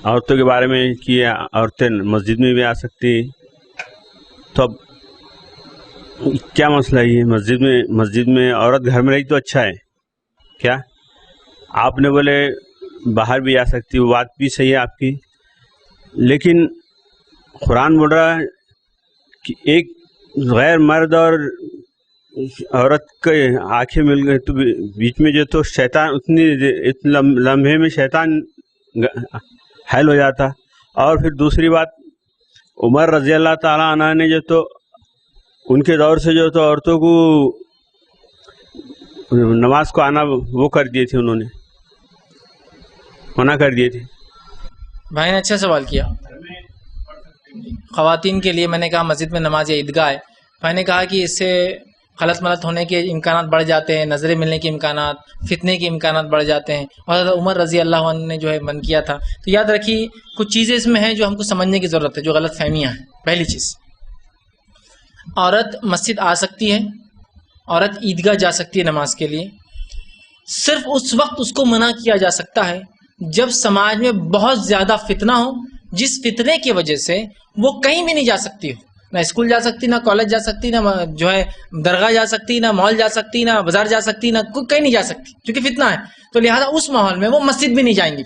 عورتوں کے بارے میں کہ عورتیں مسجد میں بھی آ سکتی، تو اب کیا مسئلہ ہے؟ مسجد میں عورت گھر میں رہی تو اچھا ہے کیا؟ آپ نے بولے باہر بھی آ سکتی، وہ بات بھی صحیح ہے آپ کی، لیکن قرآن بول رہا ہے کہ ایک غیر مرد اور عورت کے آنکھیں مل گئے تو بیچ میں جو تو شیطان اتنے لمحے میں شیطان حائل ہو جاتا. اور پھر دوسری بات، عمر رضی اللہ تعالیٰ عنہ نے جو تو ان کے دور سے جو تو عورتوں کو نماز کو آنا وہ کر دیے تھے، انہوں نے منع کر دیے تھے. بھائی نے اچھا سوال کیا. خواتین کے لیے میں نے کہا مسجد میں نماز یا عیدگاہ ہے. بھائی نے کہا کہ اس سے غلط ملط ہونے کے امکانات بڑھ جاتے ہیں، نظریں ملنے کے امکانات، فتنے کے امکانات بڑھ جاتے ہیں، اور عمر رضی اللہ عنہ نے جو ہے من کیا تھا. تو یاد رکھیے کچھ چیزیں اس میں ہیں جو ہم کو سمجھنے کی ضرورت ہے، جو غلط فہمیاں ہیں. پہلی چیز، عورت مسجد آ سکتی ہے، عورت عیدگاہ جا سکتی ہے نماز کے لیے، صرف اس وقت اس کو منع کیا جا سکتا ہے جب سماج میں بہت زیادہ فتنہ ہو، جس فتنے کی وجہ سے وہ کہیں بھی نہیں جا سکتی ہو. نہ اسکول جا سکتی، نہ کالج جا سکتی، نہ جو ہے درگاہ جا سکتی، نہ مال جا سکتی، نہ بازار جا سکتی، نہ کہیں نہیں جا سکتی کیونکہ فتنہ ہے. تو لہٰذا اس ماحول میں وہ مسجد بھی نہیں جائیں گی.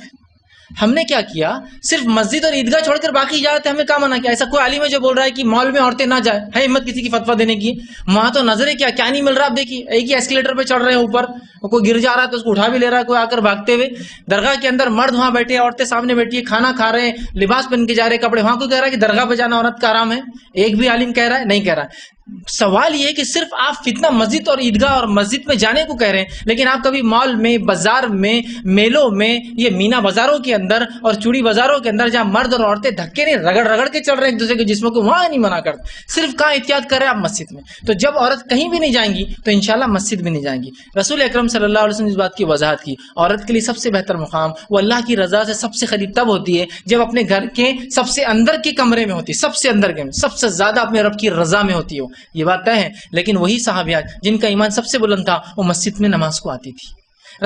ہم نے کیا کیا؟ صرف مسجد اور عیدگاہ چھوڑ کر باقی اجازت ہمیں کہاں منع کیا؟ ایسا کوئی عالم ہے جو بول رہا ہے کہ مال میں عورتیں نہ جائیں؟ ہے ہمت کسی کی فتویٰ دینے کی؟ وہاں تو نظریں کیا نہیں مل رہا. آپ دیکھیے ایک ہی ایسکیلیٹر پہ چڑھ رہے ہیں اوپر, کوئی گر جا رہا ہے تو اس کو اٹھا بھی لے رہا ہے کوئی آ کر بھاگتے ہوئے. درگاہ کے اندر مرد وہاں بیٹھے, عورتیں سامنے بیٹھی ہے, کھانا کھا رہے ہیں, لباس پہن کے جا رہے ہیں, کپڑے. وہاں کوئی کہہ رہا ہے کہ درگاہ پہ جانا عورت کا آرام ہے؟ ایک بھی عالم کہہ رہا ہے؟ نہیں کہہ رہا ہے. سوال یہ ہے کہ صرف آپ فتنہ مسجد اور عیدگاہ اور مسجد میں جانے کو کہہ رہے ہیں, لیکن آپ کبھی مال میں, بازار میں, میلوں میں, یہ مینا بازاروں کے اندر اور چوڑی بازاروں کے اندر جہاں مرد اور عورتیں دھکے نہیں رگڑ رگڑ کے چل رہے ہیں ایک دوسرے کے جسموں کو, وہاں نہیں منع کرتے. صرف کہاں احتیاط کر رہے ہیں آپ؟ مسجد میں. تو جب عورت کہیں بھی نہیں جائیں گی تو انشاءاللہ مسجد بھی نہیں جائیں گی. رسول اکرم صلی اللہ علیہ وسلم نے اس بات کی وضاحت کی, عورت کے لیے سب سے بہتر مقام وہ اللہ کی رضا سے سب سے قریب تب ہوتی ہے جب اپنے گھر کے سب سے اندر کے کمرے میں ہوتی ہے, سب سے اندر کے, سب سے زیادہ اپنے رب کی رضا میں ہوتی ہو. یہ بات طے ہے. لیکن وہی صحابیات جن کا ایمان سب سے بلند تھا وہ مسجد میں نماز کو آتی تھی,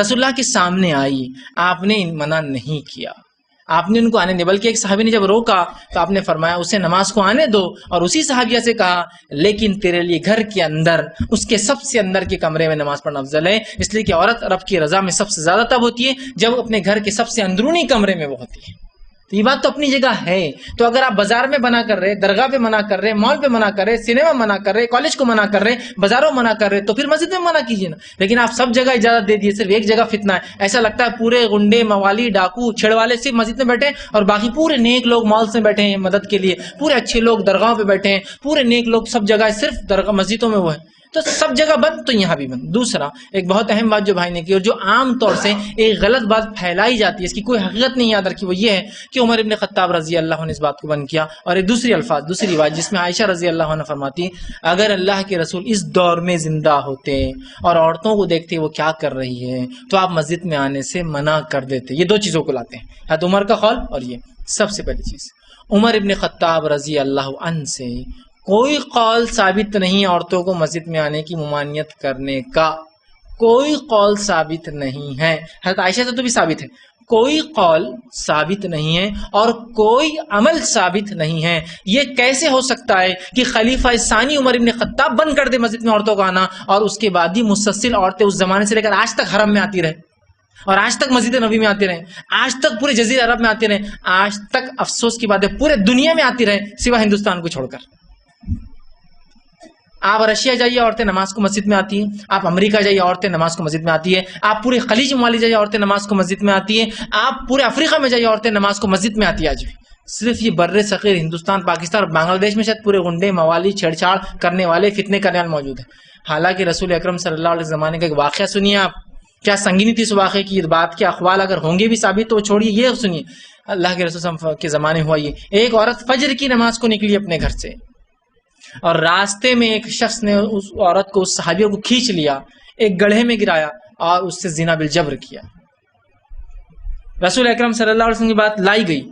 رسول اللہ کے سامنے آئی, آپ نے منع نہیں کیا, آپ نے ان کو آنے دیا. بلکہ ایک صحابی نے جب روکا تو آپ نے فرمایا اسے نماز کو آنے دو, اور اسی صحابیہ سے کہا لیکن تیرے لیے گھر کے اندر اس کے سب سے اندر کے کمرے میں نماز پڑھنا افضل ہے, اس لیے کہ عورت رب کی رضا میں سب سے زیادہ تب ہوتی ہے جب اپنے گھر کے سب سے اندرونی کمرے میں وہ ہوتی ہے. تو یہ بات تو اپنی جگہ ہے. تو اگر آپ بازار میں منع کر رہے, درگاہ پہ منع کر رہے, مال پہ منع کر رہے, سنیما منع کر رہے, کالج کو منع کر رہے, بازاروں منع کر رہے, تو پھر مسجد میں منع کیجیے نا. لیکن آپ سب جگہ اجازت دے دیے, صرف ایک جگہ فتنہ ہے. ایسا لگتا ہے پورے گنڈے, موالی, ڈاکو, چھڑ والے صرف مسجد میں بیٹھے اور باقی پورے نیک لوگ مال سے بیٹھے ہیں مدد کے لیے, پورے اچھے لوگ درگاہوں پہ بیٹھے ہیں, پورے نیک لوگ سب جگہ صرف درگاہ مسجدوں میں وہ ہے. تو سب جگہ بند تو یہاں بھی بند. دوسرا ایک بہت اہم بات جو بھائی نے کی اور جو عام طور سے ایک غلط بات پھیلائی جاتی ہے, اس کی کوئی حقیقت نہیں یاد رکھی, وہ یہ ہے کہ عمر ابن خطاب رضی اللہ عنہ نے اس بات کو بند کیا. اور ایک دوسری بات جس میں عائشہ رضی اللہ عنہ فرماتی اگر اللہ کے رسول اس دور میں زندہ ہوتے اور عورتوں کو دیکھتے وہ کیا کر رہی ہے تو آپ مسجد میں آنے سے منع کر دیتے. یہ دو چیزوں کو لاتے ہیں, حضرت عمر کا قول اور یہ. سب سے پہلی چیز, عمر ابن خطاب رضی اللہ عنہ سے کوئی قول ثابت نہیں عورتوں کو مسجد میں آنے کی ممانعت کرنے کا, کوئی قول ثابت نہیں ہے. حضرت عائشہ سے تو بھی ثابت ہے, کوئی قول ثابت نہیں ہے اور کوئی عمل ثابت نہیں ہے. یہ کیسے ہو سکتا ہے کہ خلیفہ ثانی عمر ابن خطاب بند کر دے مسجد میں عورتوں کا آنا, اور اس کے بعد ہی مسلسل عورتیں اس زمانے سے لے کر آج تک حرم میں آتی رہے, اور آج تک مسجد نبی میں آتے رہے, آج تک پورے جزیرہ عرب میں آتے رہے, آج تک افسوس کی بات ہے پورے دنیا میں آتی رہے سوا ہندوستان کو چھوڑ کر. آپ رشیا جائیے عورتیں نماز کو مسجد میں آتی ہیں, آپ امریکہ جائیے عورتیں نماز کو مسجد میں آتی ہے, آپ پورے خلیج ممالک جائیے عورتیں نماز کو مسجد میں آتی ہیں, آپ پورے افریقہ میں جائیے عورتیں نماز کو مسجد میں آتی ہے. آج بھی صرف یہ بر صغیر ہندوستان, پاکستان اور بنگلہ دیش میں شاید پورے گنڈے, موالی, چھیڑ چھاڑ کرنے والے, فتنے کرنے والے موجود ہیں. حالانکہ رسول اکرم صلی اللہ علیہ زمانے کا ایک واقعہ سنیے آپ, کیا سنگینی تھی اس واقعے کی. بات کے اقوال اگر ہوں گے بھی ثابت تو چھوڑیے, یہ سنیے اللہ کے رسول کے زمانے ہوا یہ. ایک عورت فجر کی نماز کو نکلی اپنے گھر سے, اور راستے میں ایک شخص نے اس عورت کو, اس صحابیوں کو کھینچ لیا, ایک گڑھے میں گرایا اور اس سے زنا بالجبر کیا. رسول اکرم صلی اللہ علیہ وسلم کی بات لائی گئی,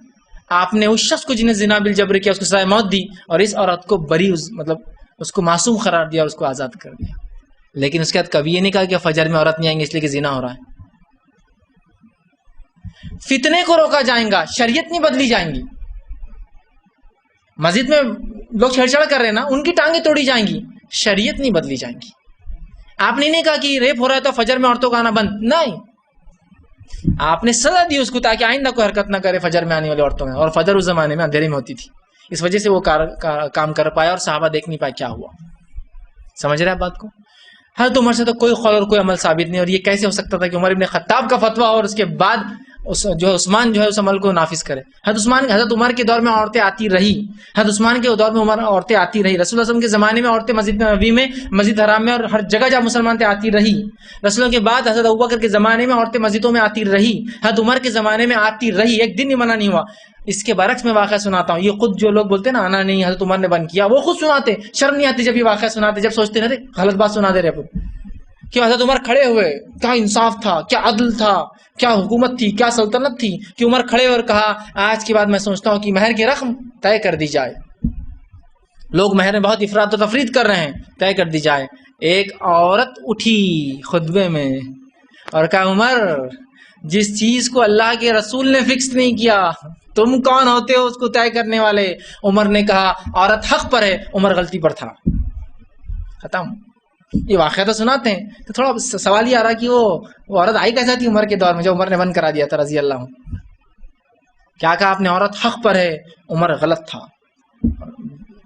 آپ نے اس شخص کو جنہیں زنا بالجبر کیا اس کو سزائے موت دی, اور اس عورت کو بری, مطلب اس کو معصوم قرار دیا اور اس کو آزاد کر دیا. لیکن اس کے بعد کبھی یہ نہیں کہا کہ فجر میں عورت نہیں آئیں گے اس لیے کہ زنا ہو رہا ہے. فتنے کو روکا جائیں گا, شریعت نہیں بدلی جائیں گی. مسجد میں لوگ چھیڑ چھاڑ کر رہے ہیں نا, ان کی ٹانگیں توڑی جائیں گی, شریعت نہیں بدلی جائیں گی. آپ نے نہیں کہا کہ ریپ ہو رہا ہے تو فجر میں عورتوں کا آنا بند, نہیں, آپ نے سزا دی اس کو تاکہ آئندہ کوئی حرکت نہ کرے فجر میں آنے والی عورتوں میں. اور فجر اس زمانے میں اندھیرے میں ہوتی تھی, اس وجہ سے وہ کام کر پایا اور صحابہ دیکھ نہیں پائے کیا ہوا. سمجھ رہے ہیں بات کو. حضرت عمر سے تو کوئی قول اور کوئی عمل ثابت نہیں, اور یہ کیسے ہو سکتا تھا کہ عمر ابن خطاب کا فتویٰ اور اس کے بعد جو ہے عثمان جو ہے اس عمل کو نافذ کرے. حضرت عمر کے دور میں عورتیں آتی رہی, حضرت عثمان کے دور میں عورتیں آتی رہی, رسول اللہ علیہ وسلم کے زمانے میں عورتیں مسجد نبوی میں, مسجد حرام میں اور ہر جگہ جہاں مسلمان تھے آتی رہی. رسول کے بعد حضرت ابوبکر کے زمانے میں عورتیں مسجدوں میں آتی رہی, حضرت عمر کے زمانے میں آتی رہی, ایک دن بھی منع نہیں ہوا. اس کے برعکس میں واقعہ سناتا ہوں, یہ خود جو لوگ بولتے ہیں نا آنا نہیں حضرت عمر نے بند کیا, وہ خود سناتے, شرم نہیں آتی جب یہ واقعہ سناتے, جب سوچتے رہتے غلط بات سنا دے رہے کہ حضرت عمر کھڑے ہوئے, کیا انصاف تھا, کیا عدل تھا, کیا حکومت تھی, کیا سلطنت تھی کہ عمر کھڑے اور کہا آج کے بعد میں سوچتا ہوں کہ مہر کی رقم طے کر دی جائے. لوگ مہر میں بہت افراد و تفرید کر رہے ہیں, طے کر دی جائے. ایک عورت اٹھی خطبے میں اور کہا عمر جس چیز کو اللہ کے رسول نے فکس نہیں کیا تم کون ہوتے ہو اس کو طے کرنے والے. عمر نے کہا عورت حق پر ہے, عمر غلطی پر تھا, ختم. یہ واقعہ تو سناتے ہیں, تو تھوڑا سوال یہ آ رہا کہ وہ عورت آئی کیسا تھی عمر کے دور میں جو عمر نے بند کرا دیا تھا رضی اللہ عنہ. کیا کہا آپ نے؟ عورت حق پر ہے، عمر غلط تھا.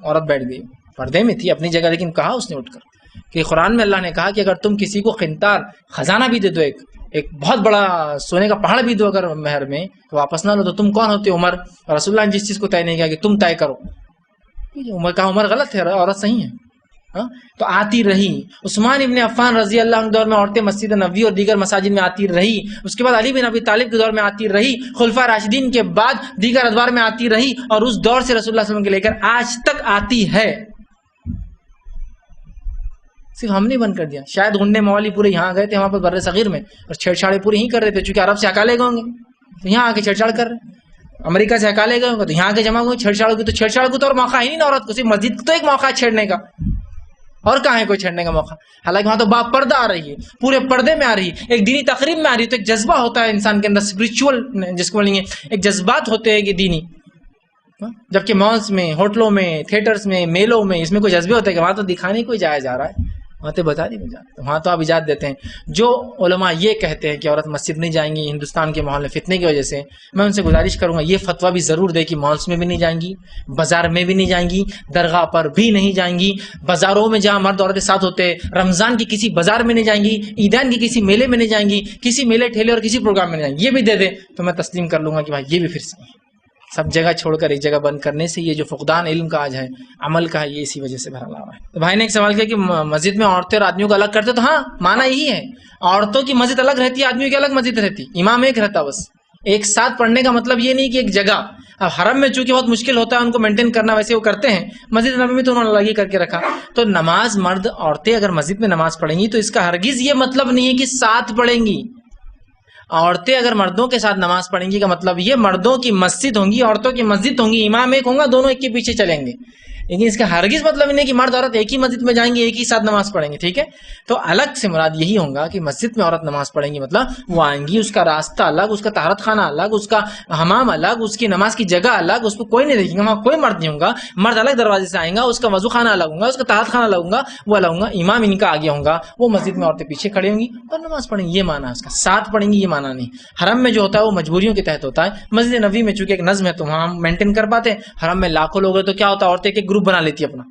عورت بیٹھ گئی، پردے میں تھی اپنی جگہ، لیکن کہا اس نے اٹھ کر کہ قرآن میں اللہ نے کہا کہ اگر تم کسی کو قنطار خزانہ بھی دے دو، ایک بہت بڑا سونے کا پہاڑ بھی دو اگر مہر میں، تو واپس نہ لو، تو تم کون ہوتے عمر؟ اور رسول اللہ نے جس چیز کو طے نہیں کیا کہ تم طے کرو. عمر کہا عمر غلط ہے، عورت صحیح ہے. تو آتی رہی. عثمان ابن عفان رضی اللہ عنہ دور میں عورتیں مسجد نبوی اور دیگر مساجد میں آتی رہی. اس کے بعد علی بن ابی طالب کے دور میں آتی رہی. خلفاء راشدین کے بعد دیگر ادوار میں آتی رہی، اور اس دور سے رسول اللہ صلی اللہ علیہ وسلم کے لے کر آج تک آتی ہے. صرف ہم نے بند کر دیا. شاید گنڈے موالی پورے یہاں گئے تھے وہاں پر بر صغیر میں، اور چھیڑ چھاڑے پورے ہی کر رہے تھے، چونکہ عرب سے اکالے گئے ہوں گے تو یہاں آ کے چھیڑ چھاڑ کر رہے. امریکہ سے اکالے گئے ہوں گے تو یہاں آ کے جمع ہوئے چھیڑ چھاڑ کی. تو چھیڑ چھاڑ کو تو اور موقع ہی نہیں نا عورت کو، صرف مسجد تو ایک موقع ہے چھیڑنے کا، اور کہاں ہے کوئی چھیڑنے کا موقع؟ حالانکہ وہاں تو باپ پردہ آ رہی ہے، پورے پردے میں آ رہی ہے، ایک دینی تقریب میں آ رہی ہے. تو ایک جذبہ ہوتا ہے انسان کے اندر، اسپرچول جس کو بولیں گے، ایک جذبات ہوتے ہیں کہ دینی. جبکہ مالس میں، ہوٹلوں میں، تھیٹرز میں، میلوں میں اس میں کوئی جذبے ہوتے ہیں کہ وہاں تو دکھانے کو ہی جایا جا رہا ہے، وہاں تو بتا نہیں جاتا، وہاں تو آپ اجازت دیتے ہیں. جو علماء یہ کہتے ہیں کہ عورت مسجد نہیں جائیں گی ہندوستان کے ماحول میں فتنے کی وجہ سے، میں ان سے گزارش کروں گا یہ فتویٰ بھی ضرور دے کہ مالس میں بھی نہیں جائیں گی، بازار میں بھی نہیں جائیں گی، درگاہ پر بھی نہیں جائیں گی، بازاروں میں جہاں مرد عورتیں ساتھ ہوتے ہیں، رمضان کی کسی بازار میں نہیں جائیں گی، عیدین کی کسی میلے میں نہیں جائیں گی، کسی میلے ٹھیلے اور کسی پروگرام میں نہیں جائیں گی. یہ بھی دے دیں تو میں تسلیم کر لوں گا کہ بھائی یہ بھی پھر صحیح ہے. سب جگہ چھوڑ کر ایک جگہ بند کرنے سے یہ جو فقدان علم کا آج ہے، عمل کا ہے، یہ اسی وجہ سے بھرا ہوا ہے. تو بھائی نے ایک سوال کیا کہ مسجد میں عورتیں اور آدمیوں کو الگ کرتے، تو ہاں معنی یہی ہے، عورتوں کی مسجد الگ رہتی ہے، آدمیوں کی الگ مسجد رہتی، امام ایک رہتا بس. ایک ساتھ پڑھنے کا مطلب یہ نہیں کہ ایک جگہ. اب حرم میں چونکہ بہت مشکل ہوتا ہے ان کو مینٹین کرنا، ویسے وہ کرتے ہیں، مسجد نبوی میں تو انہوں نے الگ ہی کر کے رکھا. تو نماز مرد عورتیں اگر مسجد میں نماز پڑھیں گی تو اس کا ہرگز یہ مطلب نہیں ہے کہ ساتھ پڑھیں گی. عورتیں اگر مردوں کے ساتھ نماز پڑھیں گی کا مطلب یہ مردوں کی مسجد ہوں گی، عورتوں کی مسجد ہوں گی، امام ایک ہوں گا، دونوں ایک کے پیچھے چلیں گے. لیکن اس کا ہرگز مطلب نہیں کہ مرد عورت ایک ہی مسجد میں جائیں گے، ایک ہی ساتھ نماز پڑھیں گے. ٹھیک ہے، تو الگ سے مراد یہی ہوگا کہ مسجد میں عورت نماز پڑھیں گی مطلب وہ آئیں گی، اس کا راستہ الگ، اس کا طہارت خانہ الگ، اس کا حمام الگ، اس کی نماز کی جگہ الگ، اس کو کوئی نہیں دیکھیں گا، وہاں کوئی مرد نہیں ہوگا، مرد الگ دروازے سے آئیں گا، اس کا وضو خانہ الگ ہوگا، اس کا طہارت خانہ الگ ہوگا، وہ الگ ہوگا، امام ان کا آگے ہوگا، وہ مسجد میں عورتیں پیچھے کھڑی ہوں گی اور نماز پڑھیں گی. یہ معنی ہے اس کا، ساتھ پڑھیں گی یہ معنی نہیں. حرم میں جو ہوتا ہے وہ مجبوریوں کے تحت ہوتا ہے. مسجد نبوی میں چونکہ ایک نظم ہے تو وہاں ہم مینٹین کر پاتے ہیں. حرم میں لاکھوں لوگ ہیں تو کیا ہوتا ہے، عورتیں ایک گروپ بنا لیتی ہے، اپنا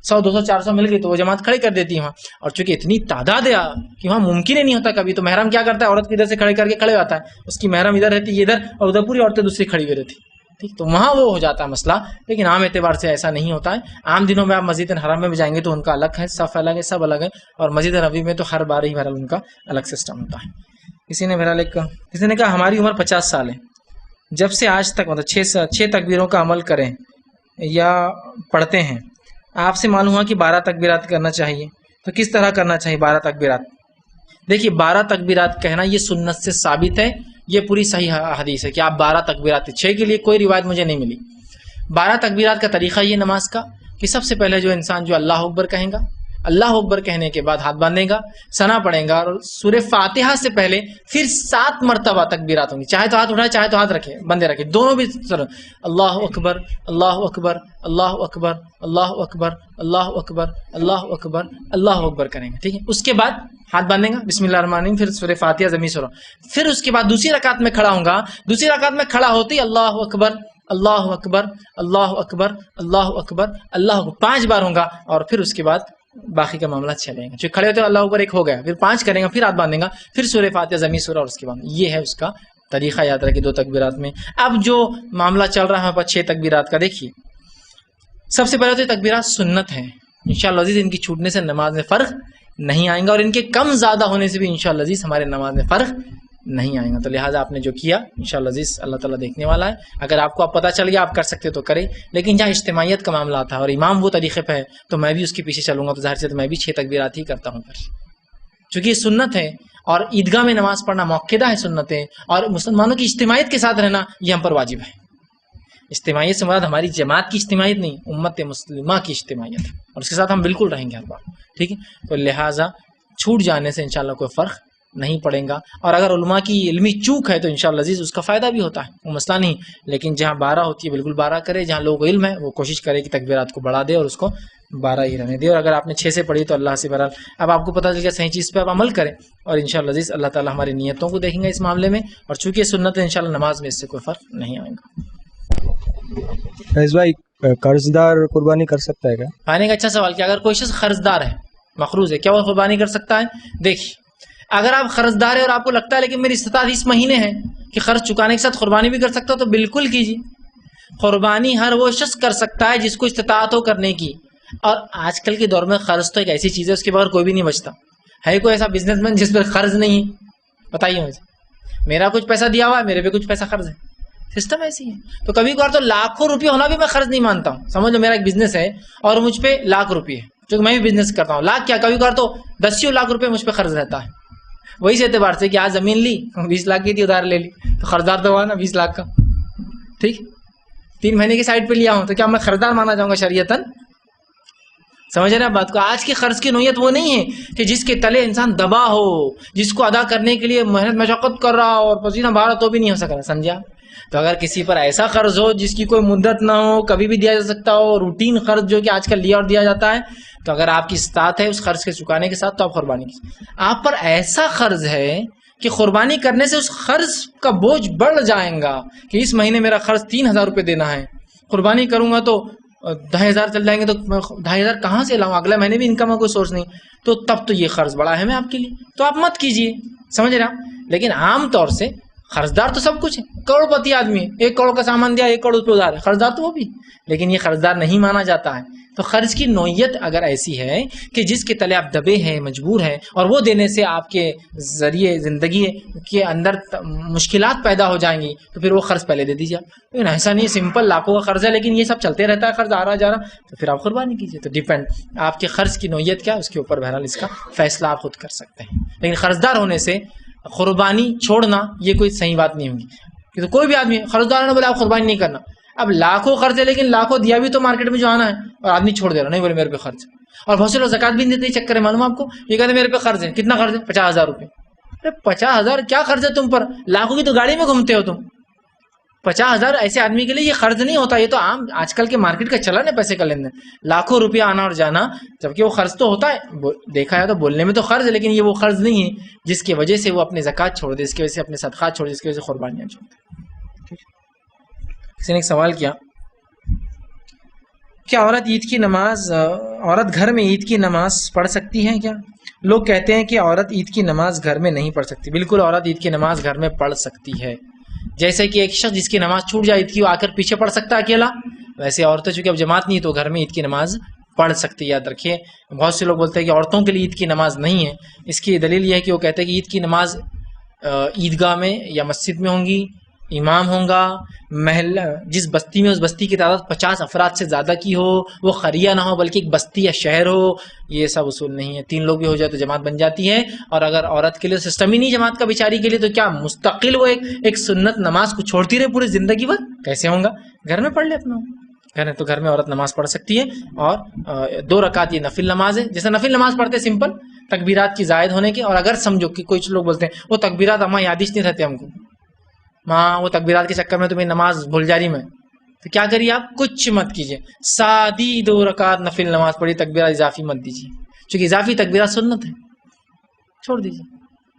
100 200 400 مل گئی تو وہ جماعت کھڑی کر دیتی ہے وہاں. اور چونکہ اتنی تعداد ہے کہ وہاں ممکن ہی نہیں ہوتا کبھی، تو محرم کیا کرتا ہے، عورت کی ادھر سے کھڑے کر کے کھڑے ہوتا ہے، اس کی محرم ادھر رہتی ہے ادھر، اور ادھر پوری عورتیں دوسری کھڑی ہوئی رہتی. ٹھیک، تو وہاں وہ ہو جاتا ہے مسئلہ. لیکن عام اعتبار سے ایسا نہیں ہوتا ہے. عام دنوں میں آپ مسجد حرم میں بھی جائیں گے تو ان کا الگ ہے، صف الگ ہے، سب الگ ہے. اور مسجد نبوی میں تو ہر بار ہی بہرحال ان کا الگ سسٹم ہوتا ہے. کسی نے بہرحال کسی نے کہا ہماری عمر 50 سال ہے، جب سے آج تک مطلب 6 تکبیروں کا عمل کریں یا پڑھتے ہیں، آپ سے معلوم ہوا کہ 12 تکبیرات کرنا چاہیے، تو کس طرح کرنا چاہیے 12 تکبیرات؟ دیکھیے 12 تکبیرات کہنا یہ سنت سے ثابت ہے، یہ پوری صحیح حدیث ہے کہ آپ 12 تکبیرات، 6 کے لیے کوئی روایت مجھے نہیں ملی. 12 تکبیرات کا طریقہ یہ نماز کا کہ سب سے پہلے جو انسان جو اللہ اکبر کہیں گا، اللہ اکبر کہنے کے بعد ہاتھ باندھے گا، ثنا پڑھے گا، اور سورہ فاتحہ سے پہلے پھر 7 مرتبہ تکبیرات ہوں گی. چاہے تو ہاتھ اٹھائے، چاہے تو ہاتھ رکھے، بندے رکھے، دونوں بھی. اللہ اکبر اللہ اکبر اللہ اکبر اللہ اکبر اللہ اکبر اللہ اکبر اللہ اکبر کریں گے. ٹھیک ہے، اس کے بعد ہاتھ باندھیں گا، بسم اللہ الرحمن الرحیم، پھر سورہ فاتحہ زمین سورہ. پھر اس کے بعد دوسری رکعت میں کھڑا ہوں گا، دوسری رکعت میں کھڑا ہوتی اللہ اکبر اللہ اکبر اللہ اکبر اللہ اکبر اللہ اکبر 5 بار ہوں گا. اور پھر اس کے بعد باقی کا معاملہ چلیں گا. جو کھڑے ہوتے ہیں اللہ اکبر ایک ہو گیا، پھر 5 کریں گا، پھر ہاتھ باندھیں گا، پھر سورہ فاتحہ زمین سورہ، اور اس کے بعد یہ ہے اس کا طریقہ. یاد رکھیں 2 تکبیرات میں. اب جو معاملہ چل رہا ہے ہمارے پاس 6 تکبیرات کا، دیکھیے سب سے پہلے تو یہ تکبیرات سنت ہیں، انشاءاللہ عزیز ان کی چھوٹنے سے نماز میں فرق نہیں آئے گا، اور ان کے کم زیادہ ہونے سے بھی انشاءاللہ عزیز ہمارے نماز میں فرق نہیں آئے گا. تو لہٰذا آپ نے جو کیا انشاءاللہ عزیز اللہ تعالیٰ دیکھنے والا ہے. اگر آپ کو اب پتہ چل گیا آپ کر سکتے تو کریں، لیکن جہاں اجتماعیت کا معاملہ تھا اور امام وہ طریقے پہ ہے تو میں بھی اس کے پیچھے چلوں گا، تو ظاہر سے تو میں بھی 6 تکبیرات ہی کرتا ہوں پھر، چونکہ یہ سنت ہے. اور عیدگاہ میں نماز پڑھنا موقعہ ہے سنتیں، اور مسلمانوں کی اجتماعیت کے ساتھ رہنا یہ ہم پر واجب ہے. اجتماعیت سے مراد ہماری جماعت کی اجتماعیت نہیں، امت مسلمہ کی اجتماعیت، اور اس کے ساتھ ہم بالکل رہیں گے ہر بار. ٹھیک ہے، تو لہٰذا چھوٹ جانے سے انشاءاللہ کوئی فرق نہیں پڑھیں گا. اور اگر علماء کی علمی چوک ہے تو انشاءاللہ عزیز اس کا فائدہ بھی ہوتا ہے، وہ مسئلہ نہیں. لیکن جہاں 12 ہوتی ہے بالکل 12 کرے، جہاں لوگ علم ہے وہ کوشش کرے کہ تکبیرات کو بڑھا دے اور اس کو 12 ہی رہنے دے. اور اگر آپ نے 6 سے پڑھی تو اللہ سے بہرحال اب آپ کو پتہ چل گیا صحیح چیز پہ آپ عمل کریں. اور انشاءاللہ عزیز اللہ تعالیٰ ہماری نیتوں کو دیکھیں گے اس معاملے میں، اور چونکہ یہ سنت ہے انشاءاللہ نماز میں اس سے کوئی فرق نہیں آئے گا. فیض بھائی قرض دار قربانی کر سکتا ہے کیا؟ آنے کا اچھا سوال کیا، اگر کوئی شخص قرض دار ہے، مقروض ہے، کیا وہ قربانی کر سکتا ہے؟ دیکھیے اگر آپ قرض دار ہے اور آپ کو لگتا ہے لیکن میری استطاعت اس مہینے ہے کہ قرض چکانے کے ساتھ قربانی بھی کر سکتا ہو تو بالکل کیجیے. قربانی ہر وہ شخص کر سکتا ہے جس کو استطاعت ہو کرنے کی. اور آج کل کے دور میں قرض تو ایک ایسی چیز ہے اس کے بغیر کوئی بھی نہیں بچتا. ہے کوئی ایسا بزنس مین جس پر قرض نہیں ہے؟ بتائیے مجھے. میرا کچھ پیسہ دیا ہوا ہے، میرے پہ کچھ پیسہ قرض ہے، سسٹم ایسی ہے. تو کبھی کبھار تو لاکھوں روپے ہونا بھی میں قرض نہیں مانتا ہوں. سمجھ لو میرا ایک بزنس ہے اور مجھ پہ لاکھ روپے ہے، چونکہ میں بھی بزنس کرتا ہوں. لاکھ کیا کبھی کبھار تو 10 لاکھ روپے مجھ پہ قرض رہتا ہے. وہی سے اعتبار سے کہ آج زمین لی 20 لاکھ کی تھی، ادھار لے لی تو قرضدار تو ہوا نا 20 لاکھ کا. ٹھیک، 3 مہینے کی سائڈ پہ لیا ہوں تو کیا میں قرضدار مانا جاؤں گا شریعتاً؟ سمجھ رہے ہیں بات کو. آج کی قرض کی نوعیت وہ نہیں ہے کہ جس کے تلے انسان دبا ہو، جس کو ادا کرنے کے لیے محنت مشقت کر رہا ہو اور پسینہ بہا رہا تو بھی نہیں ہو سک رہا. سمجھا؟ تو اگر کسی پر ایسا قرض ہو جس کی کوئی مدت نہ ہو، کبھی بھی دیا جا سکتا ہو، روٹین قرض جو کہ آج کل لیا اور دیا جاتا ہے، تو اگر آپ کی استطاعت ہے اس قرض کے چکانے کے ساتھ تو آپ قربانی کیجیے. آپ پر ایسا قرض ہے کہ قربانی کرنے سے اس قرض کا بوجھ بڑھ جائے گا کہ اس مہینے میرا قرض 3000 روپے دینا ہے، قربانی کروں گا تو 10,000 چل جائیں گے تو 2,000 کہاں سے لاؤں؟ اگلے مہینے بھی انکم کا کوئی سورس نہیں. تو تب تو یہ قرض بڑا اہم ہے آپ کے لیے، تو آپ مت کیجیے. سمجھ رہے ہیں؟ لیکن عام طور سے قرضدار تو سب کچھ ہے. کروڑ پتی آدمی ہے، 1 کروڑ کا سامان دیا، 1 کروڑ روپے ادھار ہے، قرضدار تو وہ بھی. لیکن یہ قرضدار نہیں مانا جاتا ہے. تو قرض کی نوعیت اگر ایسی ہے کہ جس کے تلے آپ دبے ہیں، مجبور ہیں، اور وہ دینے سے آپ کے ذریعے زندگی کے اندر مشکلات پیدا ہو جائیں گی تو پھر وہ قرض پہلے دے دیجیے. لیکن ایسا نہیں سمپل لاکھوں کا قرض ہے لیکن یہ سب چلتے رہتا ہے، قرض آ رہا جا رہا، تو پھر آپ قربانی کیجیے. تو ڈیپینڈ آپ کے قرض کی نوعیت کیا اس کے اوپر بہرحال اس کا فیصلہ آپ خود کر سکتے ہیں. لیکن قرضدار ہونے سے قربانی چھوڑنا یہ کوئی صحیح بات نہیں ہوگی. کہ تو کوئی بھی آدمی قرضدار نے بولے آپ قربانی نہیں کرنا. اب لاکھوں قرض ہے لیکن لاکھوں دیا بھی تو مارکیٹ میں جو آنا ہے، اور آدمی چھوڑ دے رہا نہیں بولے میرے پہ قرض ہے. اور بہت سے لوگ زکات بھی نہیں دیتے، چکر ہے معلوم آپ کو. یہ کہتے ہیں میرے پہ قرض ہے. کتنا قرض ہے؟ 50,000 روپے. ارے 50,000 کیا قرض ہے تم پر؟ لاکھوں کی تو گاڑی میں گھومتے ہو تم. 50,000 ایسے آدمی کے لیے یہ قرض نہیں ہوتا. یہ تو عام آج کل کے مارکیٹ کا چلن ہے پیسے کا لین دین. لاکھوں روپیہ آنا اور جانا، جبکہ وہ قرض تو ہوتا ہے، دیکھا ہے تو بولنے میں تو قرض ہے، لیکن یہ وہ قرض نہیں ہے جس کی وجہ سے وہ اپنے زکات چھوڑ دے، اس کی وجہ سے اپنے صدقات چھوڑ دے، اس کی وجہ سے قربانیاں چھوڑ دے. کسی نے ایک سوال کیا عورت گھر میں عید کی نماز پڑھ سکتی ہے کیا؟ لوگ کہتے ہیں کہ عورت عید کی نماز گھر میں نہیں پڑھ سکتی. بالکل عورت عید کی نماز گھر میں پڑھ سکتی ہے. جیسے کہ ایک شخص جس کی نماز چھوٹ جائے عید کی، وہ آ کر پیچھے پڑھ سکتا ہے اکیلا، ویسے عورتیں چونکہ اب جماعت نہیں تو گھر میں عید کی نماز پڑھ سکتی. یاد رکھیے بہت سے لوگ بولتے ہیں کہ عورتوں کے لیے عید کی نماز نہیں ہے. اس کی دلیل یہ ہے کہ وہ کہتے ہیں کہ عید کی نماز عیدگاہ میں یا مسجد میں ہوں گی، امام ہوں گا، محلہ جس بستی میں اس بستی کی تعداد 50 افراد سے زیادہ کی ہو، وہ قریہ نہ ہو بلکہ ایک بستی یا شہر ہو. یہ سب اصول نہیں ہے. 3 لوگ بھی ہو جائے تو جماعت بن جاتی ہے. اور اگر عورت کے لیے سسٹم ہی نہیں جماعت کا بیچاری کے لیے، تو کیا مستقل وہ ایک سنت نماز کو چھوڑتی رہے پوری زندگی بھر؟ کیسے ہوگا؟ گھر میں پڑھ لے اپنا. گھر میں عورت نماز پڑھ سکتی ہے. اور 2 رکعت یہ نفل نماز ہے. جیسے نفل نماز پڑھتے سمپل تکبیرات کی زائد ہونے کے. اور اگر سمجھو کہ کچھ لوگ بولتے ہیں وہ تکبیرات ہمیں یادش نہیں رہتے ہم کو، ماں وہ تکبیرات کے چکر میں تمہیں نماز بھول جا رہی میں، تو کیا کریے آپ؟ کچھ مت کیجیے، سادی 2 رکعت نفل نماز پڑھی، تکبیرات اضافی مت دیجیے، چونکہ اضافی تکبیرات سنت ہے، چھوڑ دیجیے.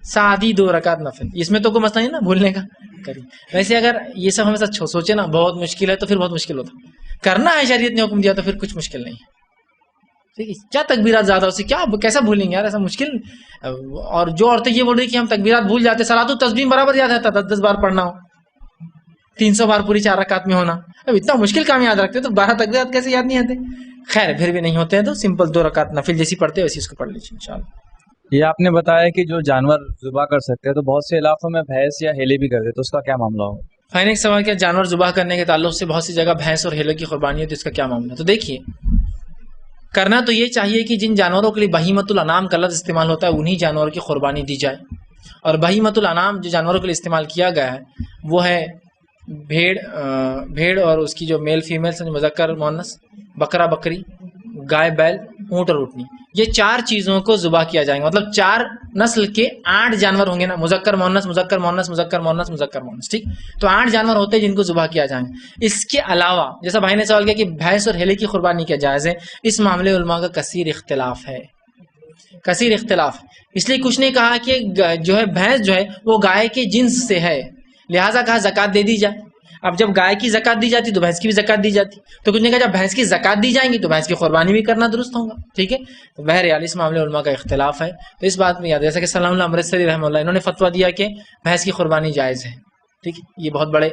سادی 2 رکعت نفل، اس میں تو کوئی مسئلہ نہیں نا بھولنے کا، کریے. ویسے اگر یہ سب ہمیشہ سوچے نا بہت مشکل ہے تو پھر بہت مشکل ہوتا. کرنا ہے شریعت نے حکم دیا تو پھر کچھ مشکل نہیں ہے. ٹھیک ہے، کیا تکبیرات زیادہ سے کیا کیسا بھولیں گے یار، ایسا مشکل. اور جو عورتیں یہ بول رہی کہ ہم تکبیرات بھول جاتے، صلاۃ التسبیح برابر یاد رہتا، 10 بار پڑھنا ہو، 300 بار پوری 4 رکعت میں ہونا. اب اتنا مشکل کام یاد رکھتے تو 12 تکبیرات کیسے یاد نہیں آتے؟ خیر پھر بھی نہیں ہوتے ہیں تو سمپل 2 رکعت نفل جیسی پڑھتے ہیں ویسی اس کو پڑھ لیجیے انشاءاللہ. یہ آپ نے بتایا کہ جو جانور ذبح کر سکتے ہیں، تو بہت سے علاقوں میں بھینس یا ہیلے بھی کرتے، تو اس کا کیا معاملہ ہوگا؟ فائن ایک سوال کیا جانور ذبح کرنے کے تعلق سے بہت سی جگہ بھینس اور ہیلے کی قربانی ہے، تو اس کا کیا معاملہ ہے؟ تو دیکھیے کرنا تو یہ چاہیے کہ جن جانوروں کے لیے بہیمۃ الانعام کا لفظ استعمال ہوتا ہے انہی جانوروں کی قربانی دی جائے. اور بہیمۃ الانعام جو جانوروں کے لیے استعمال کیا گیا ہے وہ ہے بھیڑ اور اس کی جو میل فیمیل مذکر مؤنث، بکرا بکری، گائے بیل، اونٹ اور اونٹنی، یہ 4 چیزوں کو ذبح کیا جائیں گا، مطلب 4 نسل کے 8 جانور ہوں گے نا، مذکر مؤنث مذکر مؤنث مذکر مؤنث مذکر مؤنث، ٹھیک، تو 8 جانور ہوتے ہیں جن کو ذبح کیا جائیں گے۔ اس کے علاوہ جیسا بھائی نے سوال کیا کہ بھینس اور ہیلے کی قربانی کیا جائز ہے، اس معاملے علماء کا کثیر اختلاف ہے، کثیر اختلاف، اس لیے کچھ نے کہا کہ جو ہے بھینس جو ہے وہ گائے کے جنس سے ہے، لہٰذا کہا زکوٰۃ دے دی جائے۔ اب جب گائے کی زکوٰۃ دی جاتی تو بھینس کی بھی زکوٰۃ دی جاتی، تو کچھ نے کہا جب بھینس کی زکوٰۃ دی جائیں گی تو بھینس کی قربانی بھی کرنا درست ہوگا، ٹھیک ہے۔ تو بہرحال اس معاملے علماء کا اختلاف ہے، تو اس بات میں یاد ہے جیسا کہ سلام اللہ امرتسری رحمہ اللہ انہوں نے فتویٰ دیا کہ بھینس کی قربانی جائز ہے، ٹھیک ہے۔ یہ بہت بڑے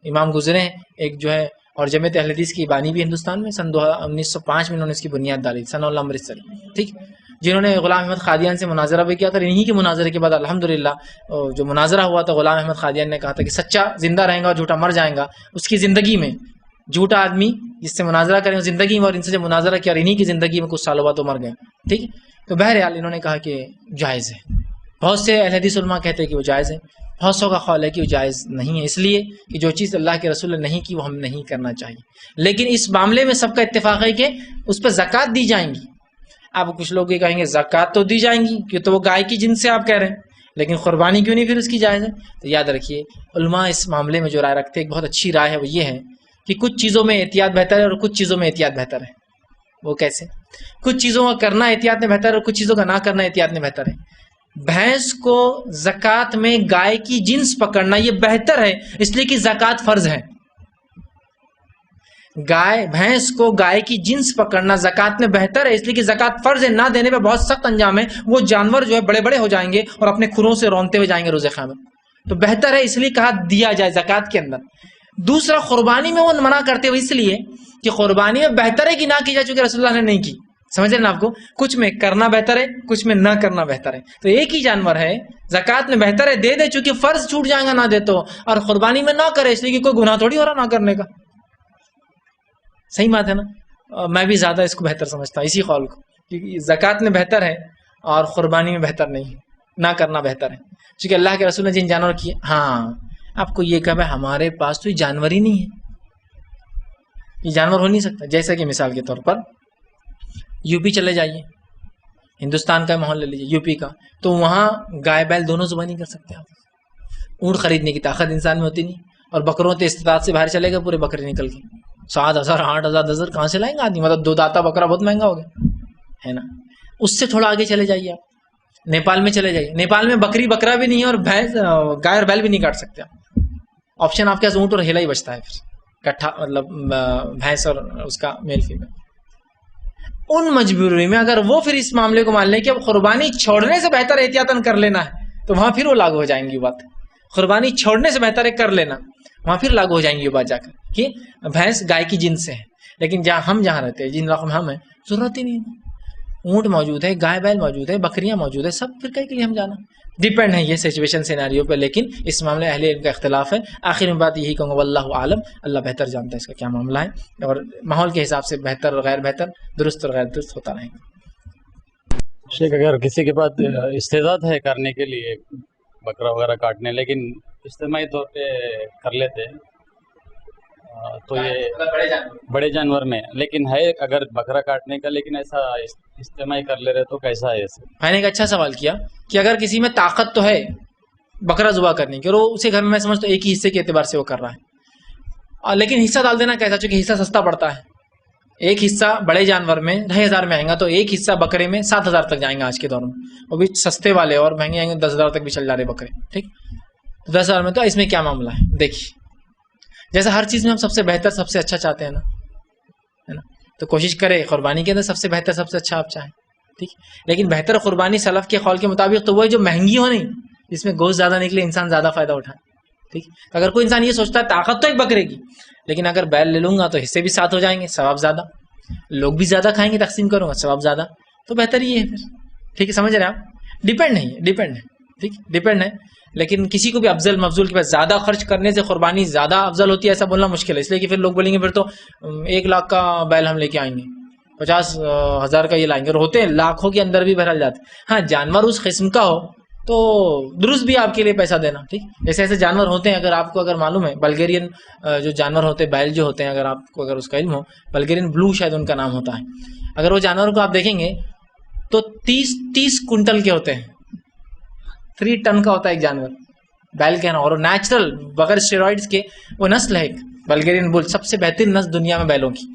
امام گزرے ہیں، ایک جو ہے اور جمعیت اہل حدیث کی بانی بھی ہندوستان میں، سن 1905 میں انہوں نے اس کی بنیاد ڈالی، ثناء اللہ امرتسری، ٹھیک، جنہوں نے غلام احمد قادیان سے مناظرہ بھی کیا تھا۔ انہی کے مناظرے کے بعد الحمدللہ جو مناظرہ ہوا تھا، غلام احمد قادیان نے کہا تھا کہ سچا زندہ رہیں گا اور جھوٹا مر جائے گا، اس کی زندگی میں جھوٹا آدمی جس سے مناظرہ کریں زندگی میں، اور ان سے جو مناظرہ کیا اور انہی کی زندگی میں کچھ سالوں بعد تو مر گئے، ٹھیک ہے۔ تو بہرحال انہوں نے کہا کہ جائز ہے، بہت سے اہل حدیث علماء کہتے ہیں کہ وہ جائز ہے، بہت سو کا قول ہے کہ وہ جائز نہیں ہے، اس لیے کہ جو چیز اللہ کے رسول نے نہیں کی وہ ہم نہیں کرنا چاہیے، لیکن اس معاملے میں سب کا اتفاق ہے کہ اس پہ زکوٰۃ دی جائیں گی۔ اب کچھ لوگ یہ کہیں گے زکوٰۃ تو دی جائیں گی کہ تو وہ گائے کی جنس سے آپ کہہ رہے ہیں، لیکن قربانی کیوں نہیں پھر اس کی جائز ہے؟ تو یاد رکھیے علماء اس معاملے میں جو رائے رکھتے ہیں، ایک بہت اچھی رائے ہے، وہ یہ ہے کہ کچھ چیزوں میں احتیاط بہتر ہے اور کچھ چیزوں میں احتیاط بہتر ہے۔ وہ کیسے؟ کچھ چیزوں کا کرنا احتیاط میں بہتر ہے اور کچھ چیزوں کا نہ کرنا احتیاط میں بہتر ہے۔ بھینس کو زکوٰۃ میں گائے کی جنس پکڑنا یہ بہتر ہے، اس لیے کہ زکوٰۃ فرض ہے۔ بھینس کو گائے کی جنس پکڑنا زکوٰۃ میں بہتر ہے، اس لیے کہ زکوٰۃ فرض ہے، نہ دینے پہ بہت سخت انجام ہے، وہ جانور جو ہے بڑے بڑے ہو جائیں گے اور اپنے کھروں سے رونتے ہوئے جائیں گے روز قیامت، تو بہتر ہے، اس لیے کہا دیا جائے زکوٰۃ کے اندر۔ دوسرا قربانی میں وہ منع کرتے ہوئے اس لیے کہ قربانی میں بہتر ہے کہ نہ کی جائے، چونکہ رسول اللہ نے نہیں کی، سمجھ رہے نا آپ کو، کچھ میں کرنا بہتر ہے کچھ میں نہ کرنا بہتر ہے، تو ایک ہی جانور ہے زکوٰۃ میں بہتر ہے دے دے چونکہ فرض چھوٹ جائے گا نہ دے تو، اور قربانی میں نہ کرے اس لیے کہ کوئی گناہ تھوڑی ہو رہا نہ کرنے کا، صحیح بات ہے نا۔ میں بھی زیادہ اس کو بہتر سمجھتا ہوں اسی قول کو، کیونکہ زکوٰۃ میں بہتر ہے اور قربانی میں بہتر نہیں ہے، نہ کرنا بہتر ہے، چونکہ اللہ کے رسول نے جن جانور کیے، ہاں آپ کو یہ کہا ہمارے پاس تو یہ جانور ہی نہیں ہے، یہ جانور ہو نہیں سکتا۔ جیسا کہ مثال کے طور پر یو پی چلے جائیے، ہندوستان کا ماحول لے لیجیے، یو پی کا، تو وہاں گائے بیل دونوں ذبح نہیں کر سکتے آپ، اونٹ خریدنے کی طاقت انسان میں ہوتی نہیں، اور بکروں تو استطاعت سے باہر چلے گا پورے بکرے نکل کے 7,000 8,000 10,000 کہاں سے لائیں گے آدمی، مطلب 2 داتا بکرا بہت مہنگا ہو گیا ہے نا۔ اس سے تھوڑا آگے چلے جائیے آپ، نیپال میں چلے جائیے، نیپال میں بکری بکرا بھی نہیں ہے اور گائے اور بیل بھی نہیں کاٹ سکتے آپ، آپشن آپ کے پاس اونٹ اور ہیلا ہی بچتا ہے پھر کٹھا، مطلب بھینس اور اس کا میل فیمیل۔ ان مجبوری میں اگر وہ پھر اس معاملے کو مان لیں کہ اب قربانی چھوڑنے سے بہتر احتیاطاً کر لینا ہے، تو وہاں پھر وہ لاگو ہو جائیں گی بات، قربانی چھوڑنے سے بہتر ہے کر لینا، وہاں پھر لاگو ہو جائیں گی بات جا کر کہ بھینس گائے کی جنس سے ہے، لیکن جہاں رہتے ہیں جن علاقوں میں ہم ہیں ضرورت ہی نہیں ہے، اونٹ موجود ہے، گائے بیل موجود ہے، بکریاں موجود ہے، سب پھر کہیں کے لیے ہم جانا، ڈیپینڈ ہے یہ سچویشن سیناریو پہ، لیکن اس معاملے اہل علم کا اختلاف ہے۔ آخر میں بات یہی کہوں گا واللہ عالم، اللہ بہتر جانتا ہے اس کا کیا معاملہ ہے، اور ماحول کے حساب سے بہتر اور غیر بہتر، درست اور غیر درست ہوتا رہے گا۔ شیخ اگر کسی کے پاس استعداد ہے کرنے کے لیے بکرا وغیرہ کاٹنے، لیکن اجتماعی طور پہ کر لیتے تو یہ بڑے جانور میں، لیکن ہے اگر بکرا کاٹنے کا لیکن ایسا اجتماعی کر لے رہے تو کیسا ہے ایسے؟ میں نے ایک اچھا سوال کیا کہ اگر کسی میں طاقت تو ہے بکرا ذبح کرنے کی اور وہ اسے گھر میں سمجھتا ایک ہی حصے کے اعتبار سے وہ کر رہا ہے، لیکن حصہ ڈال دینا کیسا، چونکہ حصہ سستا پڑتا ہے، ایک حصہ بڑے جانور میں 2,000 میں آئیں گا تو ایک حصہ بکرے میں 7,000 تک جائیں گے آج کے دور میں، وہ بھی سستے والے، اور مہنگے آئیں گے 10,000 تک بھی چل جا رہے بکرے، ٹھیک، 10,000 میں۔ تو اس میں کیا معاملہ ہے؟ دیکھیے جیسا ہر چیز میں ہم سب سے بہتر سب سے اچھا چاہتے ہیں نا، ہے نا، تو کوشش کرے قربانی کے اندر سب سے بہتر سب سے اچھا آپ چاہیں، ٹھیک، لیکن بہتر قربانی سلف کے قول کے مطابق تو وہ ہے جو مہنگی ہو نہیں، جس میں گوشت زیادہ نکلے، انسان زیادہ فائدہ اٹھائے، ٹھیک۔ اگر کوئی انسان یہ سوچتا ہے طاقت تو ایک بکرے کی، لیکن اگر بیل لے لوں گا تو حصے بھی 7 ہو جائیں گے، ثواب زیادہ، لوگ بھی زیادہ کھائیں گے، تقسیم کروں گا ثواب زیادہ، تو بہتر یہ ہے پھر، ٹھیک ہے، سمجھ رہے ہیں آپ، ڈیپینڈ نہیں ہے، ڈیپینڈ ہے، ٹھیک، ڈیپینڈ ہے، لیکن کسی کو بھی افضل مفضول کے پاس زیادہ خرچ کرنے سے قربانی زیادہ افضل ہوتی ہے ایسا بولنا مشکل ہے، اس لیے کہ پھر لوگ بولیں گے پھر تو 1 لاکھ کا بیل ہم لے کے آئیں گے، 50,000 کا یہ لائیں گے، اور ہوتے ہیں لاکھوں کے اندر بھی بہرحال جاتے ہیں۔ ہاں جانور اس قسم کا ہو تو درست بھی آپ کے لیے پیسہ دینا. ٹھیک, ایسے ایسے جانور ہوتے ہیں, اگر آپ کو اگر معلوم ہے, بلگیرین جو جانور ہوتے ہیں, بیل جو ہوتے ہیں, اگر آپ کو اگر اس کا علم ہو, بلگیرین بلو شاید ان کا نام ہوتا ہے, اگر وہ جانور کو آپ دیکھیں گے تو 30 کنٹل کے ہوتے ہیں, 3 ٹن کا ہوتا ہے ایک جانور, بیل کے نا, اور نیچرل بغیر اسٹیرائڈس کے وہ نسل ہے ایک بلگیرین بل, سب سے بہترین نسل دنیا میں بیلوں کی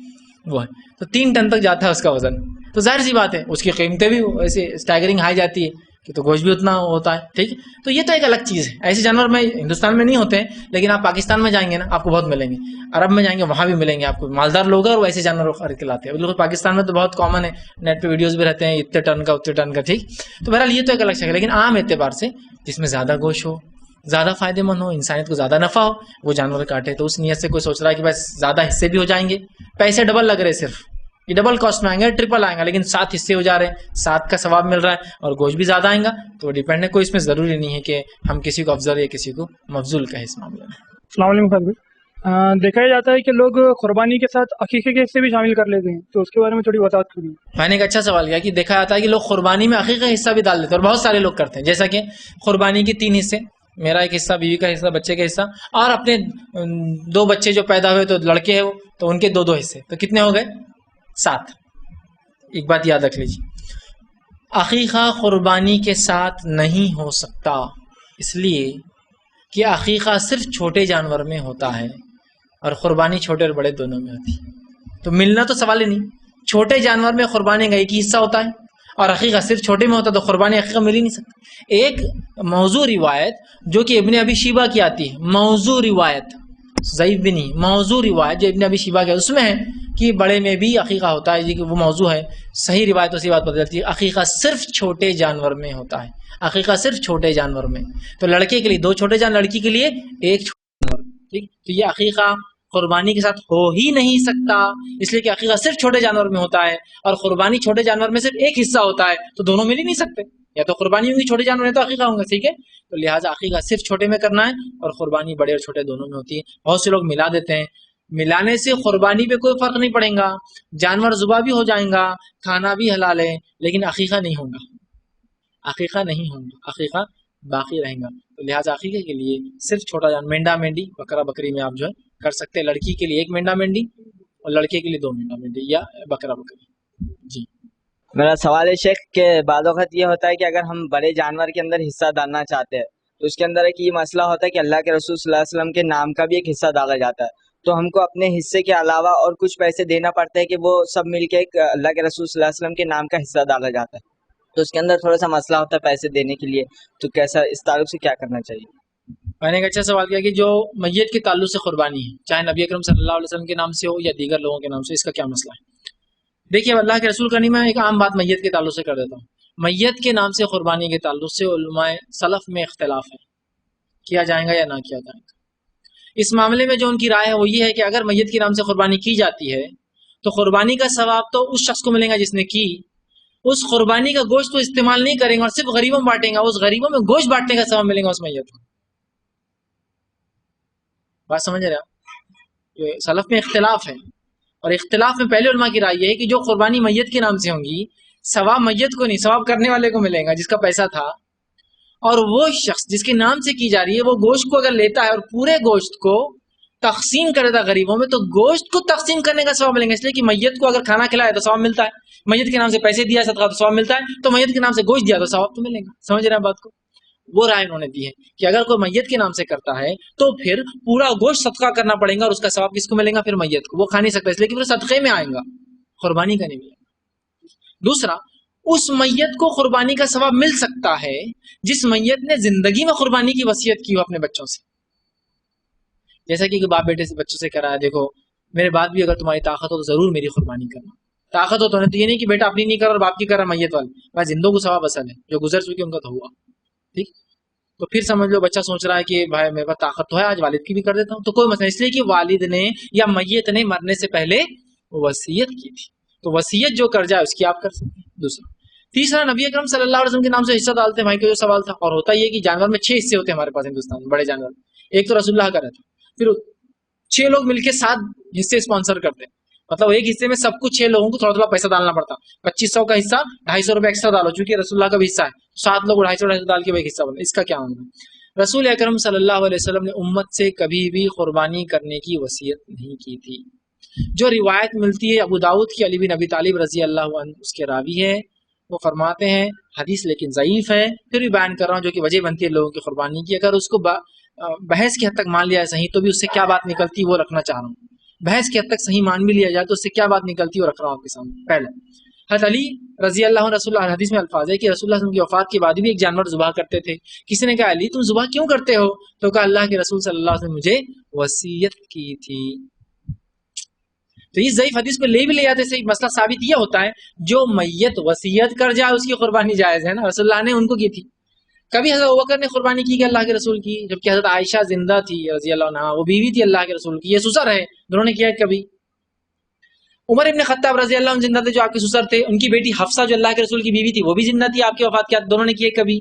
وہ ہے, تو 3 ٹن تک جاتا ہے اس کا وزن. تو ظاہر سی بات ہے اس کی قیمتیں بھی ایسے اسٹیگرنگ ہائی جاتی ہے کہ تو گوشت بھی اتنا ہوتا ہے. ٹھیک, تو یہ تو ایک الگ چیز ہے. ایسے جانور میں ہندوستان میں نہیں ہوتے ہیں, لیکن آپ پاکستان میں جائیں گے نا آپ کو بہت ملیں گے, عرب میں جائیں گے وہاں بھی ملیں گے آپ کو, مالدار لوگ ہیں اور ویسے جانور خرید کے لاتے ہیں. لوگ پاکستان میں تو بہت کامن ہے, نیٹ پہ ویڈیوز بھی رہتے ہیں, اتنے ٹن کا اتنے ٹن کا. ٹھیک, تو بہرحال یہ تو ایک الگ شکل ہے, لیکن عام اعتبار سے جس میں زیادہ گوشت ہو, زیادہ فائدہ مند ہو, انسانیت کو زیادہ نفع ہو, وہ جانور کاٹے. تو اس نیت سے کوئی سوچ رہا ہے کہ بس زیادہ حصے بھی ہو جائیں گے, پیسے ڈبل لگ رہے, صرف یہ ڈبل کاسٹ میں آئیں گے, ٹرپل آئیں گا, لیکن 7 حصے ہو جا رہے ہیں, 7 کا ثواب مل رہا ہے اور گوشت بھی زیادہ آئیں گا. تو وہ ڈیپینڈ ہے, کوئی اس میں ضروری نہیں ہے کہ ہم کسی کو افضل یا کسی کو مفضول کہیں اس معاملے میں. السلام علیکم. دیکھا جاتا ہے کہ لوگ قربانی کے ساتھ عقیقے کے حصے بھی شامل کر لیتے ہیں, تو اس کے بارے میں تھوڑی وضاحت کریے. میں نے ایک اچھا سوال کیا کہ دیکھا جاتا ہے کہ لوگ قربانی میں عقیقے کا حصہ بھی ڈال دیتے ہیں, اور بہت سارے لوگ کرتے ہیں. جیسا کہ قربانی کی 3 حصے, میرا ایک حصہ, بیوی کا حصہ, بچے کا حصہ, اور اپنے 2 بچے جو پیدا ہوئے تو لڑکے ہیں وہ, تو ان کے 2 حصے, تو کتنے ہو گئے 7. ایک بات یاد رکھ لیجیے, عقیقہ قربانی کے ساتھ نہیں ہو سکتا, اس لیے کہ عقیقہ صرف چھوٹے جانور میں ہوتا ہے اور قربانی چھوٹے اور بڑے دونوں میں ہوتی ہے. تو ملنا تو سوال ہی نہیں. چھوٹے جانور میں قربانی کا ایک ہی حصہ ہوتا ہے اور عقیقہ صرف چھوٹے میں ہوتا ہے, تو قربانی عقیقہ مل ہی نہیں سکتا. ایک موضوع روایت جو کہ ابن ابی شیبہ کی آتی ہے, موضوع روایت, ضعیف بھی نہیں, موضوع روایت جو ابن ابی شیبہ کی, اس میں ہے کہ بڑے میں بھی عقیقہ ہوتا ہے, یہ کہ وہ موضوع ہے. صحیح روایت اسی بات پتہ چلتی ہے, عقیقہ صرف چھوٹے جانور میں ہوتا ہے, عقیقہ صرف چھوٹے جانور میں. تو لڑکے کے لیے 2 چھوٹے جانور, لڑکی کے لیے 1 چھوٹا جانور. ٹھیک, تو یہ عقیقہ قربانی کے ساتھ ہو ہی نہیں سکتا, اس لیے کہ عقیقہ صرف چھوٹے جانور میں ہوتا ہے اور قربانی چھوٹے جانور میں صرف 1 حصہ ہوتا ہے, تو دونوں مل ہی نہیں سکتے. یا تو قربانی ہوں گی چھوٹے جانور میں, تو عقیقہ ہوں گا. ٹھیک ہے, تو لہٰذا عقیقہ صرف چھوٹے میں کرنا ہے اور قربانی بڑے اور چھوٹے دونوں میں ہوتی ہے. بہت سے لوگ ملا دیتے ہیں, ملانے سے قربانی پہ کوئی فرق نہیں پڑے گا, جانور ذبح بھی ہو جائیں گا, کھانا بھی حلال ہے, لیکن عقیقہ نہیں ہوگا, عقیقہ نہیں ہوگا, عقیقہ باقی رہیں گا. تو لہٰذا عقیقے کے لیے صرف چھوٹا جانور, مینڈا مینڈی, بکرا بکری میں آپ جو ہے کر سکتے ہیں. لڑکی کے لیے 1 مینڈا مینڈی اور لڑکے کے لیے 2 مینڈا مینڈی یا بکرا بکری. جی, میرا سوال ہے شیخ کہ بعض اوقات یہ ہوتا ہے کہ اگر ہم بڑے جانور کے اندر حصہ ڈالنا چاہتے ہیں تو اس کے اندر ایک یہ مسئلہ ہوتا ہے کہ اللہ کے رسول صلی اللہ علیہ وسلم کے نام کا بھی ایک حصہ ڈالا جاتا ہے, تو ہم کو اپنے حصے کے علاوہ اور کچھ پیسے دینا پڑتا ہے کہ وہ سب مل کے ایک اللہ کے رسول صلی اللہ علیہ وسلم کے نام کا حصہ ڈالا جاتا ہے. تو اس کے اندر تھوڑا سا مسئلہ ہوتا ہے پیسے دینے کے لیے, تو کیسا, اس تعلق سے کیا کرنا چاہیے؟ میں نے ایک اچھا سوال کیا کہ جو میت کے تعلق سے قربانی ہے, چاہے نبی اکرم صلی اللہ علیہ وسلم کے نام سے ہو یا دیگر لوگوں کے نام سے, اس کا کیا مسئلہ ہے؟ دیکھیے, اللہ کے رسول کا نہیں, میں ایک عام بات میت کے تعلق سے کر دیتا ہوں. میت کے نام سے قربانی کے تعلق سے علماء سلف میں اختلاف ہے, کیا جائے گا یا نہ کیا جائے گا. اس معاملے میں جو ان کی رائے ہے وہ یہ ہے کہ اگر میت کے نام سے قربانی کی جاتی ہے تو قربانی کا ثواب تو اس شخص کو ملے گا جس نے کی, اس قربانی کا گوشت تو استعمال نہیں کریں گے اور صرف غریبوں میں بانٹیں گا, اس غریبوں میں گوشت بانٹنے کا ثواب ملے گا اس میت کو. بات سمجھ رہے آپ؟ سلف میں اختلاف ہے, اور اختلاف میں پہلے علماء کی رائے یہ ہے کہ جو قربانی میت کے نام سے ہوں گی, ثواب میت کو نہیں, ثواب کرنے والے کو ملے گا جس کا پیسہ تھا. اور وہ شخص جس کے نام سے کی جا رہی ہے وہ گوشت کو اگر لیتا ہے اور پورے گوشت کو تقسیم کرے گا غریبوں میں, تو گوشت کو تقسیم کرنے کا ثواب ملے گا. اس لیے کہ میت کو اگر کھانا کھلایا تو ثواب ملتا ہے, میت کے نام سے پیسے دیا صدقہ تو ثواب ملتا ہے, تو میت کے نام سے گوشت دیا تو ثواب تو ملے گا. سمجھ رہے ہیں بات کو؟ وہ رائے انہوں نے دی ہے کہ اگر کوئی میت کے نام سے کرتا ہے تو پھر پورا گوشت صدقہ کرنا پڑے گا, اور اس کا ثواب کس کو ملے گا؟ پھر میت کو. وہ کھا نہیں سکتا, اس لیے کہ پھر صدقے میں آئے گا, قربانی کا نہیں ملے گا. دوسرا, اس میت کو قربانی کا ثواب مل سکتا ہے جس میت نے زندگی میں قربانی کی وصیت کی ہو اپنے بچوں سے. جیسا کہ باپ بیٹے سے بچوں سے کہا ہے, دیکھو میرے بعد بھی اگر تمہاری طاقت ہو تو ضرور میری قربانی کرنا. طاقت ہو تو یہ نہیں کہ بیٹا اپنی نہیں کر اور باپ کی کر رہا میت والے, بس زندوں کو ثواب اصل ہے, جو گزر چکے ان کا تو ہوا. ٹھیک, تو پھر سمجھ لو بچہ سوچ رہا ہے کہ بھائی میرے پاس طاقت تو ہے, آج والد کی بھی کر دیتا ہوں, تو کوئی مسئلہ, اس لیے کہ والد نے یا میت نے مرنے سے پہلے وصیت کی تھی, تو وصیت جو کر جائے اس کی آپ کر سکتے ہیں. دوسرا, تیسرا, نبی اکرم صلی اللہ علیہ وسلم کے نام سے حصہ ڈالتے ہیں, بھائی کا جو سوال تھا. اور ہوتا یہ کہ جانور میں 6 حصے ہوتے ہیں ہمارے پاس ہندوستان میں, بڑے جانور. ایک تو رسول اللہ کا رہتا, پھر 6 لوگ مل کے 7 حصے اسپانسر کرتے ہیں, مطلب ایک حصے میں سب کچھ 6 لوگوں کو تھوڑا تھوڑا پیسہ ڈالنا پڑتا. 2500 کا حصہ 250 روپے ایکسٹرا ڈالو, چونکہ رسول اللہ کا بھی حصہ ہے, 7 لوگ 250 ڈال کے ایک حصہ بنا. اس کا کیا مطلب؟ رسول اکرم صلی اللہ علیہ وسلم نے امت سے کبھی بھی قربانی کرنے کی وصیت نہیں کی تھی. جو روایت ملتی ہے ابو داؤد کی, علی بن ابی طالب رضی اللہ عنہ اس کے راوی ہے, وہ فرماتے ہیں حدیث لیکن ضعیف ہے, پھر بھی بیان کر رہا ہوں جو کہ وجہ بنتی ہے لوگوں کی قربانی کی. اگر اس کو بحث کی حد تک مان لیا جائے صحیح, تو بھی اس سے کیا بات نکلتی وہ رکھنا چاہ رہا ہوں. بحث کی حد تک صحیح مان بھی لیا جائے تو اس سے کیا بات نکلتی وہ رکھ رہا ہوں آپ کے سامنے. پہلے حضرت علی رضی اللہ عنہ, رسول اللہ حدیث میں الفاظ ہے کہ رسول اللہ صلی اللہ علیہ وسلم کی وفات کے بعد بھی ایک جانور ذبح کرتے تھے. کسی نے کہا علی تم ذبح کیوں کرتے ہو؟ تو کہا اللہ کے رسول صلی اللہ علیہ وسلم نے مجھے وصیت کی تھی. تو اس ضعیف حدیث کو لے بھی لے جاتے سے مسئلہ ثابت یہ ہوتا ہے جو میت وصیت کر جائے اس کی قربانی جائز ہے نا. رسول اللہ نے ان کو کی تھی. کبھی حضرت ابوبکر نے قربانی کی کہ اللہ کے رسول کی, جبکہ حضرت عائشہ زندہ تھی رضی اللہ عنہا, وہ بیوی تھی اللہ کے رسول کی, یہ سسر ہے, دونوں نے کیا کبھی. عمر ابن خطاب رضی اللہ عنہ زندہ تھے جو آپ کے سسر تھے, ان کی بیٹی حفصہ جو اللہ کے رسول کی بیوی تھی وہ بھی زندہ تھی آپ کی وفات کے بعد, دونوں نے کیے کبھی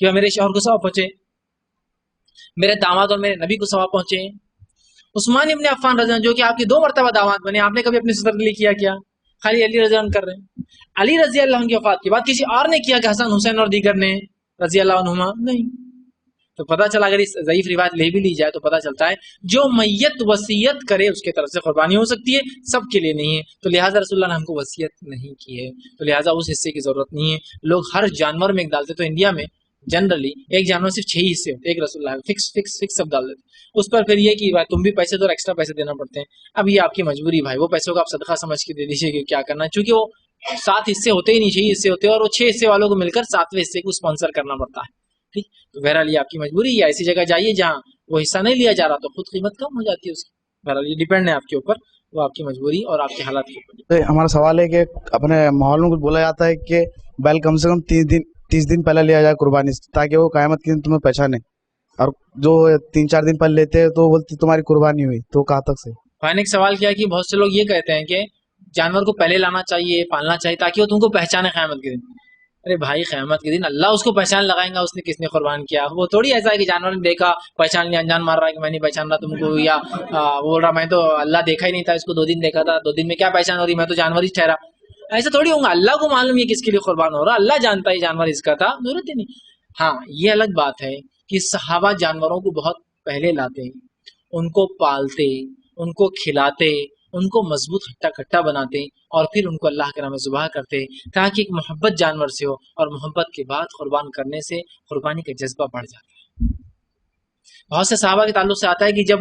کہ میرے شوہر کو ثواب پہنچے, میرے داماد اور میرے نبی کو ثواب پہنچے. عثمان ابن عفان رضی اللہ عنہ جو کہ آپ کے 2 مرتبہ داماد بنے, آپ نے کبھی اپنے سسر کے لیے کیا؟ خالی علی رضی اللہ عنہ کر رہے ہیں. علی رضی اللہ عنہ کی وفات کے بعد کسی اور نے کیا کہ حسن حسین اور دیگر نے رضی اللہ عنہما؟ نہیں. تو پتہ چلا اگر اس ضعیف روایت لے بھی لی جائے تو پتہ چلتا ہے جو میت وصیت کرے اس کے طرف سے قربانی ہو سکتی ہے, سب کے لیے نہیں ہے. تو لہٰذا رسول اللہ نے ہم کو وصیت نہیں کی ہے, تو لہٰذا اس حصے کی ضرورت نہیں ہے. لوگ ہر جانور میں ایک ڈالتے, تو انڈیا میں جنرلی ایک جانور صرف 6 حصے ہوتے, ایک رسول اللہ فکس سب ڈال دیتے. اس پر پھر یہ کہ تم بھی پیسے دو اور ایکسٹرا پیسے دینا پڑتے ہیں. اب یہ آپ کی مجبوری بھائی, وہ پیسوں کا آپ صدقہ سمجھ کے دے دیجیے کہ کیا کرنا ہے, چونکہ وہ 7 حصے ہوتے ہی نہیں, 6 حصے ہوتے ہیں, اور وہ 6 حصے والوں کو مل کر 7ویں حصے کو اسپانسر کرنا پڑتا ہے. ٹھیک, تو بہرحال یہ آپ کی مجبوری ہے. ایسی جگہ جائیے جہاں وہ حصہ نہیں لیا جا رہا تو خود قیمت کم ہو جاتی ہے اس کی. بہرحال یہ ڈیپینڈ ہے آپ کے اوپر, وہ آپ کی مجبوری اور آپ کے حالات کے اوپر. ہمارا سوال ہے کہ اپنے ماحول میں کچھ بولا جاتا ہے کہ بیل کم سے کم 30 دن پہلے لیا جائے قربانی سے, تاکہ وہ قیامت کے دن تمہیں پہچانے, اور جو 3-4 دن پہلے لیتے ہیں تو بولتے تمہاری قربانی ہوئی. تو کہاں تک سے میں نے ایک سوال کیا کہ بہت سے لوگ یہ کہتے ہیں کہ جانور کو پہلے لانا چاہیے, پالنا چاہیے تاکہ وہ تم کو پہچانے قیامت کے دن. ارے بھائی, قیامت کے دن اللہ اس کو پہچان لگائیں گا اس نے کس نے قربان کیا. وہ تھوڑی ایسا ہے کہ جانور نے دیکھا پہچان لیا, انجان مار رہا ہے کہ میں نہیں پہچان رہا تم کو, یا بول رہا میں تو اللہ دیکھا ہی نہیں تھا, اس کو 2 دن دیکھا تھا, 2 دن میں کیا پہچان ہو رہی, میں تو جانور ہی ٹھہرا. ایسا تھوڑی ہوگا, اللہ کو معلوم ہے کس کے لیے قربان ہو رہا, اللہ جانتا ہے جانور اس کا تھا, ضرورت ہی نہیں. ہاں یہ الگ بات ہے کہ صحابہ جانوروں کو بہت پہلے لاتے, ان کو پالتے, ان کو کھلاتے, ان کو مضبوط ہٹا کٹا بناتے, اور پھر ان کو اللہ کے نام میں ذبح کرتے, تاکہ ایک محبت جانور سے ہو, اور محبت کے بعد قربان کرنے سے قربانی کا جذبہ بڑھ جاتا ہے. بہت سے صحابہ کے تعلق سے آتا ہے کہ جب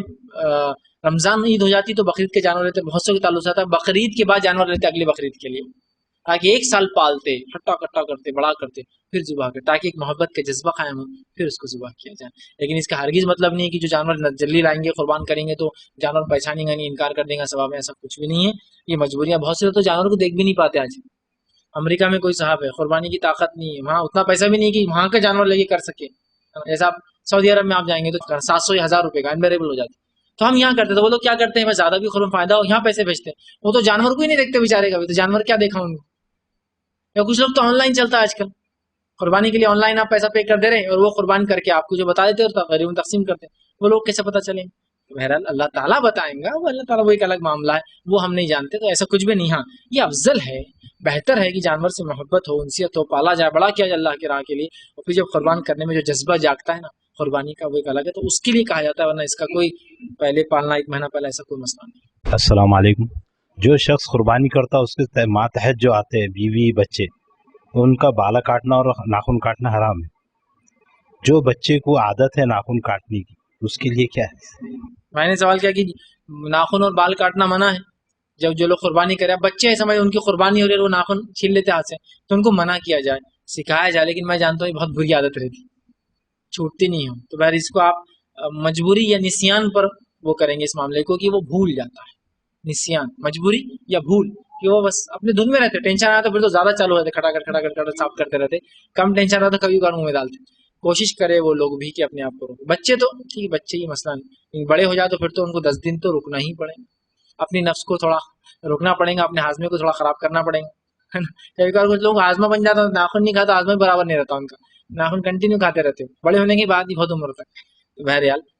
رمضان عید ہو جاتی تو بقرعید کے جانور لیتے, بہت سے کے تعلق سے آتا ہے بقرعید کے بعد جانور لیتے اگلی بقرعید کے لیے, تاکہ 1 سال پالتے, ہٹا کٹا کرتے, بڑا کرتے, پھر ذبح کرتے, تاکہ ایک محبت کا جذبہ قائم ہو, پھر اس کو ذبح کیا جائے. لیکن اس کا ہرگز مطلب نہیں ہے کہ جو جانور جلدی لائیں گے قربان کریں گے تو جانور پہچانیں گا نہیں, انکار کر دیں گا ثواب میں, ایسا کچھ بھی نہیں ہے. یہ مجبوریاں, بہت سے تو جانور کو دیکھ بھی نہیں پاتے. آج امریکہ میں کوئی صاحب ہے, قربانی کی طاقت نہیں ہے, وہاں اتنا پیسہ بھی نہیں کہ وہاں کا جانور لے کے کر سکے. ایسا آپ سعودی عرب میں آپ جائیں گے تو 700 یا 1000 روپے کا انویریبل ہو جاتا ہے. تو ہم یہاں کرتے, تو وہ لوگ کیا کرتے ہیں, میں زیادہ بھی قربان فائدہ ہو یہاں پیسے بھیجتے ہیں. وہ تو جانور کو ہی نہیں دیکھتے بیچارے کا بھی, تو جانور کیا دیکھا ان کو. یا کچھ لوگ تو آن لائن چلتا ہے آج کل, قربانی کے لیے آن لائن آپ پیسہ پے کر دے رہے ہیں, اور وہ قربان کر کے آپ کو جو بتا دیتے اور غریبوں تقسیم کرتے ہیں. وہ لوگ کیسے پتہ چلیں؟ بہرحال اللہ تعالیٰ بتائیں گا, وہ اللہ تعالیٰ وہ ایک الگ معاملہ ہے, وہ ہم نہیں جانتے. تو ایسا کچھ بھی نہیں. ہاں یہ افضل ہے, بہتر ہے کہ جانور سے محبت ہو, انسیت ہو, پالا جائے, بڑا کیا جائے اللہ کی راہ کے لیے, اور پھر جب قربان کرنے میں جو جذبہ جاگتا ہے نا قربانی کا, وہ ایک الگ ہے. تو اس کے لیے کہا جاتا ہے, ورنہ اس کا کوئی پہلے پالنا 1 مہینہ پہلے ایسا کوئی مسئلہ نہیں. السلام علیکم. جو شخص قربانی کرتا ہے اس کے ماتحت جو آتے ہیں بیوی بچے, ان کا بالا کاٹنا اور ناخن کاٹنا حرام ہے. جو بچے کو عادت ہے ناخن کاٹنے کی, اس کے لیے کیا ہے؟ میں نے سوال کیا کہ ناخن اور بال کاٹنا منع ہے. جب جو لوگ قربانی کرے, بچے سمجھ ان کی قربانی ہو رہی ہے, وہ ناخن چھین لیتے ہاتھ سے, تو ان کو منع کیا جائے, سکھایا جائے. لیکن میں جانتا ہوں یہ بہت بری عادت رہتی, چھوٹتی نہیں ہوں. تو بہر اس کو آپ مجبوری یا نسیان پر وہ کریں گے اس معاملے کو, کہ وہ بھول جاتا ہے. نسیان, مجبوری یا بھول, کہ وہ بس اپنے دھن میں رہتے, ٹینشن آتا پھر تو زیادہ چالو ہوتے, کھڑا کر صاف کرتے رہتے. کم ٹینشن رہتا کبھی کبھار منہ میں ڈالتے. کوشش کرے وہ لوگ بھی کہ اپنے آپ کو روکے. بچے تو ٹھیک ہے, بچے ہی مسئلہ نہیں, بڑے ہو جائے تو پھر تو ان کو 10 دن تو رکنا ہی پڑے گا. اپنی نفس کو تھوڑا رکنا پڑے گا, اپنے ہاضمے کو تھوڑا خراب کرنا پڑے گا. کبھی کبھار کچھ لوگ ہاضمہ بن جاتا, ناخن نہیں کھاتا, ہاضمہ برابر نہیں رہتا ان کا, ناخن کنٹینیو کھاتے رہتے, بڑے ہونے کے بعد ہی بہت عمر تک. تو بہرحال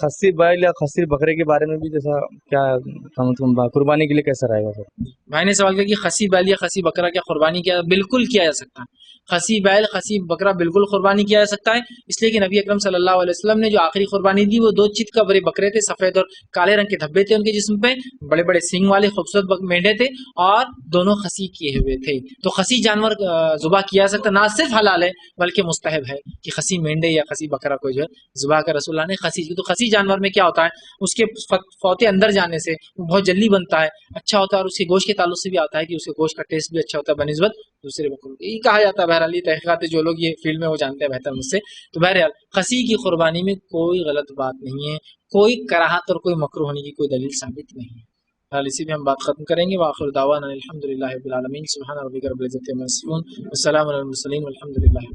خصی بیل یا خصی بکرے کے بارے میں بھی جیسا کیا قربانی کے لیے کیسا رہے گا سر؟ بھائی نے سوال کیا کہ خصی بیل یا خصی بکرا کیا قربانی کیا؟ بالکل کیا جا سکتا ہے. خصی بیل خصی بکرا بالکل قربانی کیا جا سکتا ہے، اس لیے کہ نبی اکرم صلی اللہ علیہ وسلم نے جو آخری قربانی دی وہ 2 چت کا بڑے بکرے تھے، سفید اور کالے رنگ کے دھبے تھے ان کے جسم پہ، بڑے بڑے سینگ والے خوبصورت مینڈے تھے اور دونوں خصی کیے ہوئے تھے. تو خصی جانور ذبح کیا جا سکتا، نہ صرف حلال ہے بلکہ مستحب ہے کہ خصی مینڈے یا خصی بکرا کو جو ہے ذبح کا رسول اللہ نے خصی. تو خصی جانور میں کیا ہوتا ہے، اس کے فوتے اندر جانے سے وہ بہت جلدی بنتا ہے، اچھا ہوتا ہے، اور اس کے گوشت کے تعلق سے بھی آتا ہے کہ اس کے گوشت کا ٹیسٹ بھی اچھا ہوتا ہے بنسبت دوسرے بکروں کے. یہ کہا جاتا ہے بہرحال، یہ تحقیقات جو لوگ یہ فیلڈ میں وہ جانتے ہیں بہتر مجھ سے. تو بہرحال خصی کی قربانی میں کوئی غلط بات نہیں ہے، کوئی کراہت اور کوئی مکروہ ہونے کی کوئی دلیل ثابت نہیں ہے. بہرحال اسی پہ ہم بات ختم کریں گے. وآخر دعوانا الحمدللہ رب العالمین. سبحان ربک رب العزۃ عما یصفون والسلام علی المرسلین والحمد للہ.